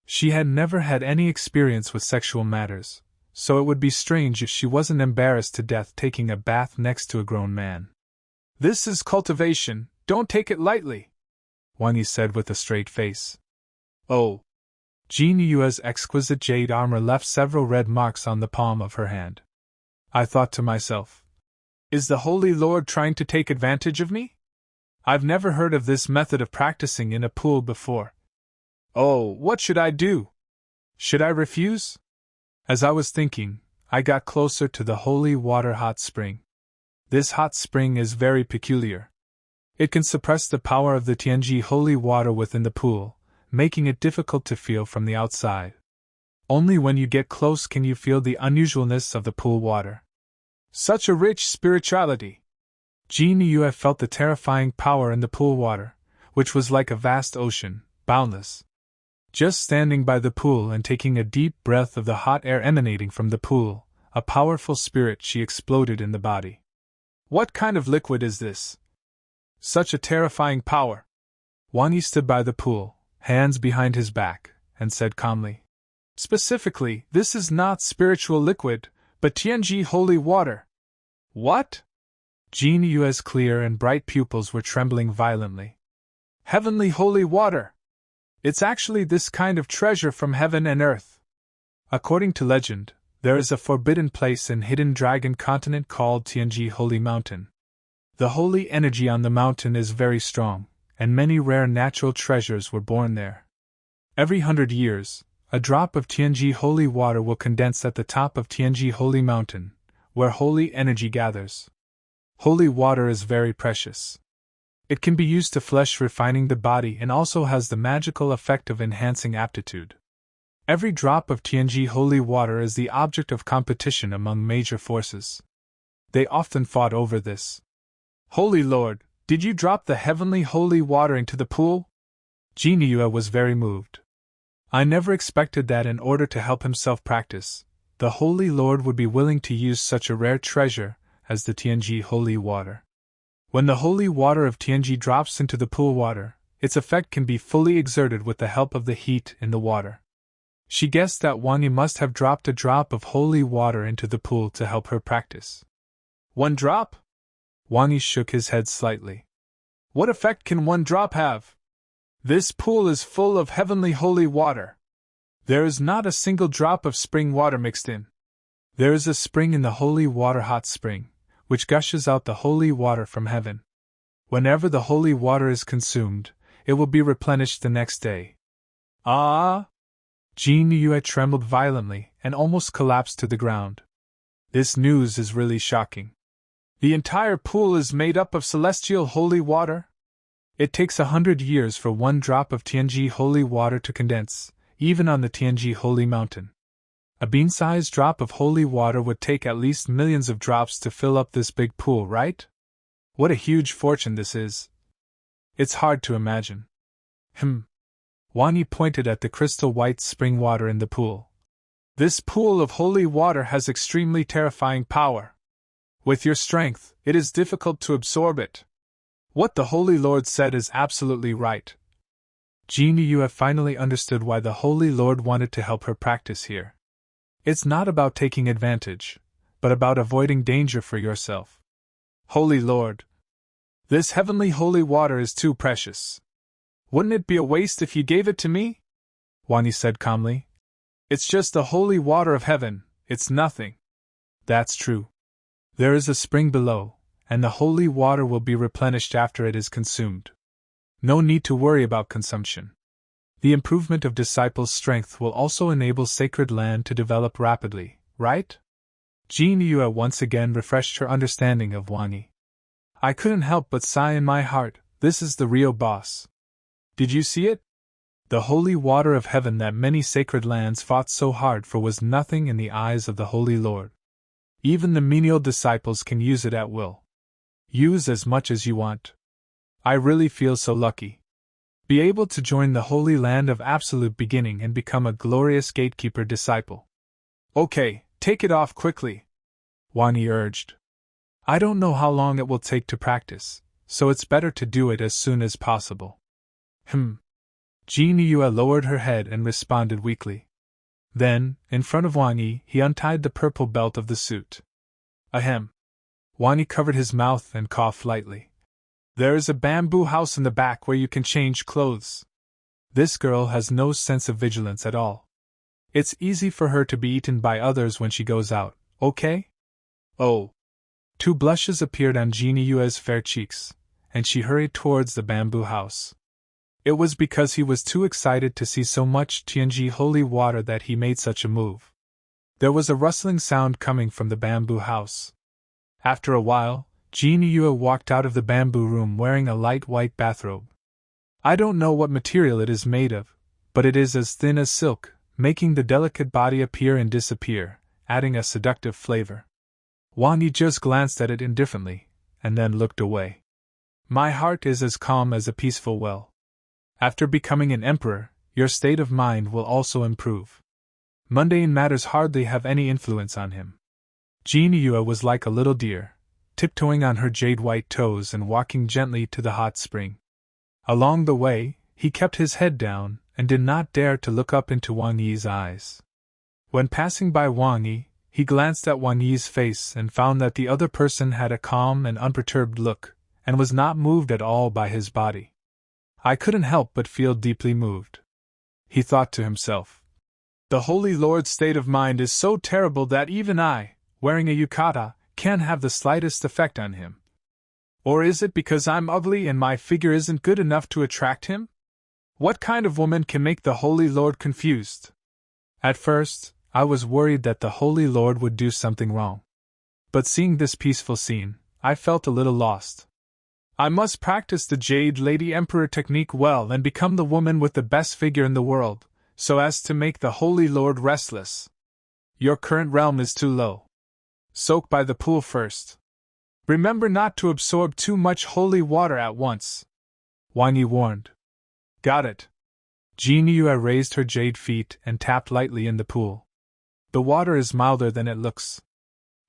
She had never had any experience with sexual matters, so it would be strange if she wasn't embarrassed to death taking a bath next to a grown man. This is cultivation, don't take it lightly, Wang Yi said with a straight face. Oh. Jin Yue's exquisite jade armor left several red marks on the palm of her hand. I thought to myself, is the Holy Lord trying to take advantage of me? I've never heard of this method of practicing in a pool before. Oh, what should I do? Should I refuse? As I was thinking, I got closer to the holy water hot spring. This hot spring is very peculiar. It can suppress the power of the Tianji holy water within the pool, making it difficult to feel from the outside. Only when you get close can you feel the unusualness of the pool water. Such a rich spirituality! Jin Yue felt the terrifying power in the pool water, which was like a vast ocean, boundless. Just standing by the pool and taking a deep breath of the hot air emanating from the pool, a powerful spirit she exploded in the body. What kind of liquid is this? Such a terrifying power! Wang Yi stood by the pool, hands behind his back, and said calmly, specifically, this is not spiritual liquid, but Tianji holy water. What? Jin Yue's clear and bright pupils were trembling violently. Heavenly holy water! It's actually this kind of treasure from heaven and earth. According to legend, there is a forbidden place in hidden dragon continent called Tianji Holy Mountain. The holy energy on the mountain is very strong, and many rare natural treasures were born there. Every 100 years, a drop of Tianji holy water will condense at the top of Tianji Holy Mountain, where holy energy gathers. Holy water is very precious. It can be used to flesh, refining the body, and also has the magical effect of enhancing aptitude. Every drop of Tianji holy water is the object of competition among major forces. They often fought over this. Holy Lord, did you drop the heavenly holy water into the pool? Jin Yue was very moved. I never expected that in order to help himself practice, the Holy Lord would be willing to use such a rare treasure as the Tianji holy water. When the holy water of Tianji drops into the pool water, its effect can be fully exerted with the help of the heat in the water. She guessed that Wang Yi must have dropped a drop of holy water into the pool to help her practice. 1 drop? Wang Yi shook his head slightly. What effect can 1 drop have? This pool is full of heavenly holy water. There is not a single drop of spring water mixed in. There is a spring in the holy water hot spring, which gushes out the holy water from heaven. Whenever the holy water is consumed, it will be replenished the next day. Ah! Jin Yue trembled violently and almost collapsed to the ground. This news is really shocking. The entire pool is made up of celestial holy water? It takes 100 years for 1 drop of Tianji holy water to condense, even on the Tianji holy mountain. A bean-sized drop of holy water would take at least millions of drops to fill up this big pool, right? What a huge fortune this is. It's hard to imagine. Wang Yi pointed at the crystal white spring water in the pool. This pool of holy water has extremely terrifying power. With your strength, it is difficult to absorb it. What the Holy Lord said is absolutely right. Jin Yue finally understood why the Holy Lord wanted to help her practice here. It's not about taking advantage, but about avoiding danger for yourself. Holy Lord, this heavenly holy water is too precious. Wouldn't it be a waste if you gave it to me? Wang Yi said calmly. It's just the holy water of heaven, it's nothing. That's true. There is a spring below, and the holy water will be replenished after it is consumed. No need to worry about consumption. The improvement of disciples' strength will also enable sacred land to develop rapidly, right? Jin Yue once again refreshed her understanding of Wang Yi. I couldn't help but sigh in my heart, this is the real boss. Did you see it? The holy water of heaven that many sacred lands fought so hard for was nothing in the eyes of the Holy Lord. Even the menial disciples can use it at will. Use as much as you want. I really feel so lucky. Be able to join the holy land of absolute beginning and become a glorious gatekeeper disciple. Okay, take it off quickly, Wang Yi urged. I don't know how long it will take to practice, so it's better to do it as soon as possible. Jin Yue lowered her head and responded weakly. Then, in front of Wang Yi, he untied the purple belt of the suit. Ahem. Wang Yi covered his mouth and coughed lightly. There is a bamboo house in the back where you can change clothes. This girl has no sense of vigilance at all. It's easy for her to be eaten by others when she goes out, okay? Oh. 2 blushes appeared on Jin Yue's fair cheeks, and she hurried towards the bamboo house. It was because he was too excited to see so much Tianji holy water that he made such a move. There was a rustling sound coming from the bamboo house. After a while, Jin Yue walked out of the bamboo room wearing a light white bathrobe. I don't know what material it is made of, but it is as thin as silk, making the delicate body appear and disappear, adding a seductive flavor. Wang Yi just glanced at it indifferently, and then looked away. My heart is as calm as a peaceful well. After becoming an emperor, your state of mind will also improve. Mundane matters hardly have any influence on him. Jin Yue was like a little deer, tiptoeing on her jade-white toes and walking gently to the hot spring. Along the way, he kept his head down and did not dare to look up into Wang Yi's eyes. When passing by Wang Yi, He glanced at Wang Yi's face and found that the other person had a calm and unperturbed look, and was not moved at all by his body. I couldn't help but feel deeply moved. He thought to himself, "The Holy Lord's state of mind is so terrible that even I, wearing a yukata, can't have the slightest effect on him. Or is it because I'm ugly and my figure isn't good enough to attract him? What kind of woman can make the Holy Lord confused?" At first, I was worried that the Holy Lord would do something wrong. But seeing this peaceful scene, I felt a little lost. I must practice the Jade Lady Emperor technique well and become the woman with the best figure in the world, so as to make the Holy Lord restless. Your current realm is too low. Soak by the pool first. Remember not to absorb too much holy water at once, Wang Yi warned. Got it. Jin Yue raised her jade feet and tapped lightly in the pool. The water is milder than it looks.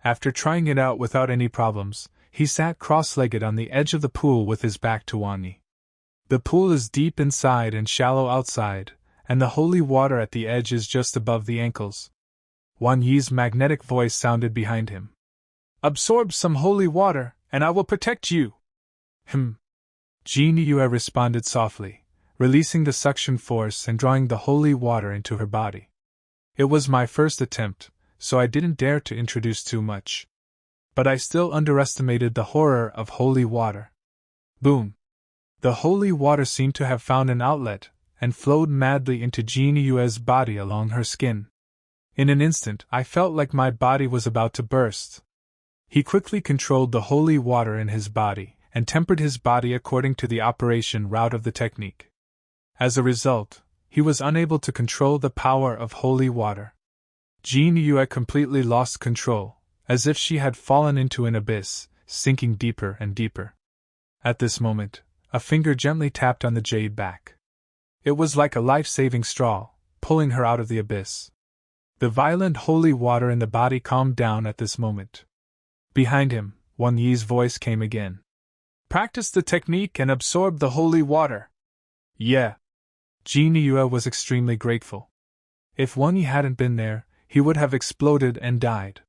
After trying it out without any problems, he sat cross-legged on the edge of the pool with his back to Wang Yi. The pool is deep inside and shallow outside, and the holy water at the edge is just above the ankles. Wang Yi's magnetic voice sounded behind him. Absorb some holy water, and I will protect you. Jin Yue responded softly, releasing the suction force and drawing the holy water into her body. It was my first attempt, so I didn't dare to introduce too much. But I still underestimated the horror of holy water. Boom! The holy water seemed to have found an outlet, and flowed madly into Jin Yue's body along her skin. In an instant, I felt like my body was about to burst. He quickly controlled the holy water in his body, and tempered his body according to the operation route of the technique. As a result, he was unable to control the power of holy water. Jin Yue completely lost control, as if she had fallen into an abyss, sinking deeper and deeper. At this moment, a finger gently tapped on the jade back. It was like a life-saving straw, pulling her out of the abyss. The violent holy water in the body calmed down at this moment. Behind him, Wang Yi's voice came again. Practice the technique and absorb the holy water. Yeah. Jin Yue was extremely grateful. If Wang Yi hadn't been there, he would have exploded and died.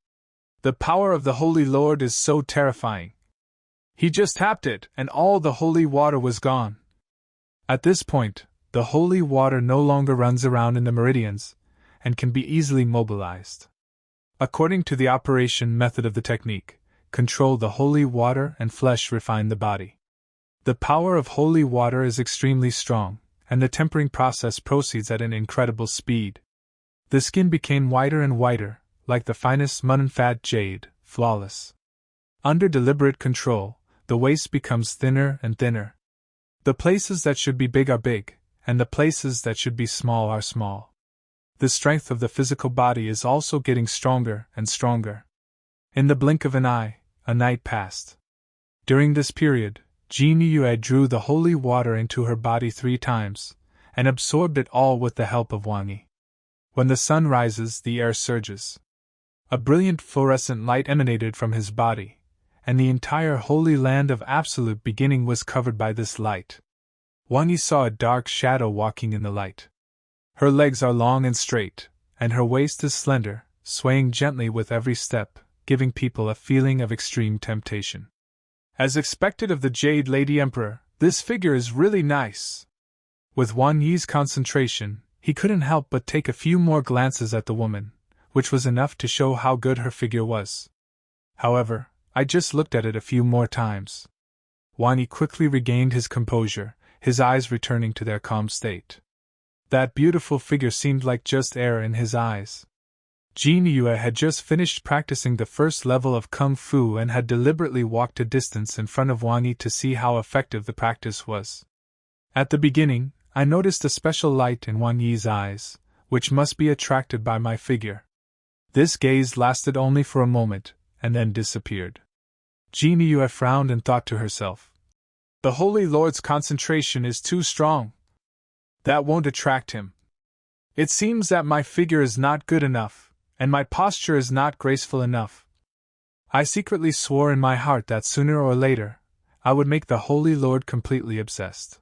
The power of the Holy Lord is so terrifying. He just tapped it, and all the holy water was gone. At this point, the holy water no longer runs around in the meridians, and can be easily mobilized. According to the operation method of the technique, control the holy water and flesh refine the body. The power of holy water is extremely strong, and the tempering process proceeds at an incredible speed. The skin became whiter and whiter, like the finest mutton-fat jade, flawless. Under deliberate control, the waist becomes thinner and thinner. The places that should be big are big, and the places that should be small are small. The strength of the physical body is also getting stronger and stronger. In the blink of an eye, a night passed. During this period, Jin Yue drew the holy water into her body 3 times, and absorbed it all with the help of Wang Yi. When the sun rises, the air surges. A brilliant fluorescent light emanated from his body, and the entire holy land of absolute beginning was covered by this light. Wang Yi saw a dark shadow walking in the light. Her legs are long and straight, and her waist is slender, swaying gently with every step, giving people a feeling of extreme temptation. As expected of the Jade Lady Emperor, this figure is really nice. With Wang Yi's concentration, he couldn't help but take a few more glances at the woman, which was enough to show how good her figure was. However, I just looked at it a few more times. Wang Yi quickly regained his composure, his eyes returning to their calm state. That beautiful figure seemed like just air in his eyes. Jin Yue had just finished practicing the first level of Kung Fu and had deliberately walked a distance in front of Wang Yi to see how effective the practice was. At the beginning, I noticed a special light in Wang Yi's eyes, which must be attracted by my figure. This gaze lasted only for a moment, and then disappeared. Jin Yue frowned and thought to herself, "The Holy Lord's concentration is too strong. That won't attract him. It seems that my figure is not good enough, and my posture is not graceful enough." I secretly swore in my heart that sooner or later, I would make the Holy Lord completely obsessed.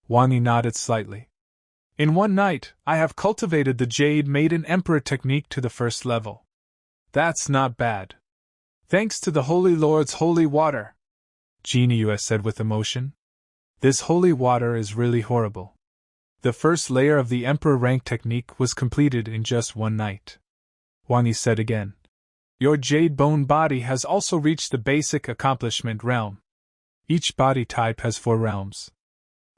Wang Yi nodded slightly. In one night, I have cultivated the Jade Maiden Emperor technique to the first level. That's not bad. Thanks to the Holy Lord's holy water, Jinyu said with emotion. This holy water is really horrible. The first layer of the Emperor rank technique was completed in just one night. Wang Yi said again. Your jade bone body has also reached the basic accomplishment realm. Each body type has 4 realms.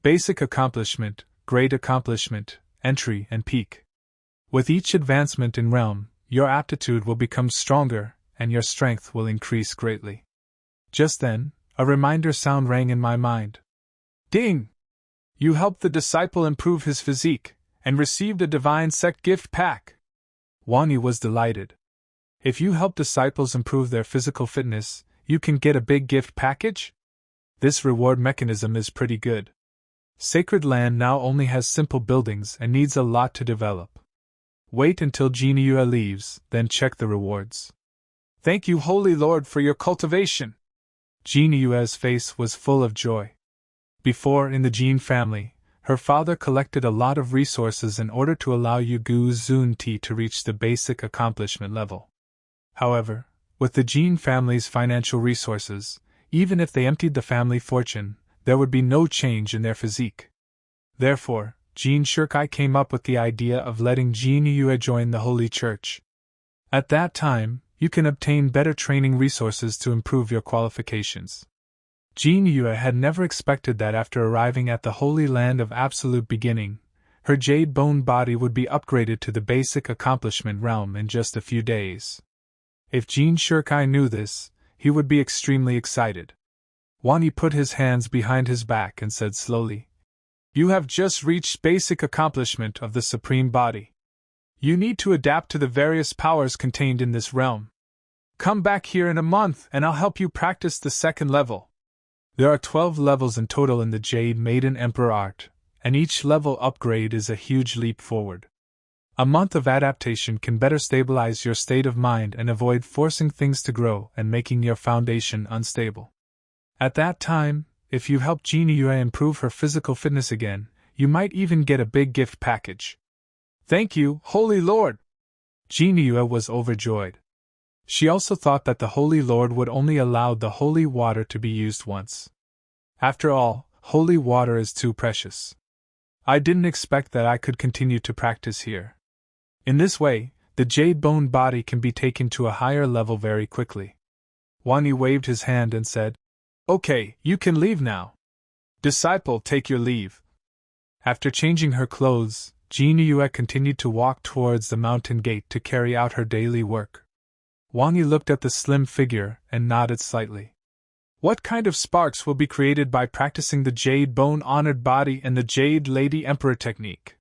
Basic accomplishment, great accomplishment, entry, and peak. With each advancement in realm, your aptitude will become stronger, and your strength will increase greatly. Just then, a reminder sound rang in my mind. Ding! You helped the disciple improve his physique, and received a divine sect gift pack. Wang Yi was delighted. If you help disciples improve their physical fitness, you can get a big gift package? This reward mechanism is pretty good. Sacred Land now only has simple buildings and needs a lot to develop. Wait until Jinyu leaves, then check the rewards. Thank you, Holy Lord, for your cultivation. Jinyu's face was full of joy. Before, in the Jin family, her father collected a lot of resources in order to allow Yugu Zunti to reach the basic accomplishment level. However, with the Jin family's financial resources, even if they emptied the family fortune, there would be no change in their physique. Therefore, Jin Shirkai came up with the idea of letting Jinyu join the Holy Church. At that time, you can obtain better training resources to improve your qualifications. Jinyu had never expected that after arriving at the Holy Land of Absolute Beginning, her jade bone body would be upgraded to the basic accomplishment realm in just a few days. If Jin Shirkai knew this, he would be extremely excited. Wang Yi put his hands behind his back and said slowly, You have just reached basic accomplishment of the Supreme Body. You need to adapt to the various powers contained in this realm. Come back here in a month and I'll help you practice the second level. There are 12 levels in total in the Jade Maiden Emperor art, and each level upgrade is a huge leap forward. A month of adaptation can better stabilize your state of mind and avoid forcing things to grow and making your foundation unstable. At that time, if you help Jinyu improve her physical fitness again, you might even get a big gift package. Thank you, Holy Lord! Jinyu was overjoyed. She also thought that the Holy Lord would only allow the holy water to be used once. After all, holy water is too precious. I didn't expect that I could continue to practice here. In this way, the jade bone body can be taken to a higher level very quickly. Wang Yi waved his hand and said, Okay, you can leave now. Disciple, take your leave. After changing her clothes, Jinyu continued to walk towards the mountain gate to carry out her daily work. Wang Yi looked at the slim figure and nodded slightly. What kind of sparks will be created by practicing the Jade Bone Honored Body and the Jade Lady Emperor technique?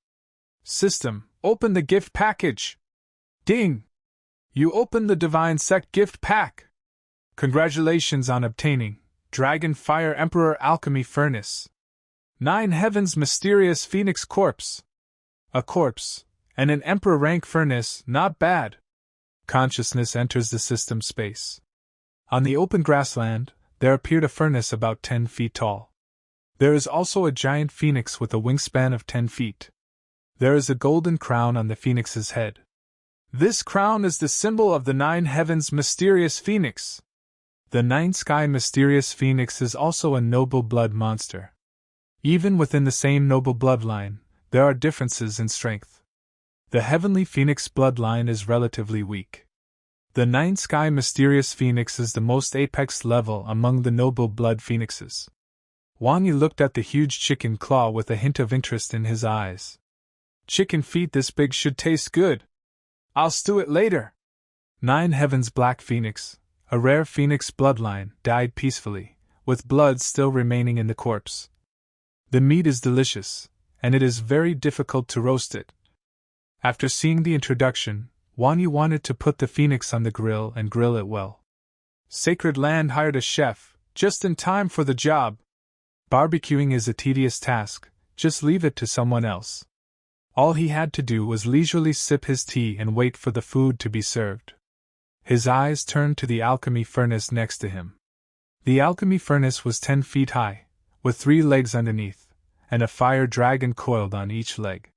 System, open the gift package! Ding! You opened the Divine Sect gift pack! Congratulations on obtaining Dragon Fire Emperor Alchemy Furnace. 9 Heavens Mysterious Phoenix Corpse. A corpse, and an Emperor rank furnace, not bad. Consciousness enters the system space. On the open grassland, there appeared a furnace about 10 feet tall. There is also a giant phoenix with a wingspan of 10 feet. There is a golden crown on the phoenix's head. This crown is the symbol of the 9 Heavens Mysterious Phoenix. The 9 Sky Mysterious Phoenix is also a noble blood monster. Even within the same noble bloodline, there are differences in strength. The Heavenly Phoenix bloodline is relatively weak. The 9 Sky Mysterious Phoenix is the most apex level among the noble blood phoenixes. Wang Yi looked at the huge chicken claw with a hint of interest in his eyes. Chicken feet this big should taste good. I'll stew it later. 9 Heavens Black Phoenix, a rare phoenix bloodline, died peacefully, with blood still remaining in the corpse. The meat is delicious, and it is very difficult to roast it. After seeing the introduction, Wang Yi wanted to put the phoenix on the grill and grill it well. Sacred Land hired a chef, just in time for the job. Barbecuing is a tedious task, just leave it to someone else. All he had to do was leisurely sip his tea and wait for the food to be served. His eyes turned to the alchemy furnace next to him. The alchemy furnace was 10 feet high, with 3 legs underneath, and a fire dragon coiled on each leg.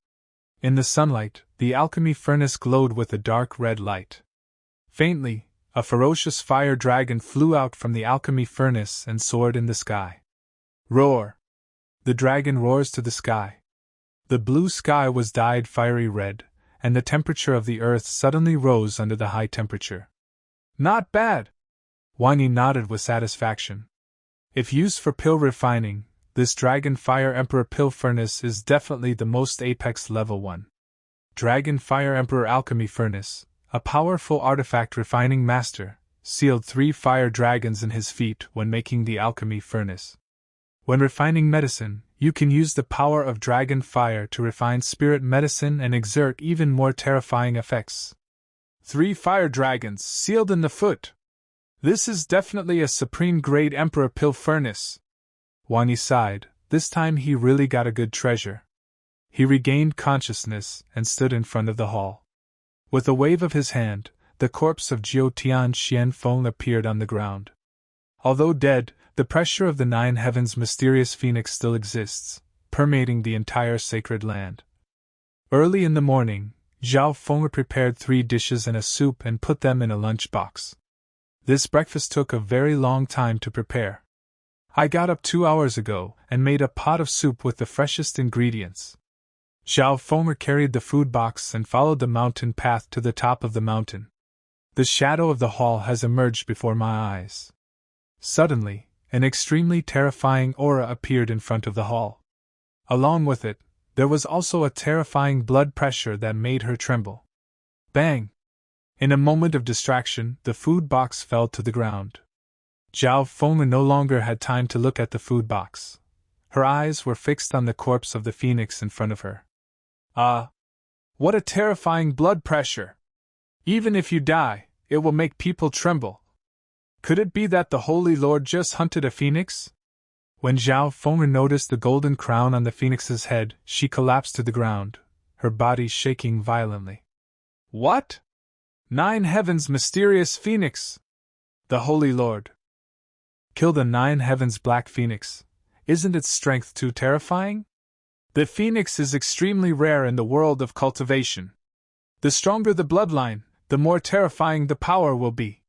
In the sunlight, the alchemy furnace glowed with a dark red light. Faintly, a ferocious fire dragon flew out from the alchemy furnace and soared in the sky. Roar! The dragon roars to the sky. The blue sky was dyed fiery red, and the temperature of the earth suddenly rose under the high temperature. Not bad! Wang Yi nodded with satisfaction. If used for pill refining, this Dragon Fire Emperor pill furnace is definitely the most apex level one. Dragon Fire Emperor Alchemy Furnace, a powerful artifact refining master, sealed 3 fire dragons in his feet when making the alchemy furnace. When refining medicine, you can use the power of dragon fire to refine spirit medicine and exert even more terrifying effects. 3 fire dragons sealed in the foot. This is definitely a supreme grade Emperor pill furnace. Wang Yi sighed. This time he really got a good treasure. He regained consciousness and stood in front of the hall. With a wave of his hand, the corpse of Jiu Tian Xianfeng appeared on the ground. Although dead, the pressure of the 9 heavens mysterious phoenix still exists, permeating the entire sacred land. Early in the morning, Zhao Feng prepared 3 dishes and a soup and put them in a lunch box. This breakfast took a very long time to prepare. I got up 2 hours ago and made a pot of soup with the freshest ingredients. Zhao Feng carried the food box and followed the mountain path to the top of the mountain. The shadow of the hall has emerged before my eyes. Suddenly, an extremely terrifying aura appeared in front of the hall. Along with it, there was also a terrifying blood pressure that made her tremble. Bang! In a moment of distraction, the food box fell to the ground. Zhao Feng no longer had time to look at the food box. Her eyes were fixed on the corpse of the phoenix in front of her. What a terrifying blood pressure! Even if you die, it will make people tremble. Could it be that the Holy Lord just hunted a phoenix? When Zhao Feng noticed the golden crown on the phoenix's head, she collapsed to the ground, her body shaking violently. What? 9 heavens mysterious phoenix! The Holy Lord. Kill the 9 heavens black phoenix. Isn't its strength too terrifying? The phoenix is extremely rare in the world of cultivation. The stronger the bloodline, the more terrifying the power will be.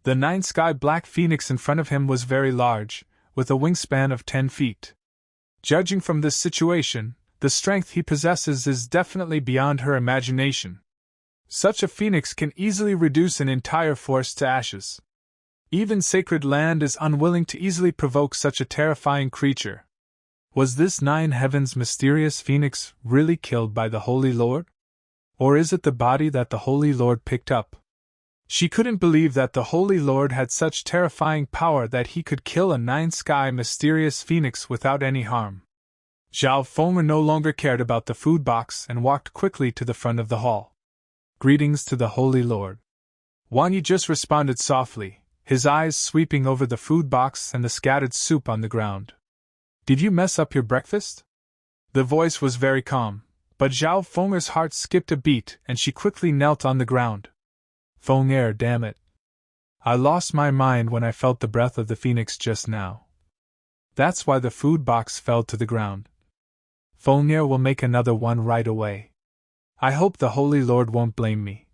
The 9 sky black phoenix in front of him was very large, with a wingspan of 10 feet. Judging from this situation, the strength he possesses is definitely beyond her imagination. Such a phoenix can easily reduce an entire forest to ashes. Even sacred land is unwilling to easily provoke such a terrifying creature. Was this 9 heavens mysterious phoenix really killed by the Holy Lord? Or is it the body that the Holy Lord picked up? She couldn't believe that the Holy Lord had such terrifying power that he could kill a 9 sky mysterious phoenix without any harm. Zhao Feng no longer cared about the food box and walked quickly to the front of the hall. Greetings to the Holy Lord. Wang Yi just responded softly, his eyes sweeping over the food box and the scattered soup on the ground. Did you mess up your breakfast? The voice was very calm, but Zhao Feng's heart skipped a beat and she quickly knelt on the ground. Feng Er, damn it. I lost my mind when I felt the breath of the phoenix just now. That's why the food box fell to the ground. Feng Er will make another one right away. I hope the Holy Lord won't blame me.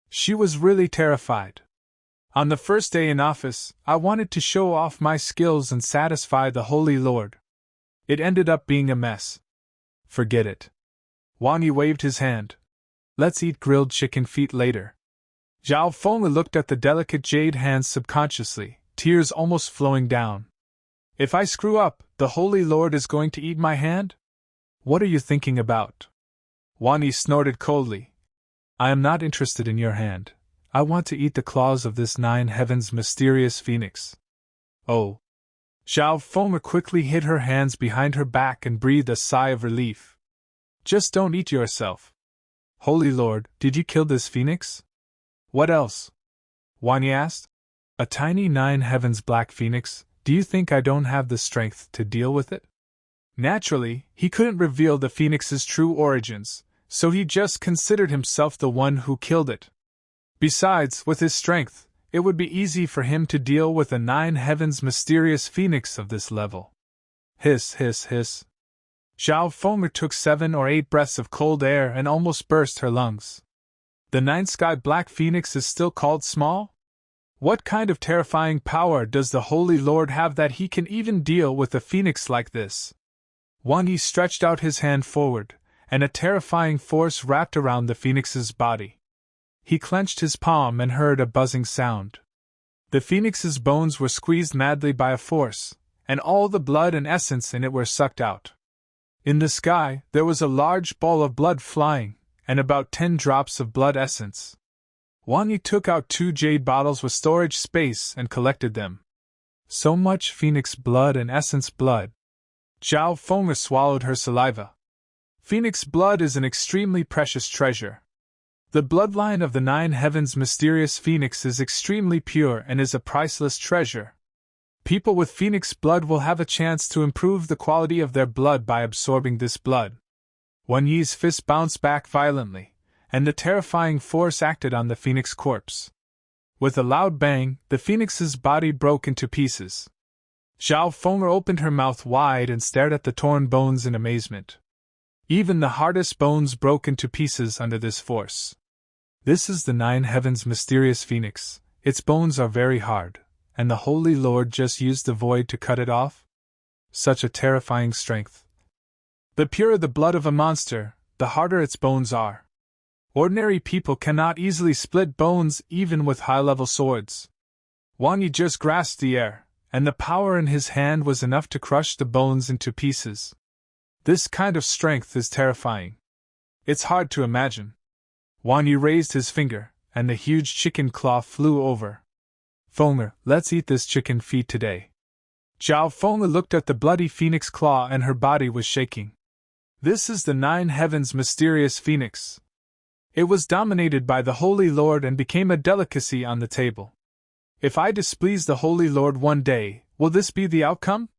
She was really terrified. On the first day in office, I wanted to show off my skills and satisfy the Holy Lord. It ended up being a mess. Forget it. Wang Yi waved his hand. Let's eat grilled chicken feet later. Zhao Feng looked at the delicate jade hands subconsciously, tears almost flowing down. If I screw up, the Holy Lord is going to eat my hand? What are you thinking about? Wang Yi snorted coldly. I am not interested in your hand. I want to eat the claws of this 9 heavens mysterious phoenix. Oh. Zhao Feng quickly hid her hands behind her back and breathed a sigh of relief. Just don't eat yourself. Holy Lord, did you kill this phoenix? What else? Wang Yi asked. A tiny 9 heavens black phoenix, do you think I don't have the strength to deal with it? Naturally, he couldn't reveal the phoenix's true origins, so he just considered himself the one who killed it. Besides, with his strength, it would be easy for him to deal with a 9 heavens mysterious phoenix of this level. Hiss, hiss, hiss. Zhao Feng took 7 or 8 breaths of cold air and almost burst her lungs. The ninth sky black phoenix is still called small? What kind of terrifying power does the Holy Lord have that he can even deal with a phoenix like this? Wang Yi stretched out his hand forward, and a terrifying force wrapped around the phoenix's body. He clenched his palm and heard a buzzing sound. The phoenix's bones were squeezed madly by a force, and all the blood and essence in it were sucked out. In the sky, there was a large ball of blood flying, and about 10 drops of blood essence. Wang Yi took out 2 jade bottles with storage space and collected them. So much phoenix blood and essence blood. Zhao Feng'er swallowed her saliva. Phoenix blood is an extremely precious treasure. The bloodline of the 9 heavens' mysterious phoenix is extremely pure and is a priceless treasure. People with phoenix blood will have a chance to improve the quality of their blood by absorbing this blood. Wang Yi's fist bounced back violently, and the terrifying force acted on the phoenix corpse. With a loud bang, the phoenix's body broke into pieces. Zhao Feng'er opened her mouth wide and stared at the torn bones in amazement. Even the hardest bones broke into pieces under this force. This is the 9 heavens' mysterious phoenix. Its bones are very hard, and the Holy Lord just used the void to cut it off? Such a terrifying strength. The purer the blood of a monster, the harder its bones are. Ordinary people cannot easily split bones even with high-level swords. Wang Yi just grasped the air, and the power in his hand was enough to crush the bones into pieces. This kind of strength is terrifying. It's hard to imagine. Wang Yi raised his finger, and the huge chicken claw flew over. Feng'er, let's eat this chicken feet today. Zhao Feng'er looked at the bloody phoenix claw and her body was shaking. This is the 9 heavens' mysterious phoenix. It was dominated by the Holy Lord and became a delicacy on the table. If I displease the Holy Lord one day, will this be the outcome?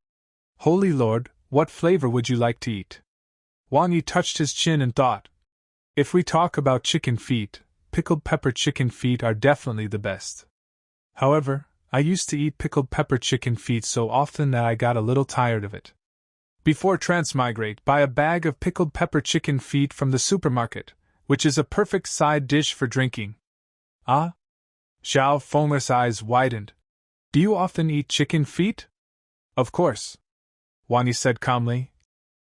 Holy Lord, what flavor would you like to eat? Wang Yi touched his chin and thought. If we talk about chicken feet, pickled pepper chicken feet are definitely the best. However, I used to eat pickled pepper chicken feet so often that I got a little tired of it. Before transmigrate, buy a bag of pickled pepper chicken feet from the supermarket, which is a perfect side dish for drinking. Ah? Zhao Feng'er's eyes widened. Do you often eat chicken feet? Of course. Wang Yi said calmly.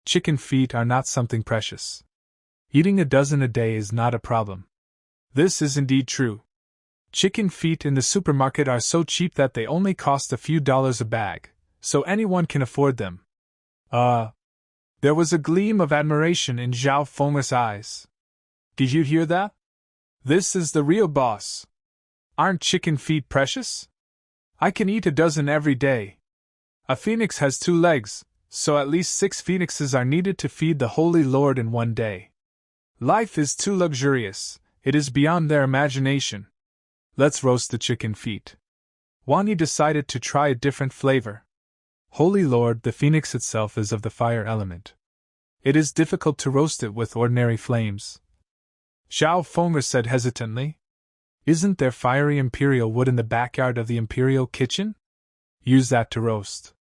Chicken feet are not something precious. Eating a dozen a day is not a problem. This is indeed true. Chicken feet in the supermarket are so cheap that they only cost a few dollars a bag, so anyone can afford them. There was a gleam of admiration in Zhao Feng'er's eyes. Did you hear that? This is the real boss. Aren't chicken feet precious? I can eat a dozen every day. A phoenix has 2 legs, so at least 6 phoenixes are needed to feed the Holy Lord in one day. Life is too luxurious, it is beyond their imagination. Let's roast the chicken feet. Wang Yi decided to try a different flavor. Holy Lord, the phoenix itself is of the fire element. It is difficult to roast it with ordinary flames. Zhao Feng'er said hesitantly. Isn't there fiery imperial wood in the backyard of the imperial kitchen? Use that to roast.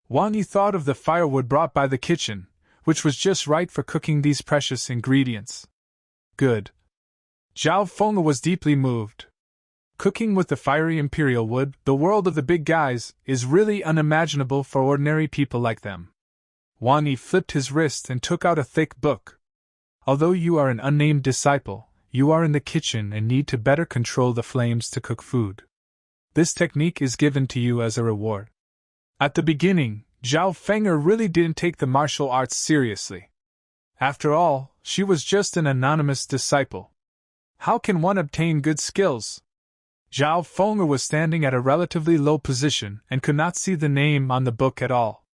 Wang Yi thought of the firewood brought by the kitchen, which was just right for cooking these precious ingredients. Good. Zhao Feng'er was deeply moved. Cooking with the fiery imperial wood, the world of the big guys, is really unimaginable for ordinary people like them. Wang Yi flipped his wrist and took out a thick book. Although you are an unnamed disciple, you are in the kitchen and need to better control the flames to cook food. This technique is given to you as a reward. At the beginning, Zhao Feng'er really didn't take the martial arts seriously. After all, she was just an anonymous disciple. How can one obtain good skills? Zhao Feng'er was standing at a relatively low position and could not see the name on the book at all.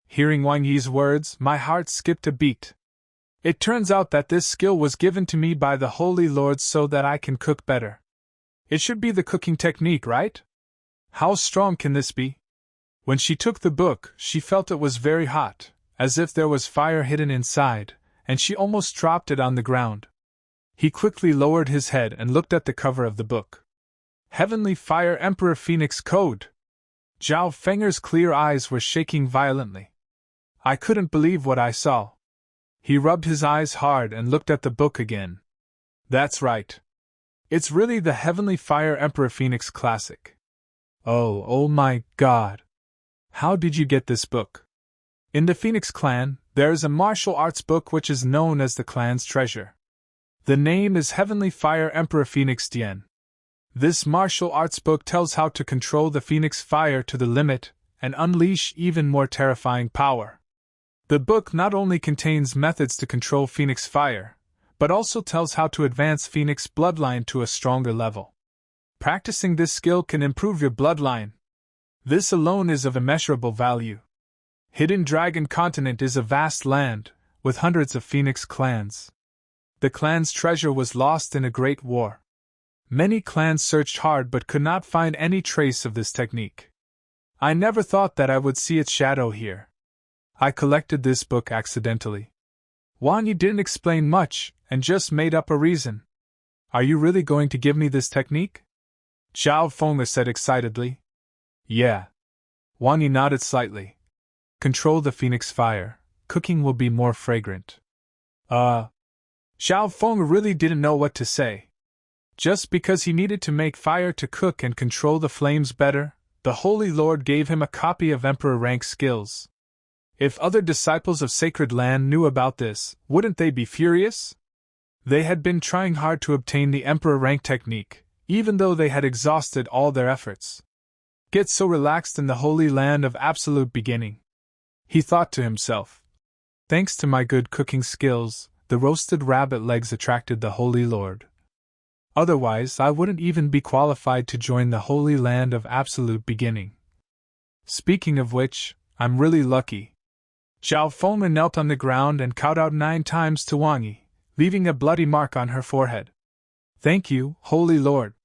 Hearing Wang Yi's words, my heart skipped a beat. It turns out that this skill was given to me by the Holy Lord so that I can cook better. It should be the cooking technique, right? How strong can this be? When she took the book, she felt it was very hot, as if there was fire hidden inside, and she almost dropped it on the ground. He quickly lowered his head and looked at the cover of the book. Heavenly Fire Emperor Phoenix Code! Zhao Feng'er's clear eyes were shaking violently. I couldn't believe what I saw. He rubbed his eyes hard and looked at the book again. That's right. It's really the Heavenly Fire Emperor Phoenix classic. Oh my God! How did you get this book? In the Phoenix clan, there is a martial arts book which is known as the clan's treasure. The name is Heavenly Fire Emperor Phoenix Dien. This martial arts book tells how to control the Phoenix Fire to the limit and unleash even more terrifying power. The book not only contains methods to control Phoenix Fire, but also tells how to advance Phoenix bloodline to a stronger level. Practicing this skill can improve your bloodline. This alone is of immeasurable value. Hidden Dragon Continent is a vast land, with hundreds of Phoenix clans. The clan's treasure was lost in a great war. Many clans searched hard but could not find any trace of this technique. I never thought that I would see its shadow here. I collected this book accidentally. Wang Yi didn't explain much, and just made up a reason. Are you really going to give me this technique? Zhao Fengler said excitedly. Yeah. Wang Yi nodded slightly. Control the Phoenix Fire. Cooking will be more fragrant. Zhao Fengler really didn't know what to say. Just because he needed to make fire to cook and control the flames better, the Holy Lord gave him a copy of Emperor rank skills. If other disciples of Sacred Land knew about this, wouldn't they be furious? They had been trying hard to obtain the Emperor rank technique, even though they had exhausted all their efforts. Get so relaxed in the Holy Land of Absolute Beginning. He thought to himself. Thanks to my good cooking skills, the roasted rabbit legs attracted the Holy Lord. Otherwise, I wouldn't even be qualified to join the Holy Land of Absolute Beginning. Speaking of which, I'm really lucky. Zhao Fengler knelt on the ground and kowtowed 9 times to Wang Yi, leaving a bloody mark on her forehead. Thank you, Holy Lord.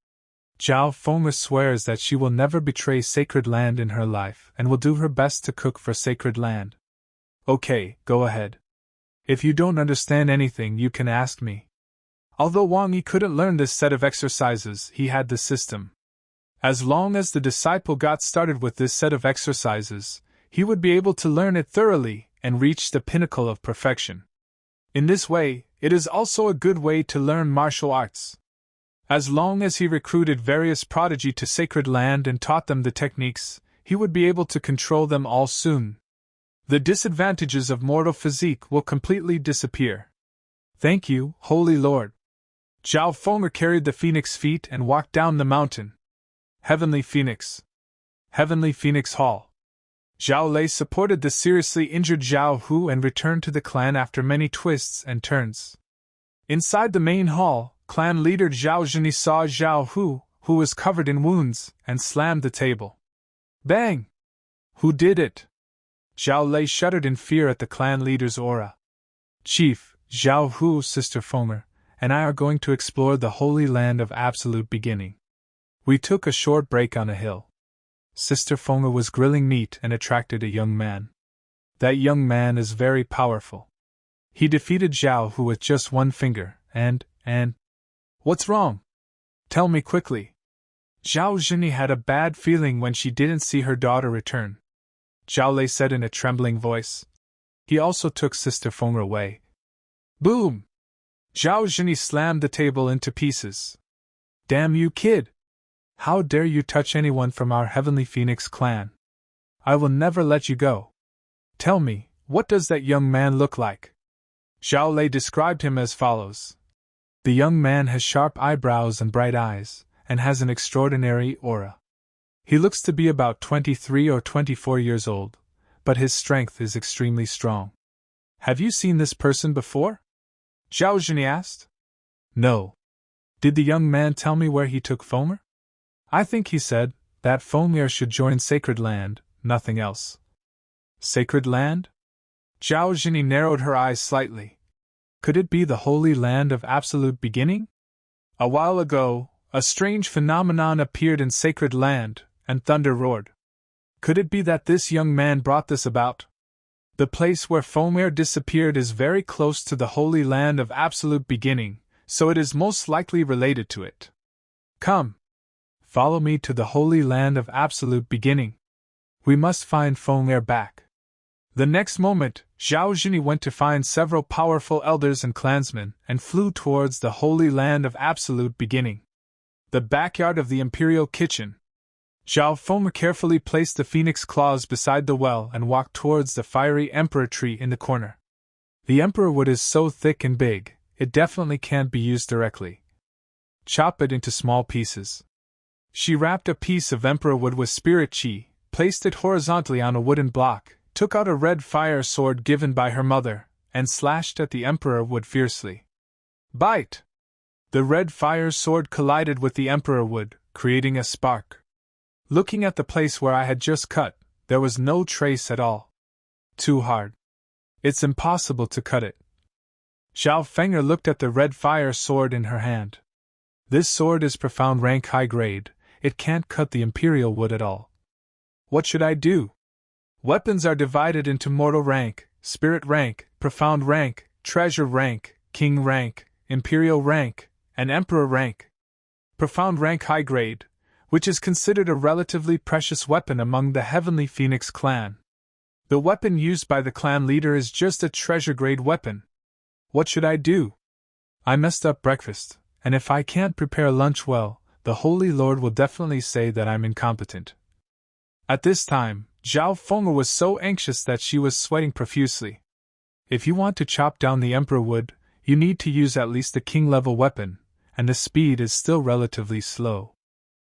Zhao Fengler swears that she will never betray Sacred Land in her life and will do her best to cook for Sacred Land. Okay, go ahead. If you don't understand anything, you can ask me. Although Wang Yi couldn't learn this set of exercises, he had the system. As long as the disciple got started with this set of exercises, he would be able to learn it thoroughly and reach the pinnacle of perfection. In this way, it is also a good way to learn martial arts. As long as he recruited various prodigy to Sacred Land and taught them the techniques, he would be able to control them all soon. The disadvantages of mortal physique will completely disappear. Thank you, Holy Lord. Zhao Fengler carried the Phoenix feet and walked down the mountain. Heavenly Phoenix. Heavenly Phoenix Hall. Zhao Lei supported the seriously injured Zhao Hu and returned to the clan after many twists and turns. Inside the main hall, clan leader Zhao Zhini saw Zhao Hu, who was covered in wounds, and slammed the table. Bang! Who did it? Zhao Lei shuddered in fear at the clan leader's aura. Chief, Zhao Hu, Sister Fengler, and I are going to explore the Holy Land of Absolute Beginning. We took a short break on a hill. Sister Fengler was grilling meat and attracted a young man. That young man is very powerful. He defeated Zhao Hu with just one finger, and... What's wrong? Tell me quickly. Zhao Zhini had a bad feeling when she didn't see her daughter return. Zhao Lei said in a trembling voice. He also took Sister Fengler away. Boom! Zhao Zhini slammed the table into pieces. Damn you, kid! How dare you touch anyone from our Heavenly Phoenix clan? I will never let you go. Tell me, what does that young man look like? Zhao Lei described him as follows. The young man has sharp eyebrows and bright eyes, and has an extraordinary aura. He looks to be about 23 or 24 years old, but his strength is extremely strong. Have you seen this person before? Zhao Zhini asked. No. Did the young man tell me where he took Fengler? I think he said that Fengler should join Sacred Land, nothing else. Sacred Land? Zhao Zhini narrowed her eyes slightly. Could it be the Holy Land of Absolute Beginning? A while ago, a strange phenomenon appeared in Sacred Land, and thunder roared. Could it be that this young man brought this about? The place where Fengler disappeared is very close to the Holy Land of Absolute Beginning, so it is most likely related to it. Come. Follow me to the Holy Land of Absolute Beginning. We must find Fengler back. The next moment, Zhao Zhini went to find several powerful elders and clansmen and flew towards the Holy Land of Absolute Beginning. The backyard of the Imperial kitchen. Zhao Feng'er carefully placed the phoenix claws beside the well and walked towards the fiery emperor tree in the corner. The emperor wood is so thick and big, it definitely can't be used directly. Chop it into small pieces. She wrapped a piece of emperor wood with spirit chi, placed it horizontally on a wooden block, took out a red fire sword given by her mother, and slashed at the emperor wood fiercely. Bite! The red fire sword collided with the emperor wood, creating a spark. Looking at the place where I had just cut, there was no trace at all. Too hard. It's impossible to cut it. Zhao Feng'er looked at the red fire sword in her hand. This sword is profound rank high grade, it can't cut the imperial wood at all. What should I do? Weapons are divided into mortal rank, spirit rank, profound rank, treasure rank, king rank, imperial rank, and emperor rank. Profound rank high grade, which is considered a relatively precious weapon among the Heavenly Phoenix clan. The weapon used by the clan leader is just a treasure grade weapon. What should I do? I messed up breakfast, and if I can't prepare lunch well, the Holy Lord will definitely say that I'm incompetent. At this time, Zhao Feng'er was so anxious that she was sweating profusely. If you want to chop down the emperor wood, you need to use at least a king-level weapon, and the speed is still relatively slow.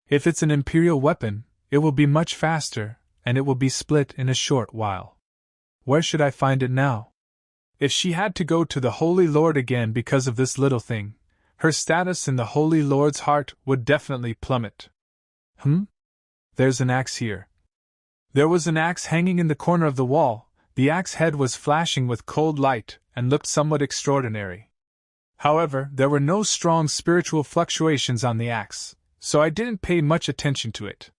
If it's an imperial weapon, it will be much faster, and it will be split in a short while. Where should I find it now? If she had to go to the Holy Lord again because of this little thing, her status in the Holy Lord's heart would definitely plummet. There's an axe here. There was an axe hanging in the corner of the wall. The axe head was flashing with cold light and looked somewhat extraordinary. However, there were no strong spiritual fluctuations on the axe, so I didn't pay much attention to it.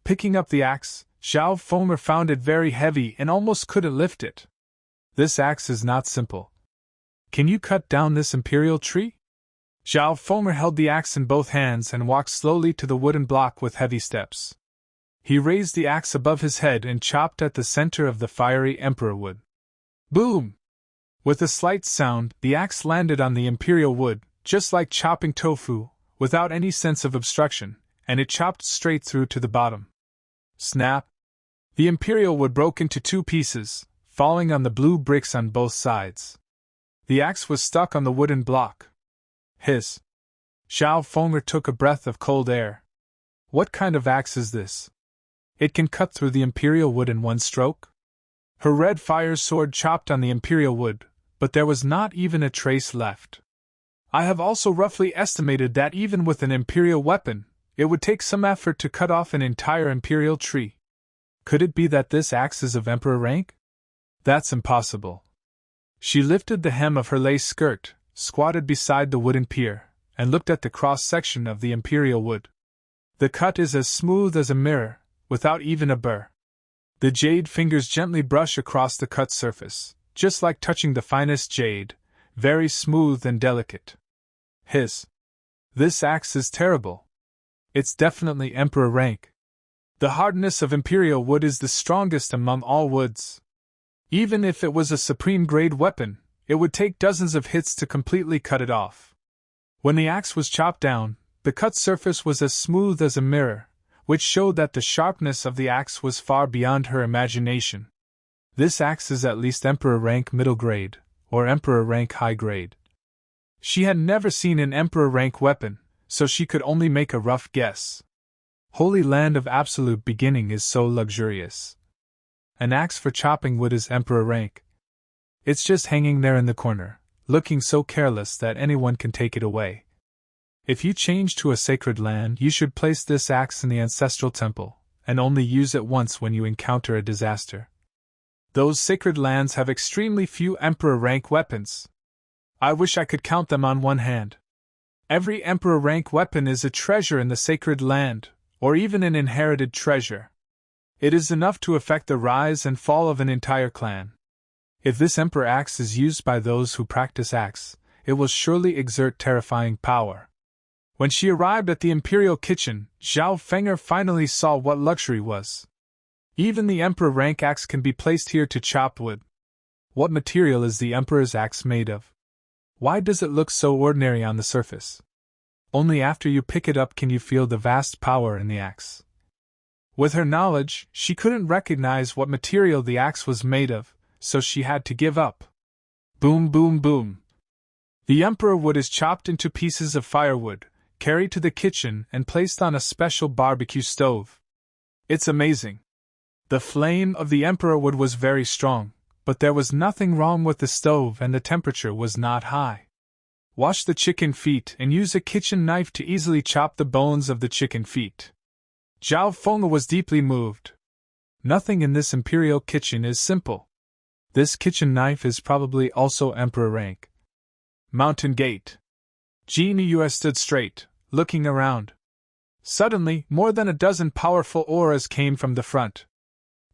Picking up the axe, Zhao Feng'er found it very heavy and almost couldn't lift it. This axe is not simple. Can you cut down this imperial tree? Zhao Feng'er held the axe in both hands and walked slowly to the wooden block with heavy steps. He raised the axe above his head and chopped at the center of the fiery emperor wood. Boom! With a slight sound, the axe landed on the imperial wood, just like chopping tofu, without any sense of obstruction, and it chopped straight through to the bottom. Snap! The imperial wood broke into two pieces, falling on the blue bricks on both sides. The axe was stuck on the wooden block. Hiss! Zhao Feng'er took a breath of cold air. What kind of axe is this? It can cut through the imperial wood in one stroke? Her red fire sword chopped on the imperial wood, but there was not even a trace left. I have also roughly estimated that even with an imperial weapon, it would take some effort to cut off an entire imperial tree. Could it be that this axe is of emperor rank? That's impossible. She lifted the hem of her lace skirt, squatted beside the wooden pier, and looked at the cross-section of the imperial wood. The cut is as smooth as a mirror, without even a burr. The jade fingers gently brush across the cut surface, just like touching the finest jade, very smooth and delicate. Hiss! This axe is terrible. It's definitely emperor rank. The hardness of imperial wood is the strongest among all woods. Even if it was a supreme grade weapon, it would take dozens of hits to completely cut it off. When the axe was chopped down, the cut surface was as smooth as a mirror, which showed that the sharpness of the axe was far beyond her imagination. This axe is at least emperor rank middle grade, or emperor rank high grade. She had never seen an emperor rank weapon, so she could only make a rough guess. Holy Land of Absolute Beginning is so luxurious. An axe for chopping wood is emperor rank. It's just hanging there in the corner, looking so careless that anyone can take it away. If you change to a sacred land, you should place this axe in the ancestral temple, and only use it once when you encounter a disaster. Those sacred lands have extremely few emperor rank weapons. I wish I could count them on one hand. Every emperor rank weapon is a treasure in the sacred land, or even an inherited treasure. It is enough to affect the rise and fall of an entire clan. If this emperor axe is used by those who practice axe, it will surely exert terrifying power. When she arrived at the imperial kitchen, Zhao Feng'er finally saw what luxury was. Even the emperor rank axe can be placed here to chop wood. What material is the emperor's axe made of? Why does it look so ordinary on the surface? Only after you pick it up can you feel the vast power in the axe. With her knowledge, she couldn't recognize what material the axe was made of, so she had to give up. Boom, boom, boom. The emperor wood is chopped into pieces of firewood, carried to the kitchen, and placed on a special barbecue stove. It's amazing. The flame of the emperor wood was very strong, but there was nothing wrong with the stove and the temperature was not high. Wash the chicken feet and use a kitchen knife to easily chop the bones of the chicken feet. Zhao Feng was deeply moved. Nothing in this imperial kitchen is simple. This kitchen knife is probably also emperor rank. Mountain Gate. Jin Yue stood straight, looking around. Suddenly, more than a dozen powerful auras came from the front.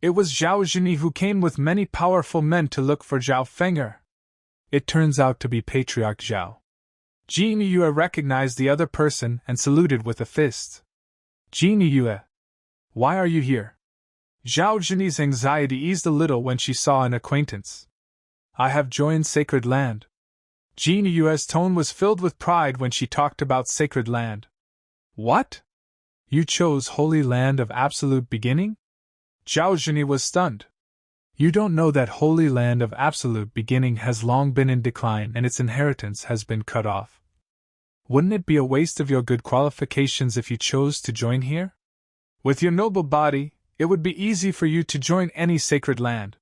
It was Zhao Zhini who came with many powerful men to look for Zhao Fenger. It turns out to be Patriarch Zhao. Jin Yue recognized the other person and saluted with a fist. Jin Yue, why are you here? Zhao Zhini's anxiety eased a little when she saw an acquaintance. I have joined Sacred Land. Jin Yue's tone was filled with pride when she talked about Sacred Land. What? You chose Holy Land of Absolute Beginning? Zhao Zhini was stunned. You don't know that Holy Land of Absolute Beginning has long been in decline and its inheritance has been cut off. Wouldn't it be a waste of your good qualifications if you chose to join here? With your noble body, it would be easy for you to join any sacred land.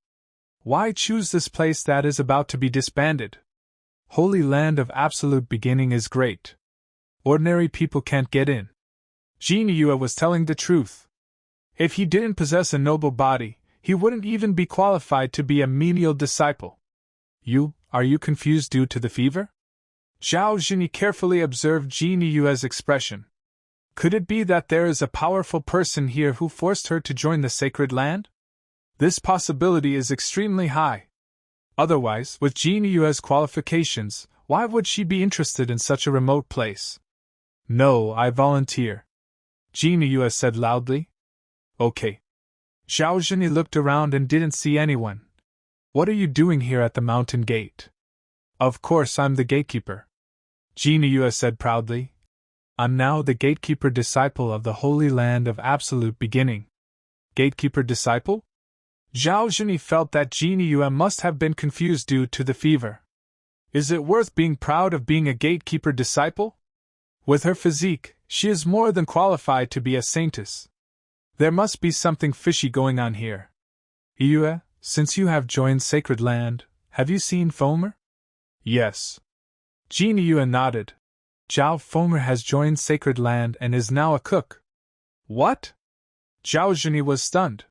Why choose this place that is about to be disbanded? Holy Land of Absolute Beginning is great. Ordinary people can't get in. Jin Yue was telling the truth. If he didn't possess a noble body, he wouldn't even be qualified to be a menial disciple. Are you confused due to the fever? Zhao Zhini carefully observed Jin Yue's expression. Could it be that there is a powerful person here who forced her to join the sacred land? This possibility is extremely high. Otherwise, with Jin Yue's qualifications, why would she be interested in such a remote place? No, I volunteer. Jin Yue said loudly. Okay. Zhao Zhini looked around and didn't see anyone. What are you doing here at the mountain gate? Of course I'm the gatekeeper. Jin Yue said proudly. I'm now the gatekeeper disciple of the Holy Land of Absolute Beginning. Gatekeeper disciple? Zhao Zhini felt that Jin Yue must have been confused due to the fever. Is it worth being proud of being a gatekeeper disciple? With her physique, she is more than qualified to be a saintess. There must be something fishy going on here. Yue, since you have joined Sacred Land, have you seen Fomer? Yes. Jin Yue nodded. Zhao Fomer has joined Sacred Land and is now a cook. What? Zhao Zhini was stunned.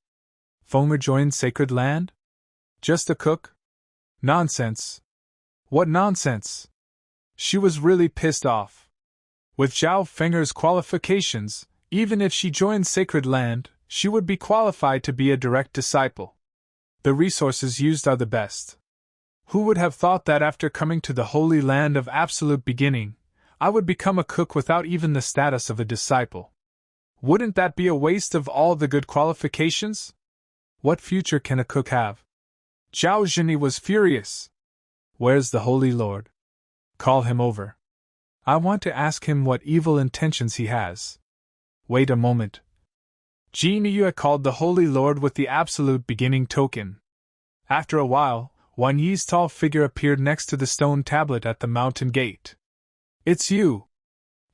Fomer joined Sacred Land? Just a cook? Nonsense. What nonsense? She was really pissed off. With Zhao Fenger's qualifications, even if she joined Sacred Land, she would be qualified to be a direct disciple. The resources used are the best. Who would have thought that after coming to the Holy Land of Absolute Beginning, I would become a cook without even the status of a disciple? Wouldn't that be a waste of all the good qualifications? What future can a cook have? Zhao Zhini was furious. Where's the Holy Lord? Call him over. I want to ask him what evil intentions he has. Wait a moment. Jin Yue called the Holy Lord with the Absolute Beginning token. After a while, Wan Yi's tall figure appeared next to the stone tablet at the mountain gate. It's you.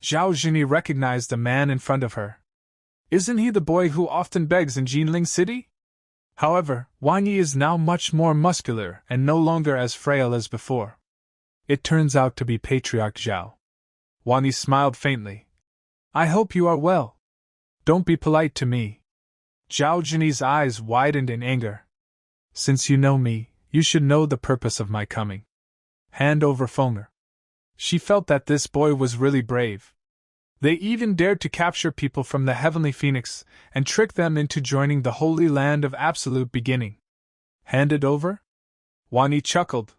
Zhao Zhini recognized the man in front of her. Isn't he the boy who often begs in Jinling City? However, Wan Yi is now much more muscular and no longer as frail as before. It turns out to be Patriarch Zhao. Wan Yi smiled faintly. I hope you are well. Don't be polite to me. Zhao Zhini's eyes widened in anger. Since you know me, you should know the purpose of my coming. Hand over Fonger. She felt that this boy was really brave. They even dared to capture people from the Heavenly Phoenix and trick them into joining the Holy Land of Absolute Beginning. Hand it over? Wan Yi chuckled.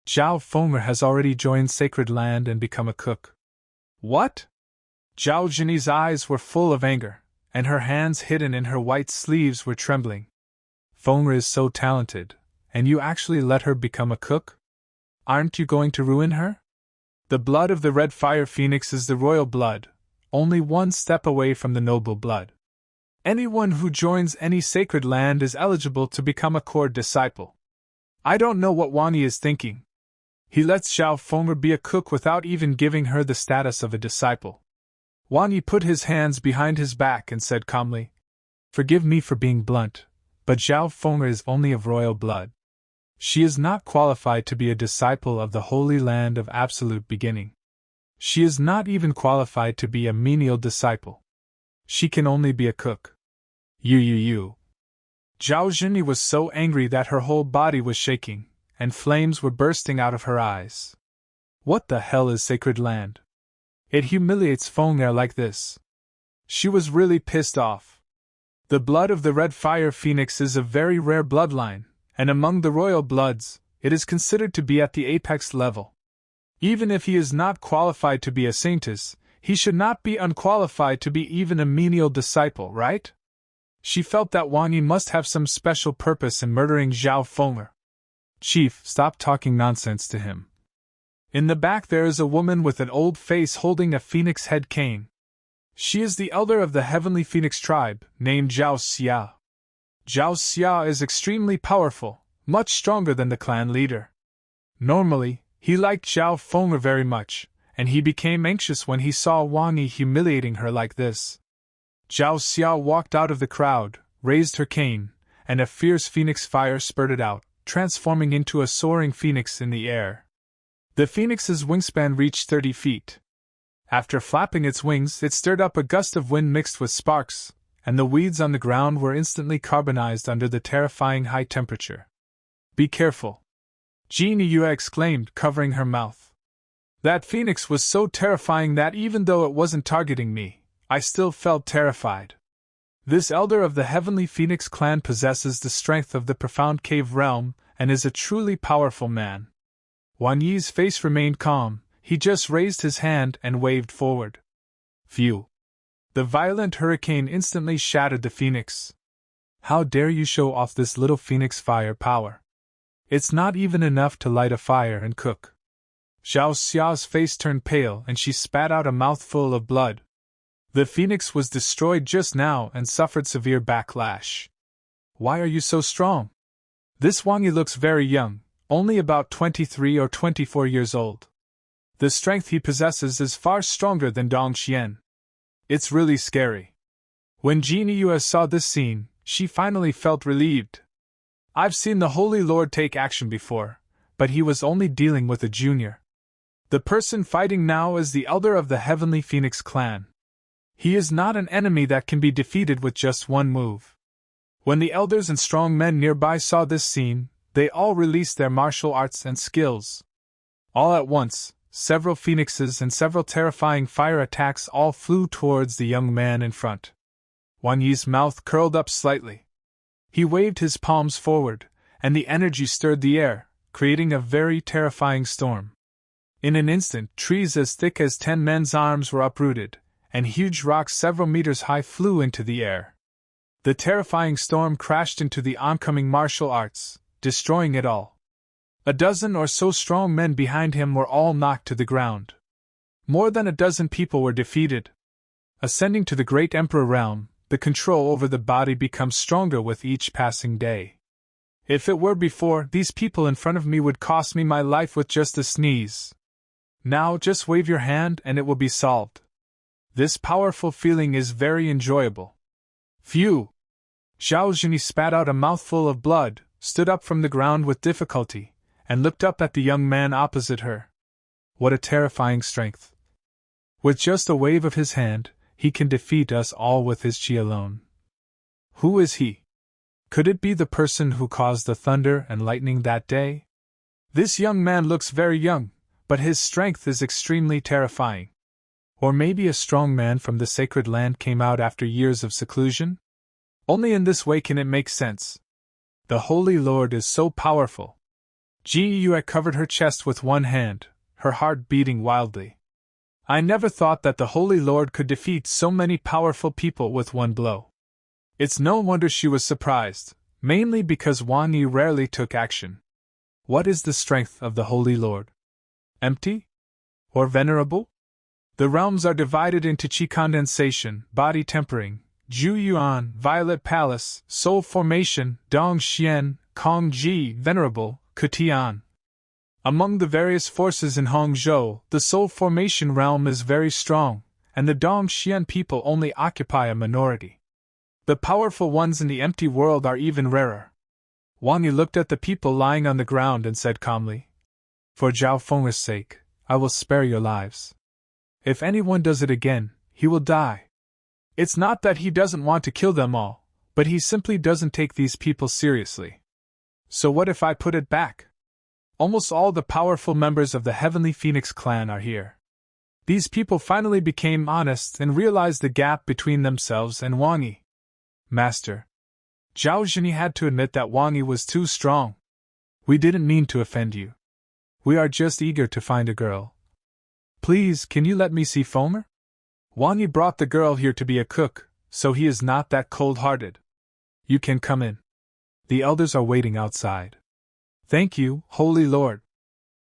Zhao Fonger has already joined Sacred Land and become a cook. What? Zhao Zhini's eyes were full of anger, and her hands hidden in her white sleeves were trembling. Fonger is so talented, and you actually let her become a cook? Aren't you going to ruin her? The blood of the red fire phoenix is the royal blood, only one step away from the noble blood. Anyone who joins any sacred land is eligible to become a core disciple. I don't know what Wang Yi is thinking. He lets Zhao Feng'er be a cook without even giving her the status of a disciple. Wang Yi put his hands behind his back and said calmly, "Forgive me for being blunt, but Zhao Feng'er is only of royal blood. She is not qualified to be a disciple of the Holy Land of Absolute Beginning. She is not even qualified to be a menial disciple. She can only be a cook." You. Zhao Zhenyi was so angry that her whole body was shaking, and flames were bursting out of her eyes. What the hell is sacred land? It humiliates Feng'er like this. She was really pissed off. The blood of the red fire phoenix is a very rare bloodline, and among the royal bloods, it is considered to be at the apex level. Even if he is not qualified to be a saintess, he should not be unqualified to be even a menial disciple, right? She felt that Wang Yi must have some special purpose in murdering Zhao Feng'er. "Chief, stop talking nonsense to him." In the back there is a woman with an old face holding a phoenix head cane. She is the elder of the heavenly phoenix tribe, named Zhao Xia. Zhao Xia is extremely powerful, much stronger than the clan leader. Normally, he liked Zhao Feng'er very much, and he became anxious when he saw Wang Yi humiliating her like this. Zhao Xia walked out of the crowd, raised her cane, and a fierce phoenix fire spurted out, transforming into a soaring phoenix in the air. The phoenix's wingspan reached 30 feet. After flapping its wings, it stirred up a gust of wind mixed with sparks, and the weeds on the ground were instantly carbonized under the terrifying high temperature. "Be careful!" Jin Yue exclaimed, covering her mouth. "That phoenix was so terrifying that even though it wasn't targeting me, I still felt terrified. This elder of the Heavenly Phoenix clan possesses the strength of the profound cave realm and is a truly powerful man." Wang Yi's face remained calm. He just raised his hand and waved forward. Phew! The violent hurricane instantly shattered the phoenix. "How dare you show off this little phoenix fire power? It's not even enough to light a fire and cook." Zhao Xia's face turned pale and she spat out a mouthful of blood. The phoenix was destroyed just now and suffered severe backlash. "Why are you so strong? This Wang Yi looks very young, only about 23 or 24 years old. The strength he possesses is far stronger than Dong Xian. It's really scary." When Jin Yue saw this scene, she finally felt relieved. "I've seen the Holy Lord take action before, but he was only dealing with a junior. The person fighting now is the elder of the Heavenly Phoenix clan. He is not an enemy that can be defeated with just one move." When the elders and strong men nearby saw this scene, they all released their martial arts and skills. All at once, several phoenixes and several terrifying fire attacks all flew towards the young man in front. Wang Yi's mouth curled up slightly. He waved his palms forward, and the energy stirred the air, creating a very terrifying storm. In an instant, trees as thick as 10 men's arms were uprooted, and huge rocks several meters high flew into the air. The terrifying storm crashed into the oncoming martial arts, destroying it all. A dozen or so strong men behind him were all knocked to the ground. More than a dozen people were defeated. Ascending to the great emperor realm, the control over the body becomes stronger with each passing day. If it were before, these people in front of me would cost me my life with just a sneeze. Now just wave your hand and it will be solved. This powerful feeling is very enjoyable. Phew! Zhao Zhenyi spat out a mouthful of blood, stood up from the ground with difficulty, and looked up at the young man opposite her. What a terrifying strength! With just a wave of his hand, he can defeat us all with his chi alone. Who is he? Could it be the person who caused the thunder and lightning that day? This young man looks very young, but his strength is extremely terrifying. Or maybe a strong man from the sacred land came out after years of seclusion? Only in this way can it make sense. The Holy Lord is so powerful. Ji Yue covered her chest with one hand, her heart beating wildly. I never thought that the Holy Lord could defeat so many powerful people with one blow. It's no wonder she was surprised, mainly because Wang Yi rarely took action. What is the strength of the Holy Lord? Empty? or venerable? The realms are divided into Qi condensation, body tempering, Ju Yuan, violet palace, soul formation, Dong Xian, Kong Ji, venerable, Kutian. Among the various forces in Hongzhou, the soul formation realm is very strong, and the Dong Xian people only occupy a minority. The powerful ones in the empty world are even rarer. Wang Yi looked at the people lying on the ground and said calmly, "For Zhao Feng's sake, I will spare your lives. If anyone does it again, he will die. It's not that he doesn't want to kill them all, but he simply doesn't take these people seriously. So what if I put it back? Almost all the powerful members of the Heavenly Phoenix clan are here." These people finally became honest and realized the gap between themselves and Wang Yi. "Master," Zhao Zhini had to admit that Wang Yi was too strong. "We didn't mean to offend you. We are just eager to find a girl. Please, can you let me see Fomer? Wang Yi brought the girl here to be a cook, so he is not that cold-hearted. You can come in. The elders are waiting outside." "Thank you, Holy Lord."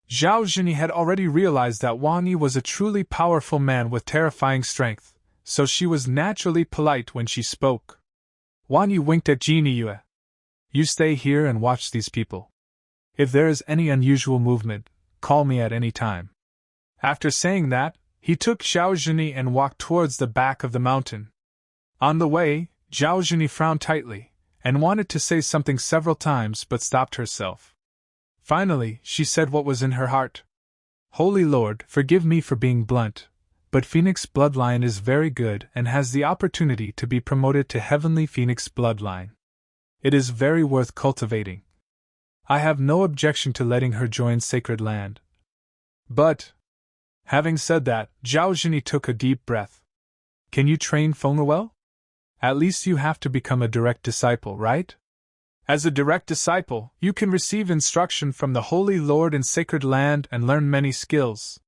Zhao Zhini had already realized that Wang Yi was a truly powerful man with terrifying strength, so she was naturally polite when she spoke. Wang Yi winked at Jini Yue. "You stay here and watch these people. If there is any unusual movement, call me at any time." After saying that, he took Zhao Zhini and walked towards the back of the mountain. On the way, Zhao Zhini frowned tightly, and wanted to say something several times but stopped herself. Finally, she said what was in her heart. "Holy Lord, forgive me for being blunt, but Phoenix Bloodline is very good and has the opportunity to be promoted to Heavenly Phoenix Bloodline. It is very worth cultivating. I have no objection to letting her join Sacred Land. But..." Having said that, Zhao Zhini took a deep breath. "Can you train Fenger well? At least you have to become a direct disciple, right? As a direct disciple, you can receive instruction from the Holy Lord in Sacred Land and learn many skills."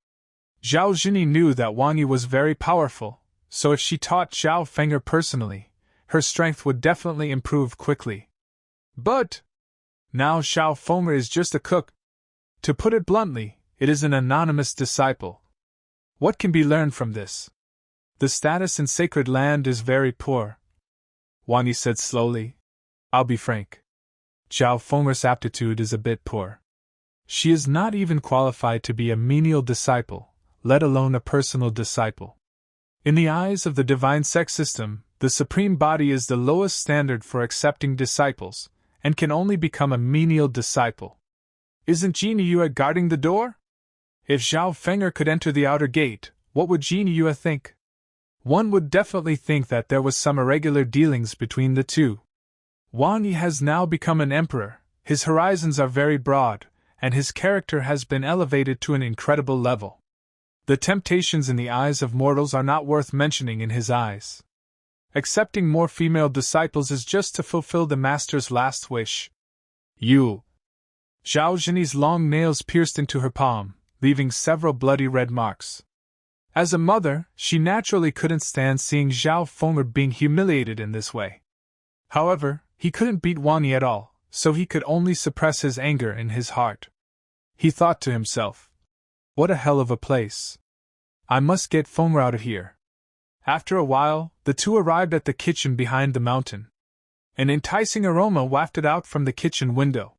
Zhao Zhini knew that Wang Yi was very powerful, so if she taught Zhao Fenger personally, her strength would definitely improve quickly. But now Zhao Fenger is just a cook. To put it bluntly, it is an anonymous disciple. What can be learned from this? The status in Sacred Land is very poor. Wang Yi said slowly. "I'll be frank. Zhao Fenger's aptitude is a bit poor. She is not even qualified to be a menial disciple, let alone a personal disciple. In the eyes of the divine Sect system, the supreme body is the lowest standard for accepting disciples, and can only become a menial disciple. Isn't Jini Yue guarding the door? If Zhao Fenger could enter the outer gate, what would Jini Yue think? One would definitely think that there was some irregular dealings between the two. Wang Yi has now become an emperor, his horizons are very broad, and his character has been elevated to an incredible level. The temptations in the eyes of mortals are not worth mentioning in his eyes. Accepting more female disciples is just to fulfill the master's last wish. You. Zhao Zhini's long nails pierced into her palm, leaving several bloody red marks. As a mother, she naturally couldn't stand seeing Zhao Fenger being humiliated in this way. However, he couldn't beat Wang Yi at all, so he could only suppress his anger in his heart. He thought to himself, "What a hell of a place. I must get Fenger out of here." After a while, the two arrived at the kitchen behind the mountain. An enticing aroma wafted out from the kitchen window.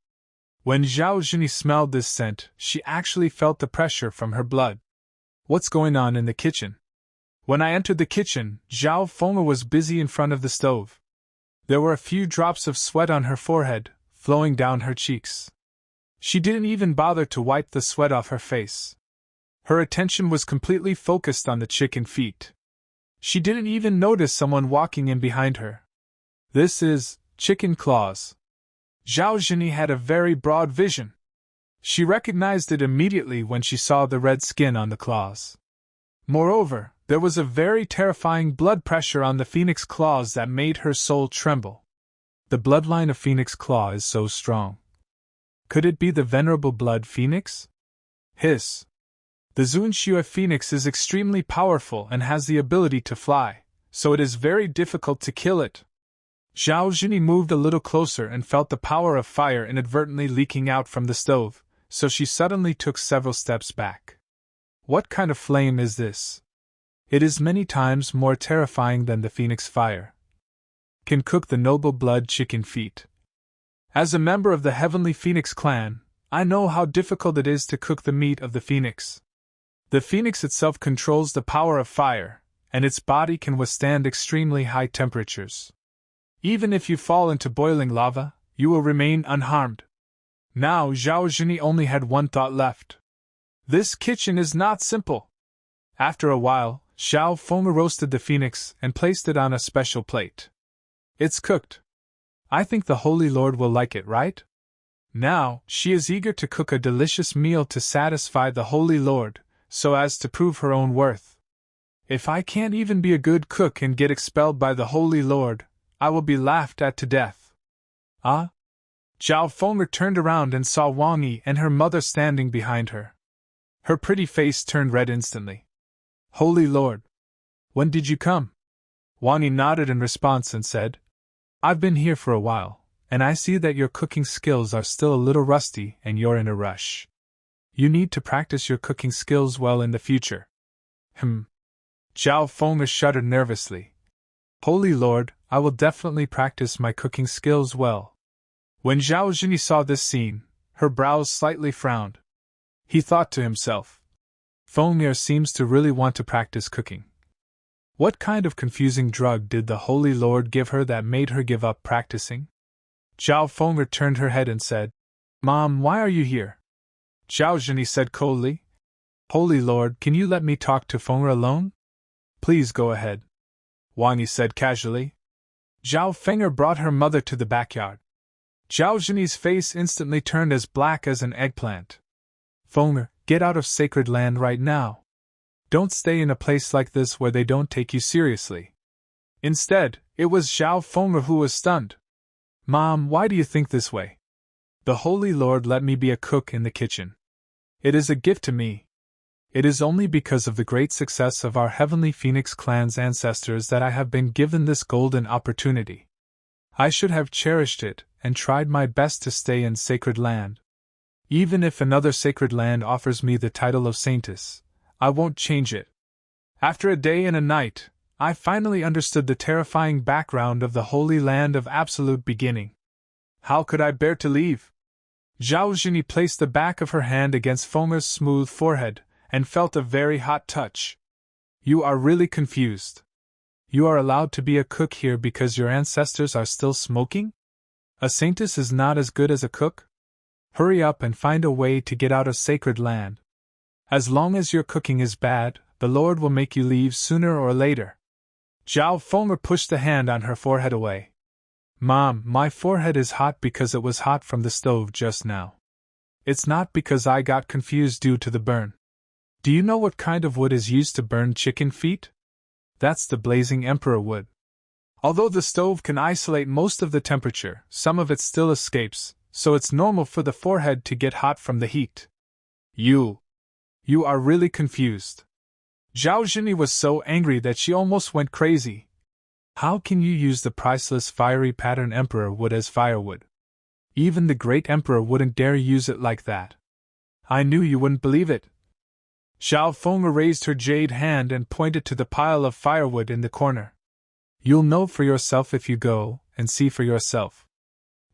When Zhao Zhini smelled this scent, she actually felt the pressure from her blood. "What's going on in the kitchen?" When I entered the kitchen, Zhao Fenger was busy in front of the stove. There were a few drops of sweat on her forehead, flowing down her cheeks. She didn't even bother to wipe the sweat off her face. Her attention was completely focused on the chicken feet. She didn't even notice someone walking in behind her. "This is chicken claws." Zhao Zhini had a very broad vision. She recognized it immediately when she saw the red skin on the claws. Moreover, there was a very terrifying blood pressure on the phoenix claws that made her soul tremble. The bloodline of Phoenix Claw is so strong. Could it be the venerable blood phoenix? Hiss. The Zunxue phoenix is extremely powerful and has the ability to fly, so it is very difficult to kill it. Zhao Zhini moved a little closer and felt the power of fire inadvertently leaking out from the stove, so she suddenly took several steps back. What kind of flame is this? It is many times more terrifying than the phoenix fire. Can cook the noble blood chicken feet. As a member of the Heavenly Phoenix clan, I know how difficult it is to cook the meat of the phoenix. The phoenix itself controls the power of fire, and its body can withstand extremely high temperatures. Even if you fall into boiling lava, you will remain unharmed. Now Zhao Zhini only had one thought left. This kitchen is not simple. After a while, Xiao Feng roasted the phoenix and placed it on a special plate. It's cooked. I think the Holy Lord will like it, right? Now, she is eager to cook a delicious meal to satisfy the Holy Lord, so as to prove her own worth. If I can't even be a good cook and get expelled by the Holy Lord, I will be laughed at to death. Ah? Zhao Feng turned around and saw Wang Yi and her mother standing behind her. Her pretty face turned red instantly. Holy Lord! When did you come? Wang Yi nodded in response and said, I've been here for a while, and I see that your cooking skills are still a little rusty and you're in a rush. You need to practice your cooking skills well in the future. Zhao Feng shuddered nervously. Holy Lord, I will definitely practice my cooking skills well. When Zhao Zhini saw this scene, her brows slightly frowned. He thought to himself, Feng'er seems to really want to practice cooking. What kind of confusing drug did the Holy Lord give her that made her give up practicing? Zhao Feng'er turned her head and said, Mom, why are you here? Zhao Zhini said coldly, Holy Lord, can you let me talk to Feng'er alone? Please go ahead. Wang Yi said casually. Zhao Feng'er brought her mother to the backyard. Zhao Zhini's face instantly turned as black as an eggplant. Feng'er, get out of sacred land right now. Don't stay in a place like this where they don't take you seriously. Instead, it was Zhao Feng'er who was stunned. Mom, why do you think this way? The Holy Lord let me be a cook in the kitchen. It is a gift to me. It is only because of the great success of our Heavenly Phoenix clan's ancestors that I have been given this golden opportunity. I should have cherished it and tried my best to stay in sacred land. Even if another sacred land offers me the title of saintess, I won't change it. After a day and a night, I finally understood the terrifying background of the Holy Land of Absolute Beginning. How could I bear to leave? Zhao Zhini placed the back of her hand against Feng'er's smooth forehead and felt a very hot touch. You are really confused. You are allowed to be a cook here because your ancestors are still smoking? A saintess is not as good as a cook? Hurry up and find a way to get out of sacred land. As long as your cooking is bad, the Lord will make you leave sooner or later. Zhao Feng'er pushed the hand on her forehead away. Mom, my forehead is hot because it was hot from the stove just now. It's not because I got confused due to the burn. Do you know what kind of wood is used to burn chicken feet? That's the blazing emperor wood. Although the stove can isolate most of the temperature, some of it still escapes, so it's normal for the forehead to get hot from the heat. You are really confused. Zhao Zhini was so angry that she almost went crazy. How can you use the priceless fiery pattern emperor wood as firewood? Even the great emperor wouldn't dare use it like that. I knew you wouldn't believe it. Zhao Feng'er raised her jade hand and pointed to the pile of firewood in the corner. You'll know for yourself if you go and see for yourself.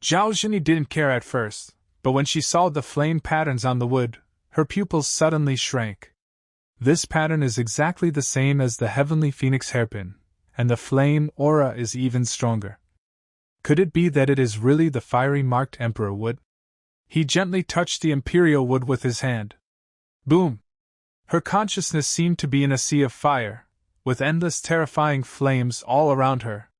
Zhao Zhini didn't care at first, but when she saw the flame patterns on the wood, her pupils suddenly shrank. This pattern is exactly the same as the Heavenly Phoenix hairpin, and the flame aura is even stronger. Could it be that it is really the fiery marked emperor wood? He gently touched the imperial wood with his hand. Boom! Her consciousness seemed to be in a sea of fire, with endless terrifying flames all around her.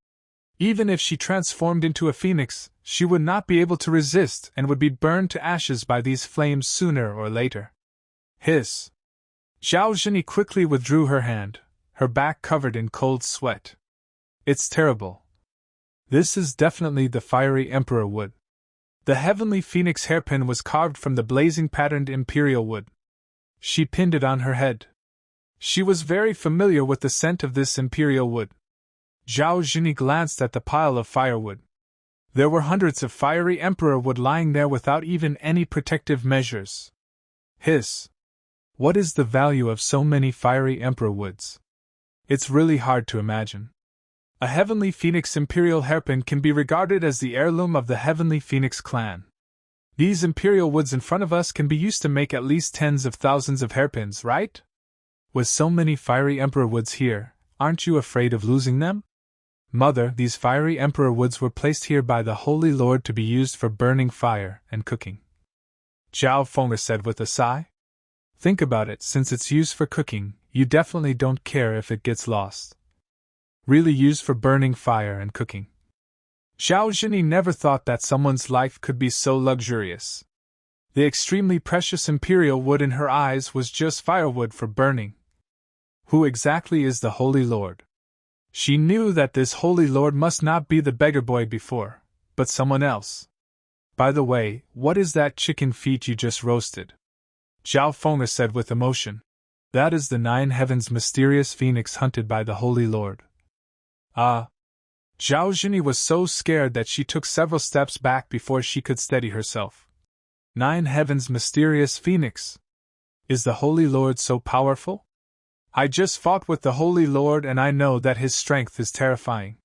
Even if she transformed into a phoenix, she would not be able to resist and would be burned to ashes by these flames sooner or later. Hiss! Zhao Zhini quickly withdrew her hand, her back covered in cold sweat. It's terrible. This is definitely the fiery emperor wood. The Heavenly Phoenix hairpin was carved from the blazing patterned imperial wood. She pinned it on her head. She was very familiar with the scent of this imperial wood. Zhao Zhini glanced at the pile of firewood. There were hundreds of fiery emperor wood lying there without even any protective measures. Hiss! What is the value of so many fiery emperor woods? It's really hard to imagine. A heavenly phoenix imperial hairpin can be regarded as the heirloom of the heavenly phoenix clan. These imperial woods in front of us can be used to make at least tens of thousands of hairpins, right? With so many fiery emperor woods here, aren't you afraid of losing them? Mother, these fiery emperor woods were placed here by the Holy Lord to be used for burning fire and cooking. Zhao Feng'er said with a sigh. Think about it, since it's used for cooking, you definitely don't care if it gets lost. Really used for burning fire and cooking. Zhao Zhini never thought that someone's life could be so luxurious. The extremely precious imperial wood in her eyes was just firewood for burning. Who exactly is the Holy Lord? She knew that this Holy Lord must not be the beggar boy before, but someone else. By the way, what is that chicken feet you just roasted? Zhao Feng'er said with emotion. That is the 9 heavens mysterious phoenix hunted by the Holy Lord. Ah! Zhao Zhini was so scared that she took several steps back before she could steady herself. 9 heavens mysterious phoenix. Is the Holy Lord so powerful? I just fought with the Holy Lord and I know that his strength is terrifying.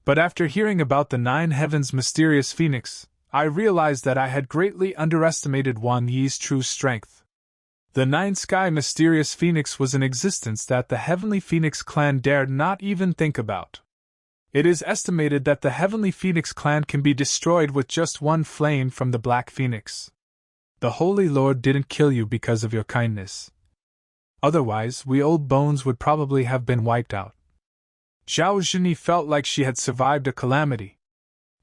But after hearing about the 9 heavens mysterious phoenix, I realized that I had greatly underestimated Wan Yi's true strength. The 9 sky mysterious phoenix was an existence that the Heavenly Phoenix clan dared not even think about. It is estimated that the Heavenly Phoenix clan can be destroyed with just one flame from the Black Phoenix. The Holy Lord didn't kill you because of your kindness. Otherwise, we old bones would probably have been wiped out. Zhao Zhini felt like she had survived a calamity.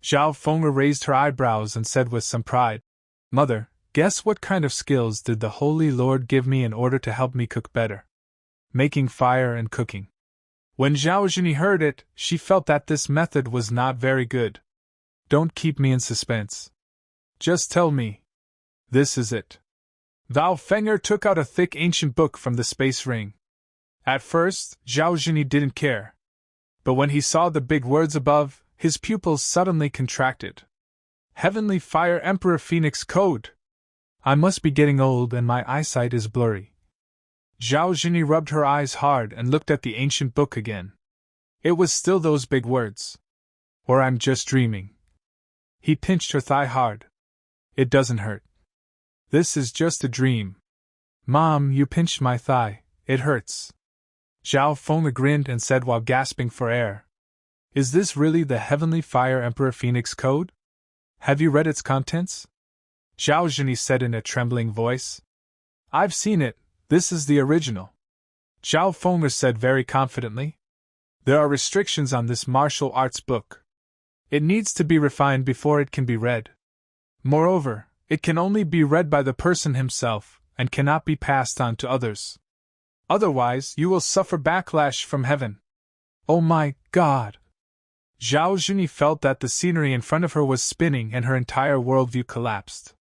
Zhao Feng'er raised her eyebrows and said with some pride, Mother, guess what kind of skills did the Holy Lord give me in order to help me cook better? Making fire and cooking. When Zhao Zhini heard it, she felt that this method was not very good. Don't keep me in suspense. Just tell me. This is it. Zhao Feng'er took out a thick ancient book from the space ring. At first, Zhao Zhini didn't care. But when he saw the big words above, his pupils suddenly contracted. Heavenly Fire Emperor Phoenix Code! I must be getting old and my eyesight is blurry. Zhao Zhini rubbed her eyes hard and looked at the ancient book again. It was still those big words. Or I'm just dreaming. He pinched her thigh hard. It doesn't hurt. This is just a dream. Mom, you pinched my thigh, it hurts. Zhao Feng'er grinned and said while gasping for air. Is this really the Heavenly Fire Emperor Phoenix Code? Have you read its contents? Zhao Zhini said in a trembling voice. I've seen it, this is the original. Zhao Feng'er said very confidently. There are restrictions on this martial arts book. It needs to be refined before it can be read. Moreover, it can only be read by the person himself, and cannot be passed on to others. Otherwise, you will suffer backlash from heaven. Oh my God! Zhao Zhini felt that the scenery in front of her was spinning and her entire worldview collapsed.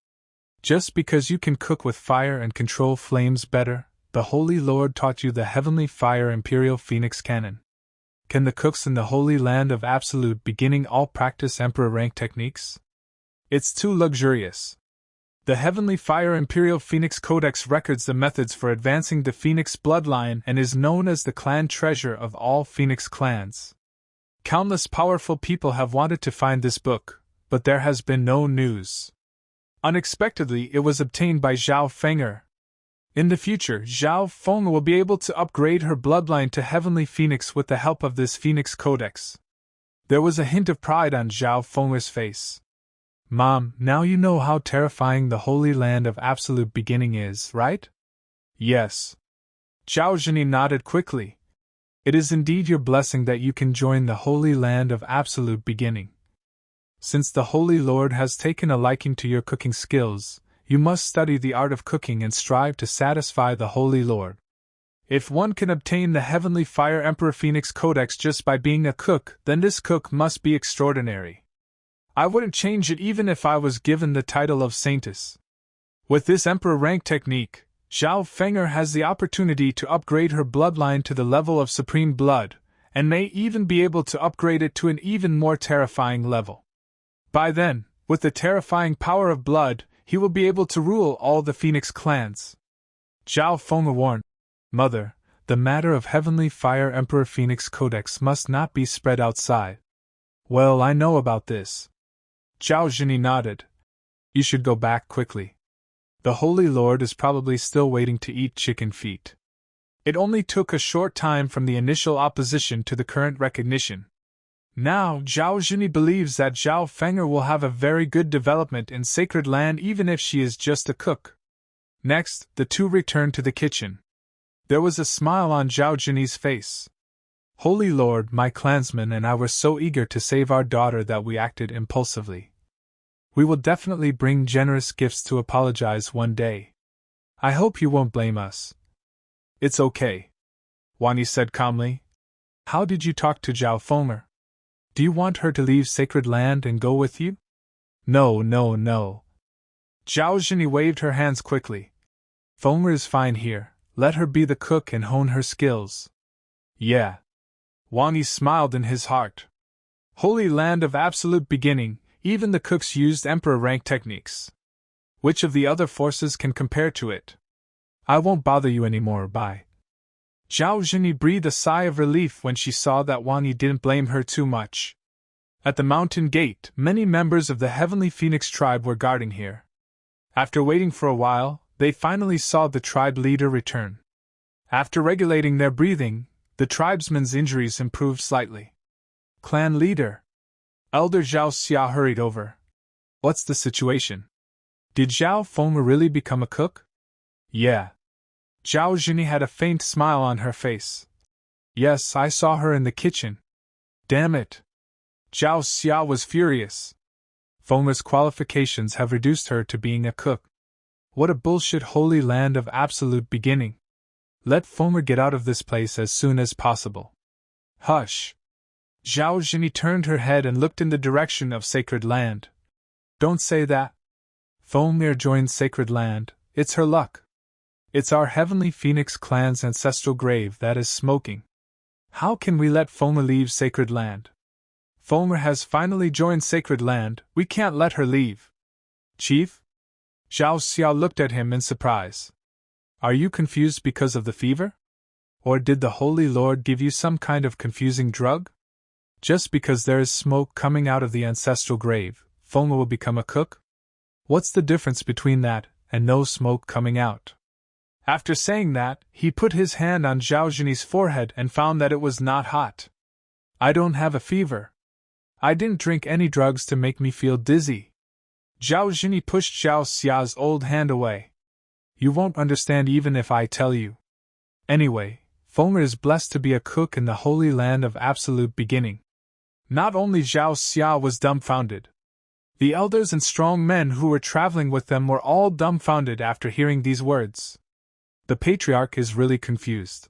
Just because you can cook with fire and control flames better, the Holy Lord taught you the Heavenly Fire Imperial Phoenix Cannon. Can the cooks in the Holy Land of Absolute Beginning all practice Emperor rank techniques? It's too luxurious. The Heavenly Fire Imperial Phoenix Codex records the methods for advancing the Phoenix bloodline and is known as the clan treasure of all Phoenix clans. Countless powerful people have wanted to find this book, but there has been no news. Unexpectedly, it was obtained by Zhao Feng'er. In the future, Zhao Feng'er will be able to upgrade her bloodline to Heavenly Phoenix with the help of this Phoenix Codex. There was a hint of pride on Zhao Feng'er's face. Mom, now you know how terrifying the Holy Land of Absolute Beginning is, right? Yes. Zhao Zhini nodded quickly. It is indeed your blessing that you can join the Holy Land of Absolute Beginning. Since the Holy Lord has taken a liking to your cooking skills, you must study the art of cooking and strive to satisfy the Holy Lord. If one can obtain the Heavenly Fire Emperor Phoenix Codex just by being a cook, then this cook must be extraordinary. I wouldn't change it even if I was given the title of Saintess. With this Emperor rank technique, Zhao Feng'er has the opportunity to upgrade her bloodline to the level of Supreme Blood, and may even be able to upgrade it to an even more terrifying level. By then, with the terrifying power of blood, he will be able to rule all the Phoenix clans. Zhao Feng'er warned. Mother, the matter of Heavenly Fire Emperor Phoenix Codex must not be spread outside. Well, I know about this. Zhao Zhini nodded. You should go back quickly. The Holy Lord is probably still waiting to eat chicken feet. It only took a short time from the initial opposition to the current recognition. Now, Zhao Zhini believes that Zhao Feng'er will have a very good development in Sacred Land even if she is just a cook. Next, the two returned to the kitchen. There was a smile on Zhao Zhini's face. Holy Lord, my clansmen and I were so eager to save our daughter that we acted impulsively. We will definitely bring generous gifts to apologize one day. I hope you won't blame us. It's okay, Wang Yi said calmly. How did you talk to Zhao Feng'er? Do you want her to leave Sacred Land and go with you? No. Zhao Zhini waved her hands quickly. Feng'er is fine here. Let her be the cook and hone her skills. Yeah. Wang Yi smiled in his heart. Holy Land of Absolute Beginning, even the cooks used Emperor rank techniques. Which of the other forces can compare to it? I won't bother you anymore, bye. Zhao Zhini breathed a sigh of relief when she saw that Wang Yi didn't blame her too much. At the mountain gate, many members of the Heavenly Phoenix tribe were guarding here. After waiting for a while, they finally saw the tribe leader return. After regulating their breathing, the tribesman's injuries improved slightly. Clan leader. Elder Zhao Xia hurried over. What's the situation? Did Zhao Feng'er really become a cook? Yeah. Zhao Zhini had a faint smile on her face. Yes, I saw her in the kitchen. Damn it. Zhao Xia was furious. Feng'er's qualifications have reduced her to being a cook. What a bullshit Holy Land of Absolute Beginning. Let Feng'er get out of this place as soon as possible. Hush. Zhao Zhini turned her head and looked in the direction of Sacred Land. Don't say that. Feng'er joined Sacred Land, it's her luck. It's our Heavenly Phoenix clan's ancestral grave that is smoking. How can we let Feng'er leave Sacred Land? Feng'er has finally joined Sacred Land, we can't let her leave. Chief? Zhao Xia looked at him in surprise. Are you confused because of the fever? Or did the Holy Lord give you some kind of confusing drug? Just because there is smoke coming out of the ancestral grave, Feng'er will become a cook? What's the difference between that and no smoke coming out? After saying that, he put his hand on Zhao Zhini's forehead and found that it was not hot. I don't have a fever. I didn't drink any drugs to make me feel dizzy. Zhao Zhini pushed Zhao Xia's old hand away. You won't understand even if I tell you. Anyway, Feng'er is blessed to be a cook in the Holy Land of Absolute Beginning. Not only Zhao Xia was dumbfounded. The elders and strong men who were traveling with them were all dumbfounded after hearing these words. The patriarch is really confused.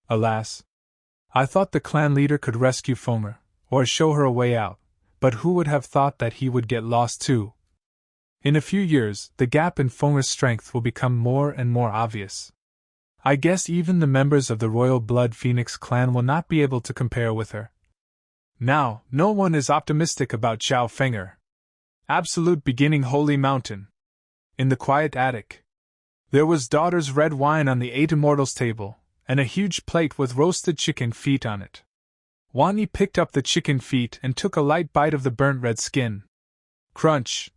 Alas. I thought the clan leader could rescue Feng'er, or show her a way out, but who would have thought that he would get lost too? In a few years, the gap in Feng'er's strength will become more and more obvious. I guess even the members of the Royal Blood Phoenix clan will not be able to compare with her. Now, no one is optimistic about Zhao Feng'er. Absolute Beginning Holy Mountain. In the quiet attic. There was daughter's red wine on the 8 Immortals table, and a huge plate with roasted chicken feet on it. Wang Yi picked up the chicken feet and took a light bite of the burnt red skin. Crunch.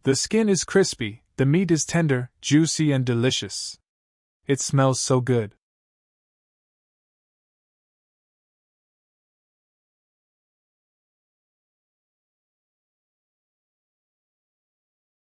The skin is crispy, the meat is tender, juicy and delicious. It smells so good.